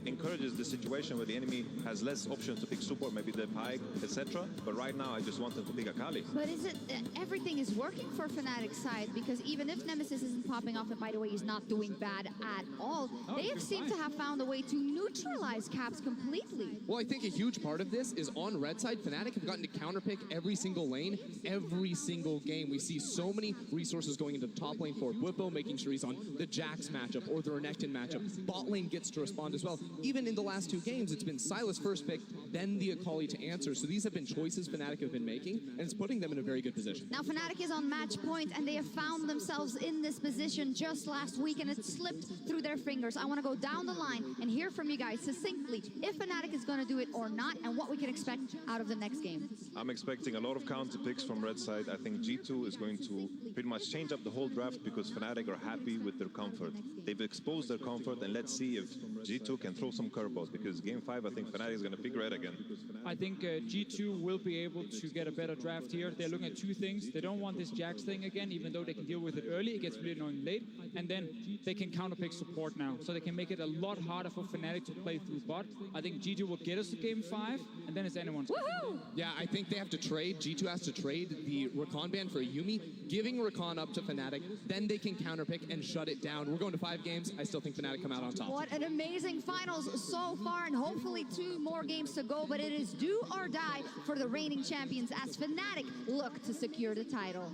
encourages the situation where the enemy has less options to pick support, maybe the Pyke, etc. But right now, I just want them to pick Akali. But is it, everything is working for Fnatic's side, because even if Nemesis isn't popping off, and by the way, he's not doing bad at all, they have seemed to have found a way to neutralize Caps completely. Well, I think a huge part of this is on Red side, Fnatic have gotten to counterpick every single lane, every single game. We see so many resources going into the top lane for Bwipo, making sure he's on the Jax matchup or the Renekton matchup. Bot lane gets to respond as well. Even in the last 2 games, it's been Sylas first pick, then the Akali to answer. So these have been choices Fnatic have been making, and it's putting them in a very good position. Now, Fnatic is on match point, and they have found themselves in this position just last week, and it slipped through their fingers. I want to go down the line and hear from you guys succinctly if Fnatic is going to do it or not, and what we can expect out of the next game. I'm expecting a lot of counter picks from Red side. I think G2 is going to pretty much change up the whole draft, because Fnatic are happy with their comfort. They've exposed their comfort, and let's see if G2 can throw some curveballs, because game 5, I think Fnatic is going to pick red again. I think G2 will be able to get a better draft here. They're looking at 2 things. They don't want this Jax thing again, even though they can deal with it early. It gets really annoying late. And then they can counterpick support now. So they can make it a lot harder for Fnatic to play through bot. I think G2 will get us to game 5, and then it's anyone's. Woohoo! Yeah, I think they have to trade. G2 has to trade the Rakan ban for Yumi, giving Rakan up to Fnatic. Then they can counterpick and shut it down. We're going to 5 games. I still think Fnatic come out on top. What an amazing finals so far, and hopefully 2 more games to go, but it is do or die for the reigning champions as Fnatic look to secure the title.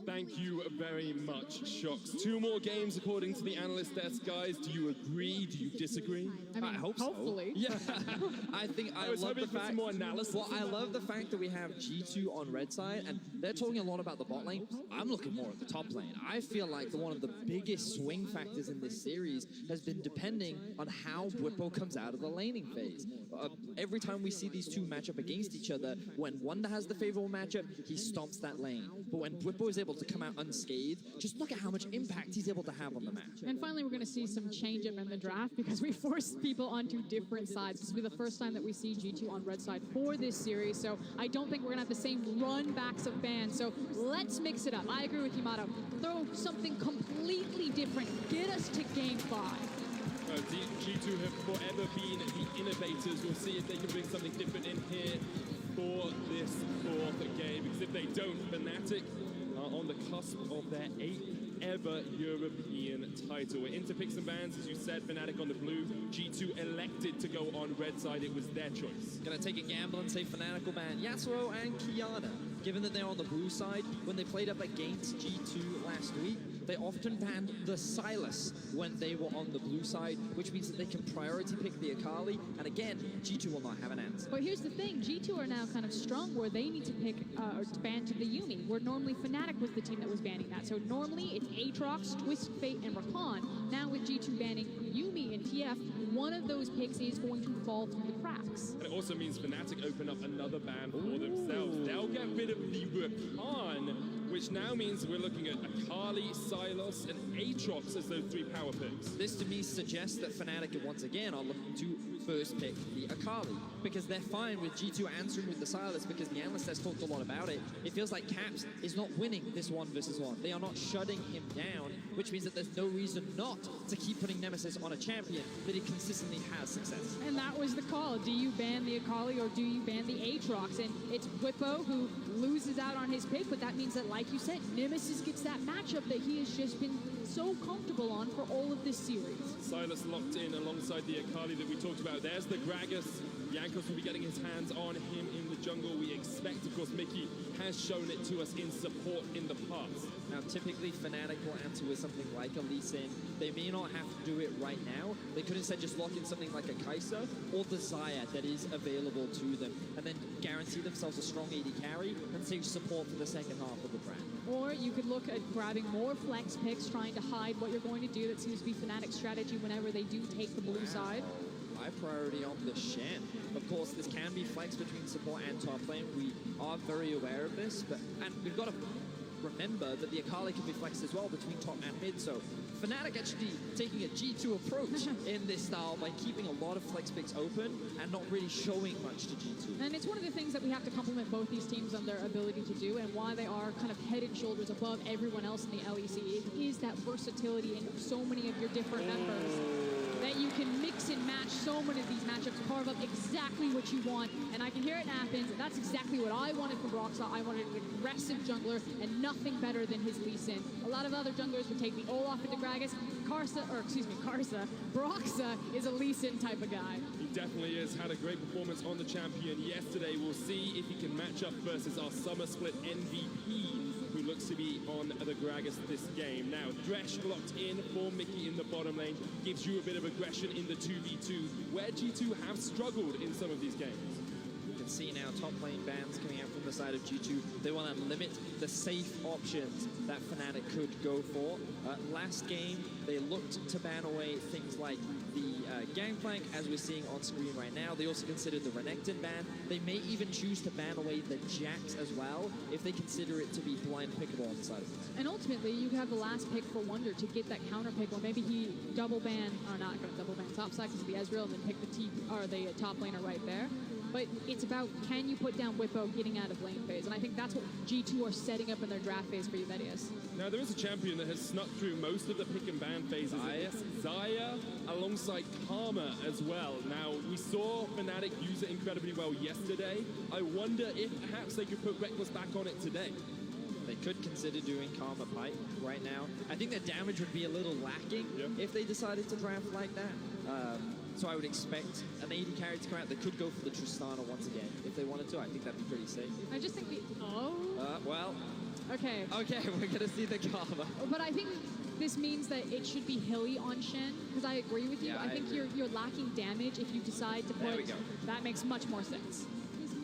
Thank you very much, Shox. 2 more games according to the analyst desk, guys. Do you agree? Do you disagree? I mean, hope hopefully. So. Yeah, I was love hoping the for fact. some more analysis. Well, I love the fact that we have G2 on red side, and they're talking a lot about the bot lane. I'm looking more at the top lane. I feel like one of the biggest swing factors in this series has been depending on how Bwipo comes out of the laning phase. Every time we see these 2 match up against each other, when one has the favorable matchup, he stomps that lane. But when Bwipo is able to come out unscathed, just look at how much impact he's able to have on the match. And finally, we're going to see some change up in the draft, because we forced people onto different sides. This will be the first time that we see G2 on red side for this series, so I don't think we're going to have the same run backs of bans. So let's mix it up. I agree with you, Mato. Throw something completely different. Get us to game 5. G2 have forever been the innovators. We'll see if they can bring something different in here for this 4th game, because if they don't, Fnatic are on the cusp of their 8th ever European title. We're into picks and bans, as you said, Fnatic on the blue. G2 elected to go on red side. It was their choice. Gonna take a gamble and say Fnatic will ban Yasuo and Kiana. Given that they're on the blue side, when they played up against G2 last week, they often banned the Sylas when they were on the blue side, which means that they can priority pick the Akali, and again, G2 will not have an answer. But here's the thing, G2 are now kind of strong where they need to pick or to ban to the Yuumi, where normally Fnatic was the team that was banning that. So normally it's Aatrox, Twist Fate, and Rakan. Now with G2 banning Yuumi and TF, one of those picks is going to fall through the cracks. And it also means Fnatic open up another ban for themselves. They'll get rid of the Rakan, which now means we're looking at Akali, Sylas, and Aatrox as those three power picks. This to me suggests that Fnatic once again are looking to first pick the Akali, because they're fine with G2 answering with the Sylas, because the analyst has talked a lot about it. It feels like Caps is not winning this 1v1. They are not shutting him down, which means that there's no reason not to keep putting Nemesis on a champion that he consistently has success. And that was the call. Do you ban the Akali or do you ban the Aatrox? And it's Whippo who loses out on his pick, but that means that, like you said, Nemesis gets that matchup that he has just been so comfortable on for all of this series. Sylas locked in alongside the Akali that we talked about. There's the Gragas. Jankos will be getting his hands on him in the jungle. We expect, of course, Mickey has shown it to us in support in the past. Now, typically, Fnatic will answer with something like a Lee Sin. They may not have to do it right now. They could instead just lock in something like a Kai'Sa or the Xayah that is available to them, and then guarantee themselves a strong AD carry and save support for the second half of the brand. Or you could look at grabbing more flex picks, trying to hide what you're going to do. That seems to be Fnatic's strategy whenever they do take the blue side. High priority on the Shen. Of course, this can be flex between support and top lane. We are very aware of this, and we've got to remember that the Akali can be flexed as well between top and mid. So Fnatic actually taking a G2 approach in this style by keeping a lot of flex picks open and not really showing much to G2. And it's one of the things that we have to compliment both these teams on their ability to do, and why they are kind of head and shoulders above everyone else in the LEC. It is that versatility in so many of your different members, that you can mix and match so many of these matchups, carve up exactly what you want. And I can hear it in Athens. That's exactly what I wanted from Broxah. I wanted an aggressive jungler and nothing better than his Lee Sin. A lot of other junglers would take the Olaf into Gragas. Karsa, Broxah is a Lee Sin type of guy. He definitely is. Had a great performance on the champion yesterday. We'll see if he can match up versus our summer split MVP, who looks to be on the Gragas this game. Now, Thresh locked in for Mickey in the bottom lane. Gives you a bit of aggression in the 2v2, where G2 have struggled in some of these games. You can see now top lane bans coming out from the side of G2. They want to limit the safe options that Fnatic could go for. Last game, they looked to ban away things like the Gangplank, as we're seeing on screen right now. They also considered the Renekton ban. They may even choose to ban away the Jax as well, if they consider it to be blind pickable on the side of things. And ultimately, you have the last pick for Wunder to get that counter pick, or maybe he double ban, or not going to double ban top side because of the Ezreal, and then pick the top laner right there. But it's about, can you put down Whippo getting out of lane phase? And I think that's what G2 are setting up in their draft phase for you, Vedius. Now, there is a champion that has snuck through most of the pick and ban phases. Xayah alongside Karma as well. Now, we saw Fnatic use it incredibly well yesterday. I wonder if perhaps they could put Reckless back on it today. They could consider doing Karma Pipe right now. I think their damage would be a little lacking if they decided to draft like that. So I would expect an AD carry to come out. They could go for the Tristana once again if they wanted to. I think that'd be pretty safe. I just think well. Okay. Okay, we're going to see the Karma. But I think this means that it should be hilly on Shen, because I agree with you. Yeah, I think you're lacking damage if you decide to put... There we go. That makes much more sense.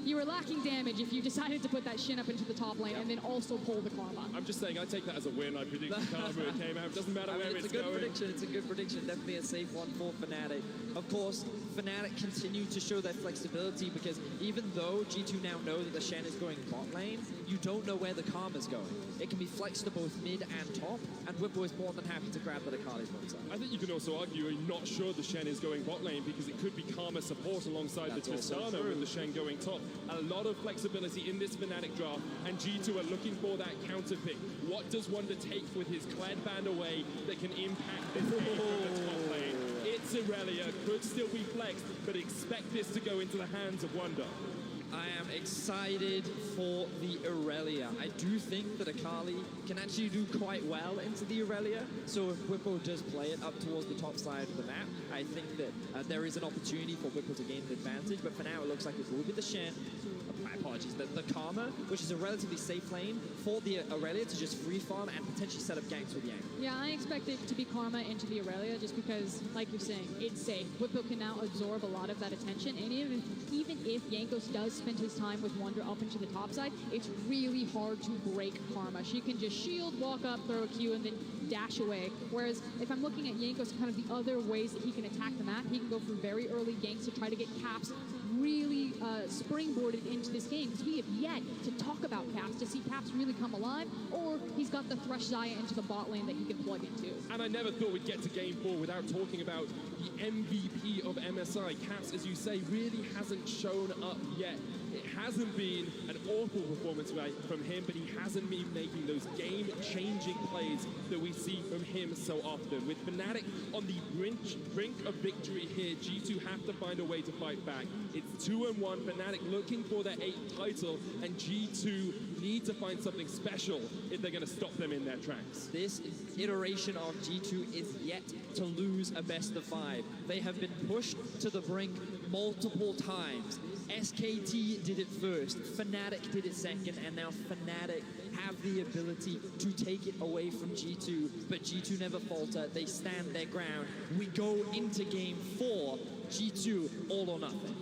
You were lacking damage if you decided to put that Shin up into the top lane and then also pull the Karma. I'm just saying, I take that as a win. I predicted Karma it came out. It doesn't matter where it's going. It's a good prediction. Definitely a safe one for Fnatic. Of course, Fnatic continue to show their flexibility, because even though G2 now know that the Shen is going bot lane, you don't know where the Karma's going. It can be flexed to both mid and top, and Whippo is more than happy to grab the Akali's one side. I think you can also argue you're not sure the Shen is going bot lane, because it could be Karma support alongside the Tristana with the Shen going top. A lot of flexibility in this Fnatic draft, and G2 are looking for that counter pick. What does Wunder take with his Kled band away that can impact this game from the top lane? It's Irelia, could still be flexed, but expect this to go into the hands of Wunder. I am excited for the Aurelia. I do think that Akali can actually do quite well into the Aurelia. So if Whippo does play it up towards the top side of the map, I think that there is an opportunity for Whippo to gain an advantage. But for now, it looks like it will be the Shen. My apologies, the Karma, which is a relatively safe lane for the Aurelia to just free farm and potentially set up ganks with Yang. Yeah, I expect it to be Karma into the Aurelia just because, like you're saying, it's safe. Whippo can now absorb a lot of that attention, and even if Jankos does spend his time with Wonder up into the top side, it's really hard to break Karma. She can just shield, walk up, throw a Q, and then dash away. Whereas if I'm looking at Jankos, kind of the other ways that he can attack the map, he can go for very early ganks to try to get Caps really springboarded into this game, because we have yet to talk about Caps, to see Caps really come alive, or he's got the Thresh Xayah into the bot lane that he can plug into. And I never thought we'd get to Game 4 without talking about the MVP of MSI. Caps, as you say, really hasn't shown up yet. It hasn't been an awful performance from him, but he hasn't been making those game-changing plays that we see from him so often. With Fnatic on the brink of victory here, G2 have to find a way to fight back. It's 2-1, Fnatic looking for their 8th title, and G2 need to find something special if they're going to stop them in their tracks. This iteration of G2 is yet to lose a best of 5. They have been pushed to the brink multiple times. SKT did it first, Fnatic did it second, and now Fnatic have the ability to take it away from G2, but G2 never falter, they stand their ground. We go into Game 4, G2 all or nothing.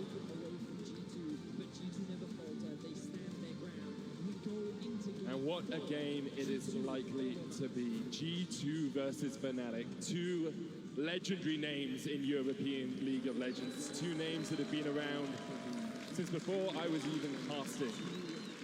And what a game it is likely to be. G2 versus Fnatic, two legendary names in European League of Legends, two names that have been around since before I was even casting.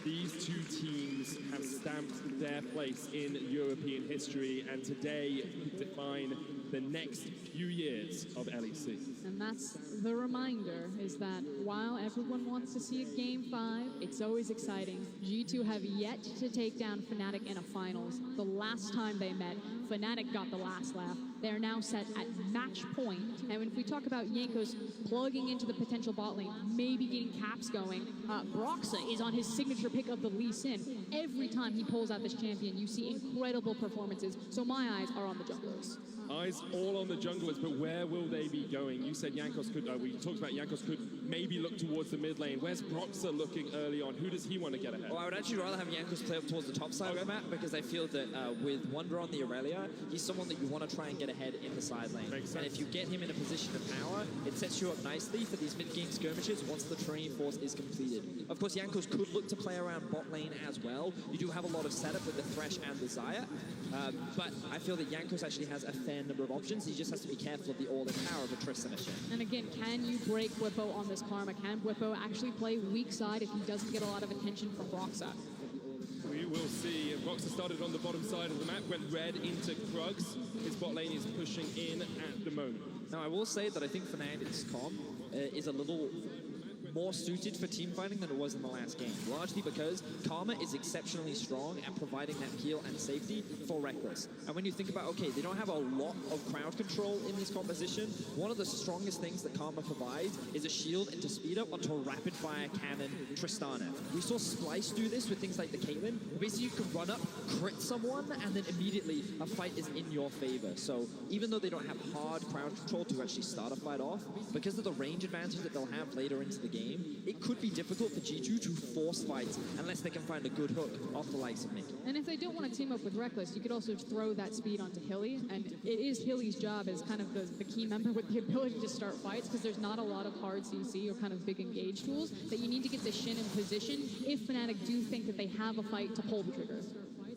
These two teams have stamped their place in European history, and today define the next few years of LEC. And that's the reminder, is that while everyone wants to see a Game 5, it's always exciting. G2 have yet to take down Fnatic in a finals. The last time they met, Fnatic got the last laugh. They're now set at match point. And if we talk about Jankos plugging into the potential bot lane, maybe getting Caps going, Broxah is on his signature pick of the Lee Sin. Every time he pulls out this champion, you see incredible performances. So my eyes are on the junglers. Eyes all on the junglers, but where will they be going? You said Jankos could, we talked about Jankos could maybe look towards the mid lane. Where's Broxah looking early on? Who does he want to get ahead? Well, I would actually rather have Jankos play up towards the top side of the map, because I feel that with Wonder on the Aurelia, he's someone that you want to try and get ahead in the side lane. Makes sense. And if you get him in a position of power, it sets you up nicely for these mid-game skirmishes once the training force is completed. Of course, Jankos could look to play around bot lane as well. You do have a lot of setup with the Thresh and the Xayah, but I feel that Jankos actually has a fair number of options. He just has to be careful of the all-in power of a Tristan and Shen. And again, can you break Whippo on this Karma? Can Whippo actually play weak side if he doesn't get a lot of attention from Broxah? We will see. Broxah started on the bottom side of the map, went red into Krugs. His bot lane is pushing in at the moment. Now, I will say that I think Fnatic's comp is a little more suited for team fighting than it was in the last game, largely because Karma is exceptionally strong at providing that heal and safety for Rekkles. And when you think about, okay, they don't have a lot of crowd control in this composition, one of the strongest things that Karma provides is a shield and to speed up onto a rapid fire cannon Tristana. We saw Splice do this with things like the Caitlyn. Basically, you can run up, crit someone, and then immediately a fight is in your favor. So even though they don't have hard crowd control to actually start a fight off, because of the range advantage that they'll have later into the game, it could be difficult for G2 to force fights unless they can find a good hook off the likes of Mickey. And if they don't want to team up with Rekkles, you could also throw that speed onto Hilly, and it is Hilly's job as kind of the key member with the ability to start fights, because there's not a lot of hard CC or kind of big engage tools that you need to get the Shin in position if Fnatic do think that they have a fight to pull the trigger.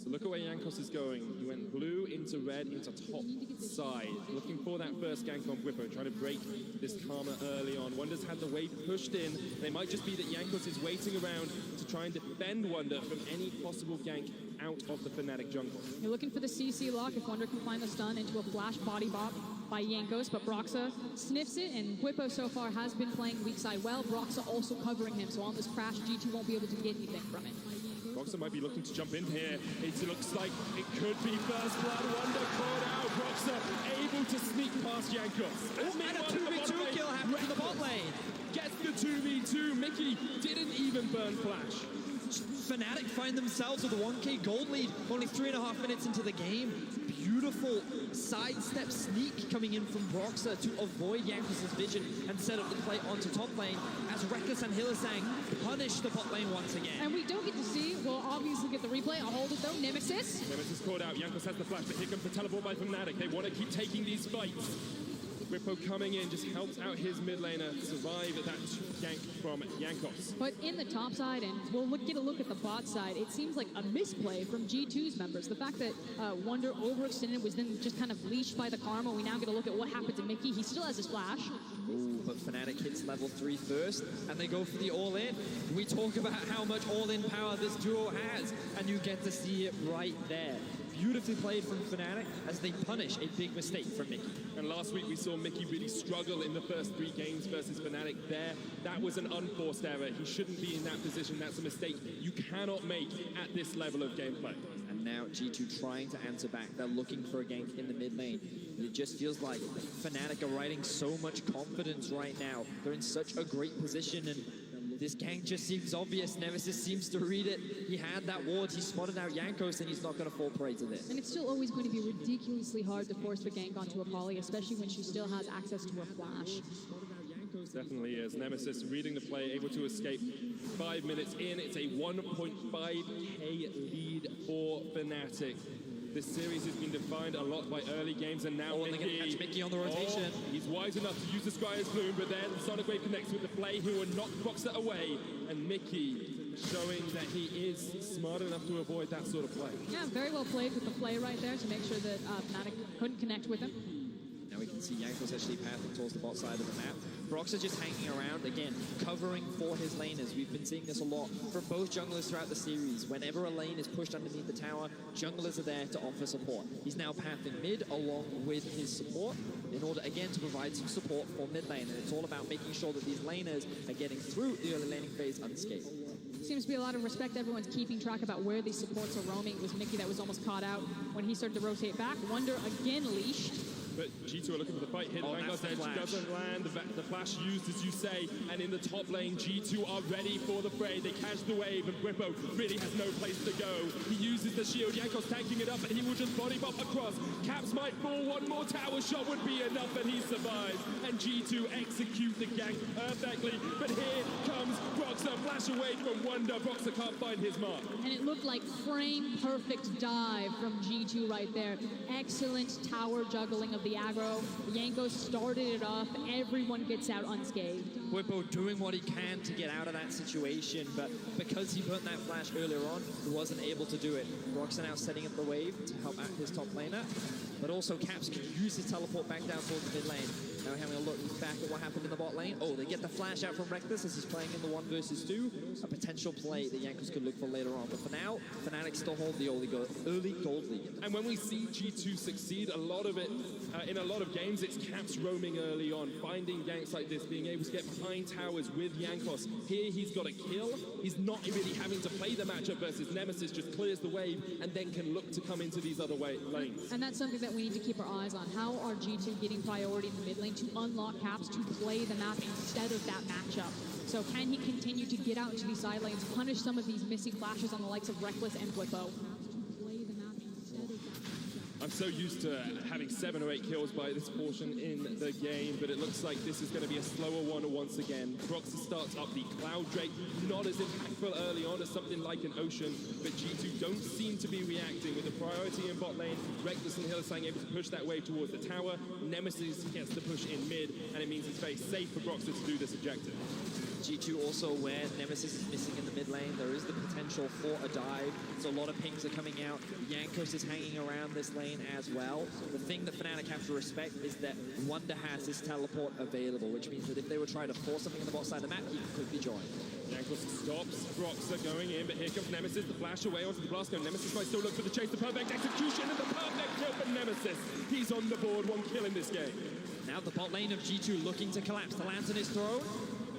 So look at where Jankos is going. He went blue into red into top side. Looking for that first gank on Whippo, trying to break this Karma early on. Wonder's had the wave pushed in. They might just be that Jankos is waiting around to try and defend Wonder from any possible gank out of the Fnatic jungle. You're looking for the CC lock if Wonder can find the stun into a flash body bop by Jankos, but Broxah sniffs it, and Whippo so far has been playing weak side well. Broxah also covering him, so on this crash, G2 won't be able to get anything from it. Broxah might be looking to jump in here. It looks like it could be first blood. Wonder caught out. Broxah able to sneak past past Jankos. And a 2v2 kill happens in the bot lane. Gets the 2v2. Mickey didn't even burn Flash. Fnatic find themselves with a 1k gold lead, only 3.5 minutes into the game. Beautiful sidestep sneak coming in from Broxah to avoid Jankos' vision and set up the play onto top lane as Reckless and Hylissang punish the bot lane once again. And we don't get to see, we'll obviously get the replay. I'll hold it though, Nemesis. Nemesis caught out. Jankos has the flash, but here comes the teleport by Fnatic. They want to keep taking these fights. Whippo coming in just helps out his mid laner survive that gank from Jankos. But in the top side, and we'll get a look at the bot side, it seems like a misplay from G2's members. The fact that Wunder overextended was then just kind of leashed by the Karma. We now get a look at what happened to Mickey. He still has his flash. Ooh, but Fnatic hits level 3 first, and they go for the all-in. We talk about how much all-in power this duo has, and you get to see it right there. Beautifully played from Fnatic as they punish a big mistake from Mickey. And last week we saw Mickey really struggle in the first 3 games versus Fnatic there. That was an unforced error. He shouldn't be in that position. That's a mistake you cannot make at this level of gameplay. And now G2 trying to answer back. They're looking for a gank in the mid lane. It just feels like Fnatic are riding so much confidence right now. They're in such a great position, and this gank just seems obvious. Nemesis seems to read it. He had that ward. He spotted out Jankos, and he's not going to fall prey to this. And it's still always going to be ridiculously hard to force the gank onto a Polly, especially when she still has access to a flash. Definitely is. Nemesis reading the play, able to escape 5 minutes in. It's a 1.5k lead for Fnatic. This series has been defined a lot by early games, and now they're going to catch Mickey on the rotation. He's wise enough to use the Scryer's Bloom, but then Sonic Wave connects with the play. He will knock Broxah away, and Mickey showing that he is smart enough to avoid that sort of play. Yeah, very well played with the play right there to make sure that Fnatic couldn't connect with him. Now we can see Jankos actually pathing towards the bot side of the map. Broxah just hanging around, again, covering for his laners. We've been seeing this a lot from both junglers throughout the series. Whenever a lane is pushed underneath the tower, junglers are there to offer support. He's now pathing mid along with his support in order, again, to provide some support for mid lane. And it's all about making sure that these laners are getting through the early laning phase unscathed. Seems to be a lot of respect. Everyone's keeping track about where these supports are roaming. It was Mickey that was almost caught out when he started to rotate back. Wunder again leashed. But G2 are looking for the fight. Hit Vanguard's edge doesn't land. The flash used, as you say. And in the top lane, G2 are ready for the fray. They catch the wave, and Whippo really has no place to go. He uses the shield. Jankos tanking it up, and he will just body bump across. Caps might fall. One more tower shot would be enough, and he survives. And G2 execute the gank perfectly. But here comes Broxah. Flash away from Wunder. Broxah can't find his mark. And it looked like frame-perfect dive from G2 right there. Excellent tower juggling of the aggro. Jankos started it up. Everyone gets out unscathed. Whippo doing what he can to get out of that situation, but because he burnt that flash earlier on, he wasn't able to do it. Broxah now setting up the wave to help out his top laner, but also Caps can use his teleport back down towards the mid lane. Now having a look back at what happened in the bot lane. Oh, they get the flash out from Reckless as he's playing in the 1 versus 2. A potential play that Jankos could look for later on. But for now, Fnatic still hold the early gold lead. And when we see G2 succeed, a lot of it, in a lot of games, it's Caps roaming early on, finding ganks like this, being able to get behind towers with Jankos. Here he's got a kill. He's not really having to play the matchup versus Nemesis, just clears the wave and then can look to come into these other lanes. And that's something that we need to keep our eyes on. How are G2 getting priority in the mid lane to unlock Caps to play the map instead of that matchup? So can he continue to get out into these side lanes, punish some of these missing flashes on the likes of Reckless and Whippo? I'm so used to having 7 or 8 kills by this portion in the game, but it looks like this is going to be a slower one once again. Broxah starts up the Cloud Drake, not as impactful early on as something like an Ocean, but G2 don't seem to be reacting with the priority in bot lane. Reckless and Hylissang able to push that wave towards the tower. Nemesis gets the push in mid, and it means it's very safe for Broxah to do this objective. G2 also where Nemesis is missing in the mid lane. There is the potential for a dive. So a lot of pings are coming out. Jankos is hanging around this lane as well. The thing that Fnatic have to respect is that Wunder has his teleport available, which means that if they were trying to force something on the bot side of the map, he can quickly join. Jankos stops Broxah going in, but here comes Nemesis. The flash away onto the blast cone. Nemesis might still look for the chase. The perfect execution and the perfect kill for Nemesis. He's on the board, 1 kill in this game. Now the bot lane of G2 looking to collapse. The lantern is thrown.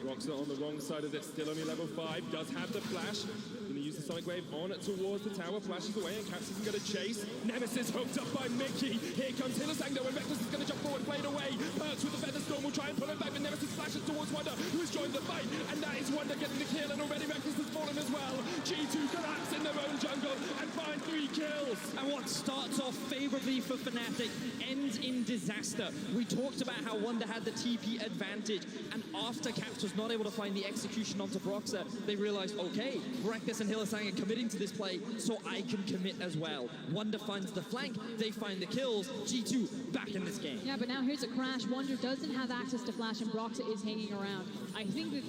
Broxah on the wrong side of this, still only level 5, does have the flash. Gonna use the Sonic Wave on towards the tower, flashes away, and Caps isn't going to chase. Nemesis hooked up by Mickey. Here comes Hylissang though, and Reckless is going to jump forward, played away. Perks with the Feather Storm will try and pull him back, but Nemesis flashes towards Wonder, who has joined the fight, and that is Wonder getting the kill, and already Reckless has fallen as well. G2 collapse in their own jungle and find 3 kills. And what starts off favorably for Fnatic ends in disaster. We talked about how Wonder had the TP advantage, and after Caps was not able to find the execution onto Broxah, they realized, okay, Reckless and Hylissang are committing to this play, so I can commit as well. Wonder finds the flank, they find the kills, G2 back in this game. Yeah, but now here's a crash. Wonder doesn't have access to Flash, and Broxah is hanging around. I think that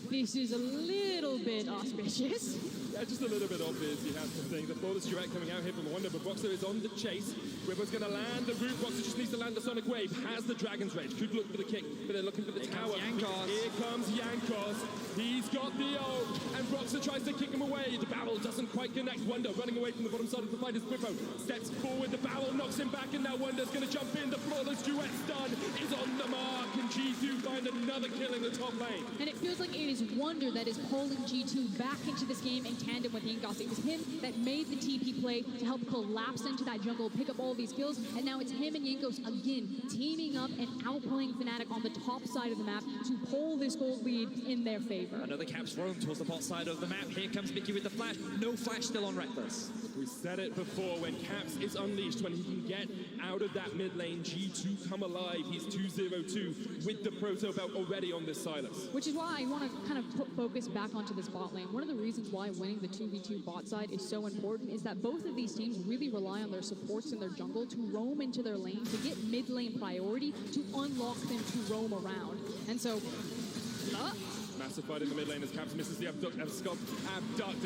this is a little bit auspicious. Yeah, just a little bit obvious, you have to think. The flawless duet coming out here from Wonder, but Broxah is on the chase. Whipple's going to land the root. Broxah just needs to land the Sonic Wave. Has the Dragon's Rage. Could look for the kick, but they're looking for the tower. Here comes Jankos. He's got the ult, and Broxah tries to kick him away. The barrel doesn't quite connect. Wonder running away from the bottom side of the fight as Whippo steps forward. The barrel knocks him back, and now Wonder's going to jump in. The flawless duet stun is on the mark, and G2 find another kill in the top lane. And it feels like it is Wonder that is pulling G2 back into this game in tandem with Jankos. It was him that made the TP play to help collapse into that jungle, pick up all these kills, and now it's him and Jankos again teaming up and outplaying Fnatic on the top side of the map to pull this gold lead in their favor. Another Caps roam towards the bot side of the map. Here comes Mickey with the flash. No flash still on Reckless. We said it before, when Caps is unleashed, when he can get out of that mid lane, G2 come alive. He's 2-0-2 with the Proto belt already on this Sylas. Which is why I want to kind of put focus back onto this bot lane. One of the reasons why winning the 2v2 bot side is so important is that both of these teams really rely on their supports in their jungle to roam into their lane, to get mid lane priority, to unlock them to roam around. And so, Massive fight in the mid lane as Caps misses the abduct, and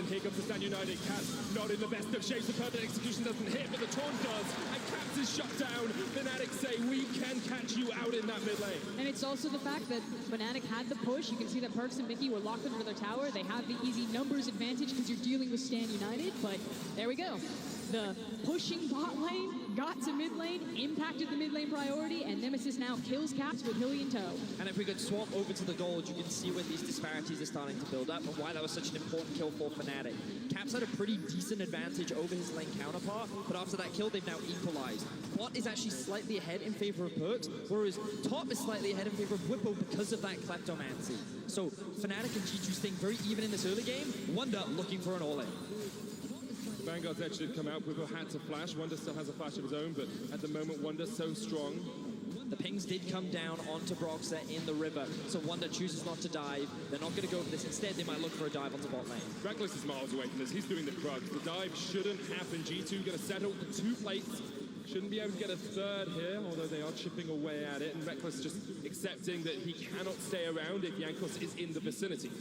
here comes the Stand United. Caps not in the best of shapes. The perfect execution doesn't hit, but the taunt does, and Caps is shut down. Fnatic say, we can catch you out in that mid lane. And it's also the fact that Fnatic had the push. You can see that Perks and Mickey were locked into their tower. They have the easy numbers advantage because you're dealing with Stand United, but there we go. The pushing bot lane got to mid lane, impacted the mid lane priority, and Nemesis now kills Caps with Hilly in tow. And if we could swap over to the gold, you can see where these disparities are starting to build up and why that was such an important kill for Fnatic. Caps had a pretty decent advantage over his lane counterpart, but after that kill, they've now equalized. Bot is actually slightly ahead in favor of Perks, whereas top is slightly ahead in favor of Whippo because of that Kleptomancy. So Fnatic and G2 staying very even in this early game. Wonder looking for an all-in. Vanguard's edge did come out. Whippo had to flash. Wonder still has a flash of his own, but at the moment, Wonder's so strong. The pings did come down onto Broxah in the river, so Wonder chooses not to dive. They're not going to go for this. Instead, they might look for a dive onto bot lane. Reckless is miles away from this. He's doing the Krugs. The dive shouldn't happen. G2 going to settle for 2 plates. Shouldn't be able to get a third here, although they are chipping away at it. And Reckless just accepting that he cannot stay around if Jankos is in the vicinity.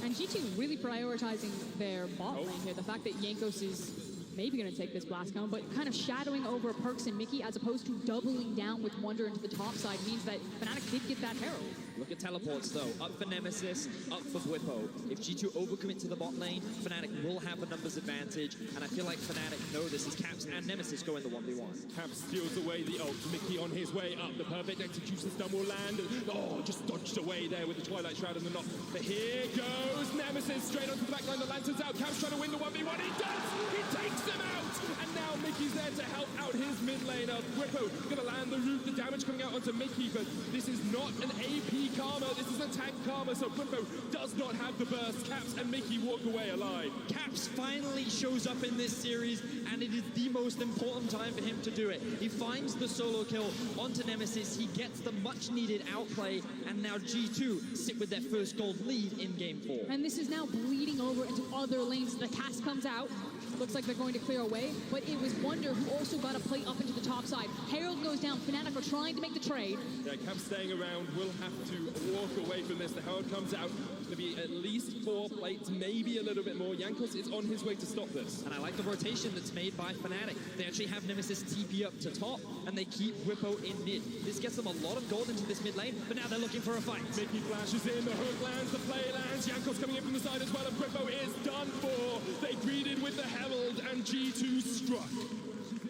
And G2 really prioritizing their bot lane here. The fact that Jankos is maybe going to take this blast cone, but kind of shadowing over Perks and Mickey as opposed to doubling down with Wonder into the top side means that Fnatic did get that Herald. Look at teleports though. Up for Nemesis, up for Whippo. If G2 overcommit to the bot lane, Fnatic will have a numbers advantage, and I feel like Fnatic know this as Caps and Nemesis go in the 1v1. Caps steals away the ult. Mickey on his way up. The perfect execution stun will land. Oh, just dodged away there with the Twilight Shroud and the knock. But here goes Nemesis straight onto the back line. The Lantern's out. Caps trying to win the 1v1. He does! He takes him out! And now Mickey's there to help out his mid laner. Whippo gonna land the root. The damage coming out onto Mickey, but this is not an AP Karma. This is a tank Karma, so Whippo does not have the burst. Caps and Mickey walk away alive. Caps finally shows up in this series, and it is the most important time for him to do it. He finds the solo kill onto Nemesis. He gets the much-needed outplay, and now G2 sit with their first gold lead in Game 4. And this is now bleeding over into other lanes. The cast comes out. Looks like they're going to clear away, but it was Wonder who also got a play up into the top side. Herald goes down. Fnatic are trying to make the trade. Yeah, Caps staying around will have to walk away from this. The Herald comes out. Going to be at least 4 plates, maybe a little bit more. Jankos is on his way to stop this. And I like the rotation that's made by Fnatic. They actually have Nemesis TP up to top, and they keep Whippo in mid. This gets them a lot of gold into this mid lane, but now they're looking for a fight. Mickey flashes in, the hook lands, the play lands. Jankos coming in from the side as well, and Whippo is done for. They greeted with the Herald, and G2 struck.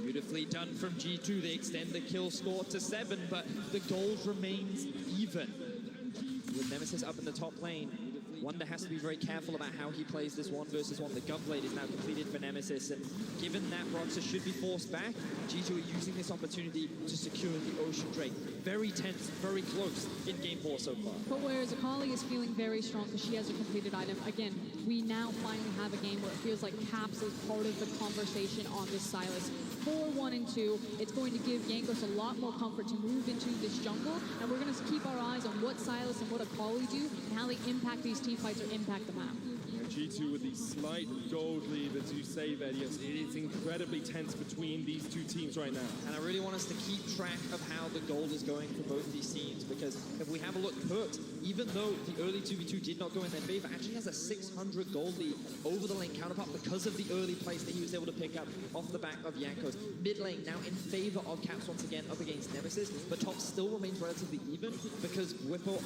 Beautifully done from G2. They extend the kill score to 7, but the gold remains even. With Nemesis up in the top lane, Wonder has to be very careful about how he plays this 1v1. The Gunblade is now completed for Nemesis, and given that Roxa should be forced back, G2 are using this opportunity to secure the Ocean Drake. Very tense, very close in Game 4 so far. But whereas Akali is feeling very strong because she has a completed item, again, we now finally have a game where it feels like Caps is part of the conversation on this Sylas. 4-1 and 2, it's going to give Jankos a lot more comfort to move into this jungle, and we're going to keep our eyes on what Sylas and what Akali do and how they impact these team fights or impact the map. G2 with the slight gold lead, as you say, Vedios. It is incredibly tense between these two teams right now. And I really want us to keep track of how the gold is going for both these teams, because if we have a look, Perkz, even though the early 2v2 did not go in their favor, actually has a 600 gold lead over the lane counterpart because of the early place that he was able to pick up off the back of Jankos. Mid lane now in favor of Caps once again up against Nemesis, but top still remains relatively even because Whippo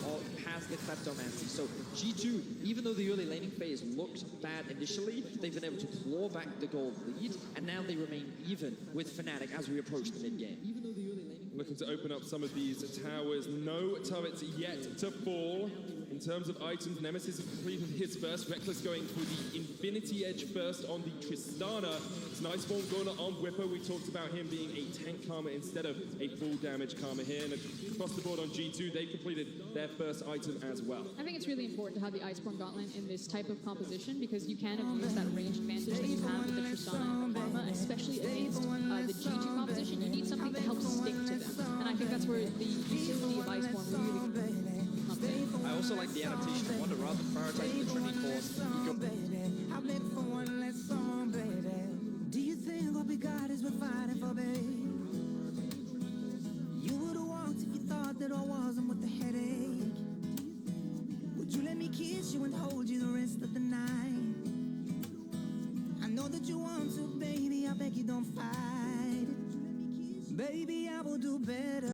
has the Kleptomancy. So G2, even though the early laning phase looked bad initially, they've been able to claw back the gold lead, and now they remain even with Fnatic as we approach the mid game. Looking to open up some of these towers. No turrets yet to fall. In terms of items, Nemesis has completed his first. Rekkles going for the Infinity Edge first on the Tristana. It's nice one going on Whippo. We talked about him being a tank Karma instead of a full damage Karma here. And across the board on G2, they've completed their first item as well. I think it's really important to have the Iceborne Gauntlet in this type of composition because you can abuse that range advantage that you have with the Tristana and the Karma, especially against the G2 composition. You need something that helps stick to them. And I think that's where the utility of Iceborne really comes in. I also like the adaptation of Wonder rather than prioritizing the Trinity Force. I beg for one less song, baby. Do you think what we got is worth fighting for, babe? You would have walked if you thought that I wasn't with the headache. Would you let me kiss you and hold you the rest of the night? I know that you want to, baby. I beg you don't fight. Baby, I will do better.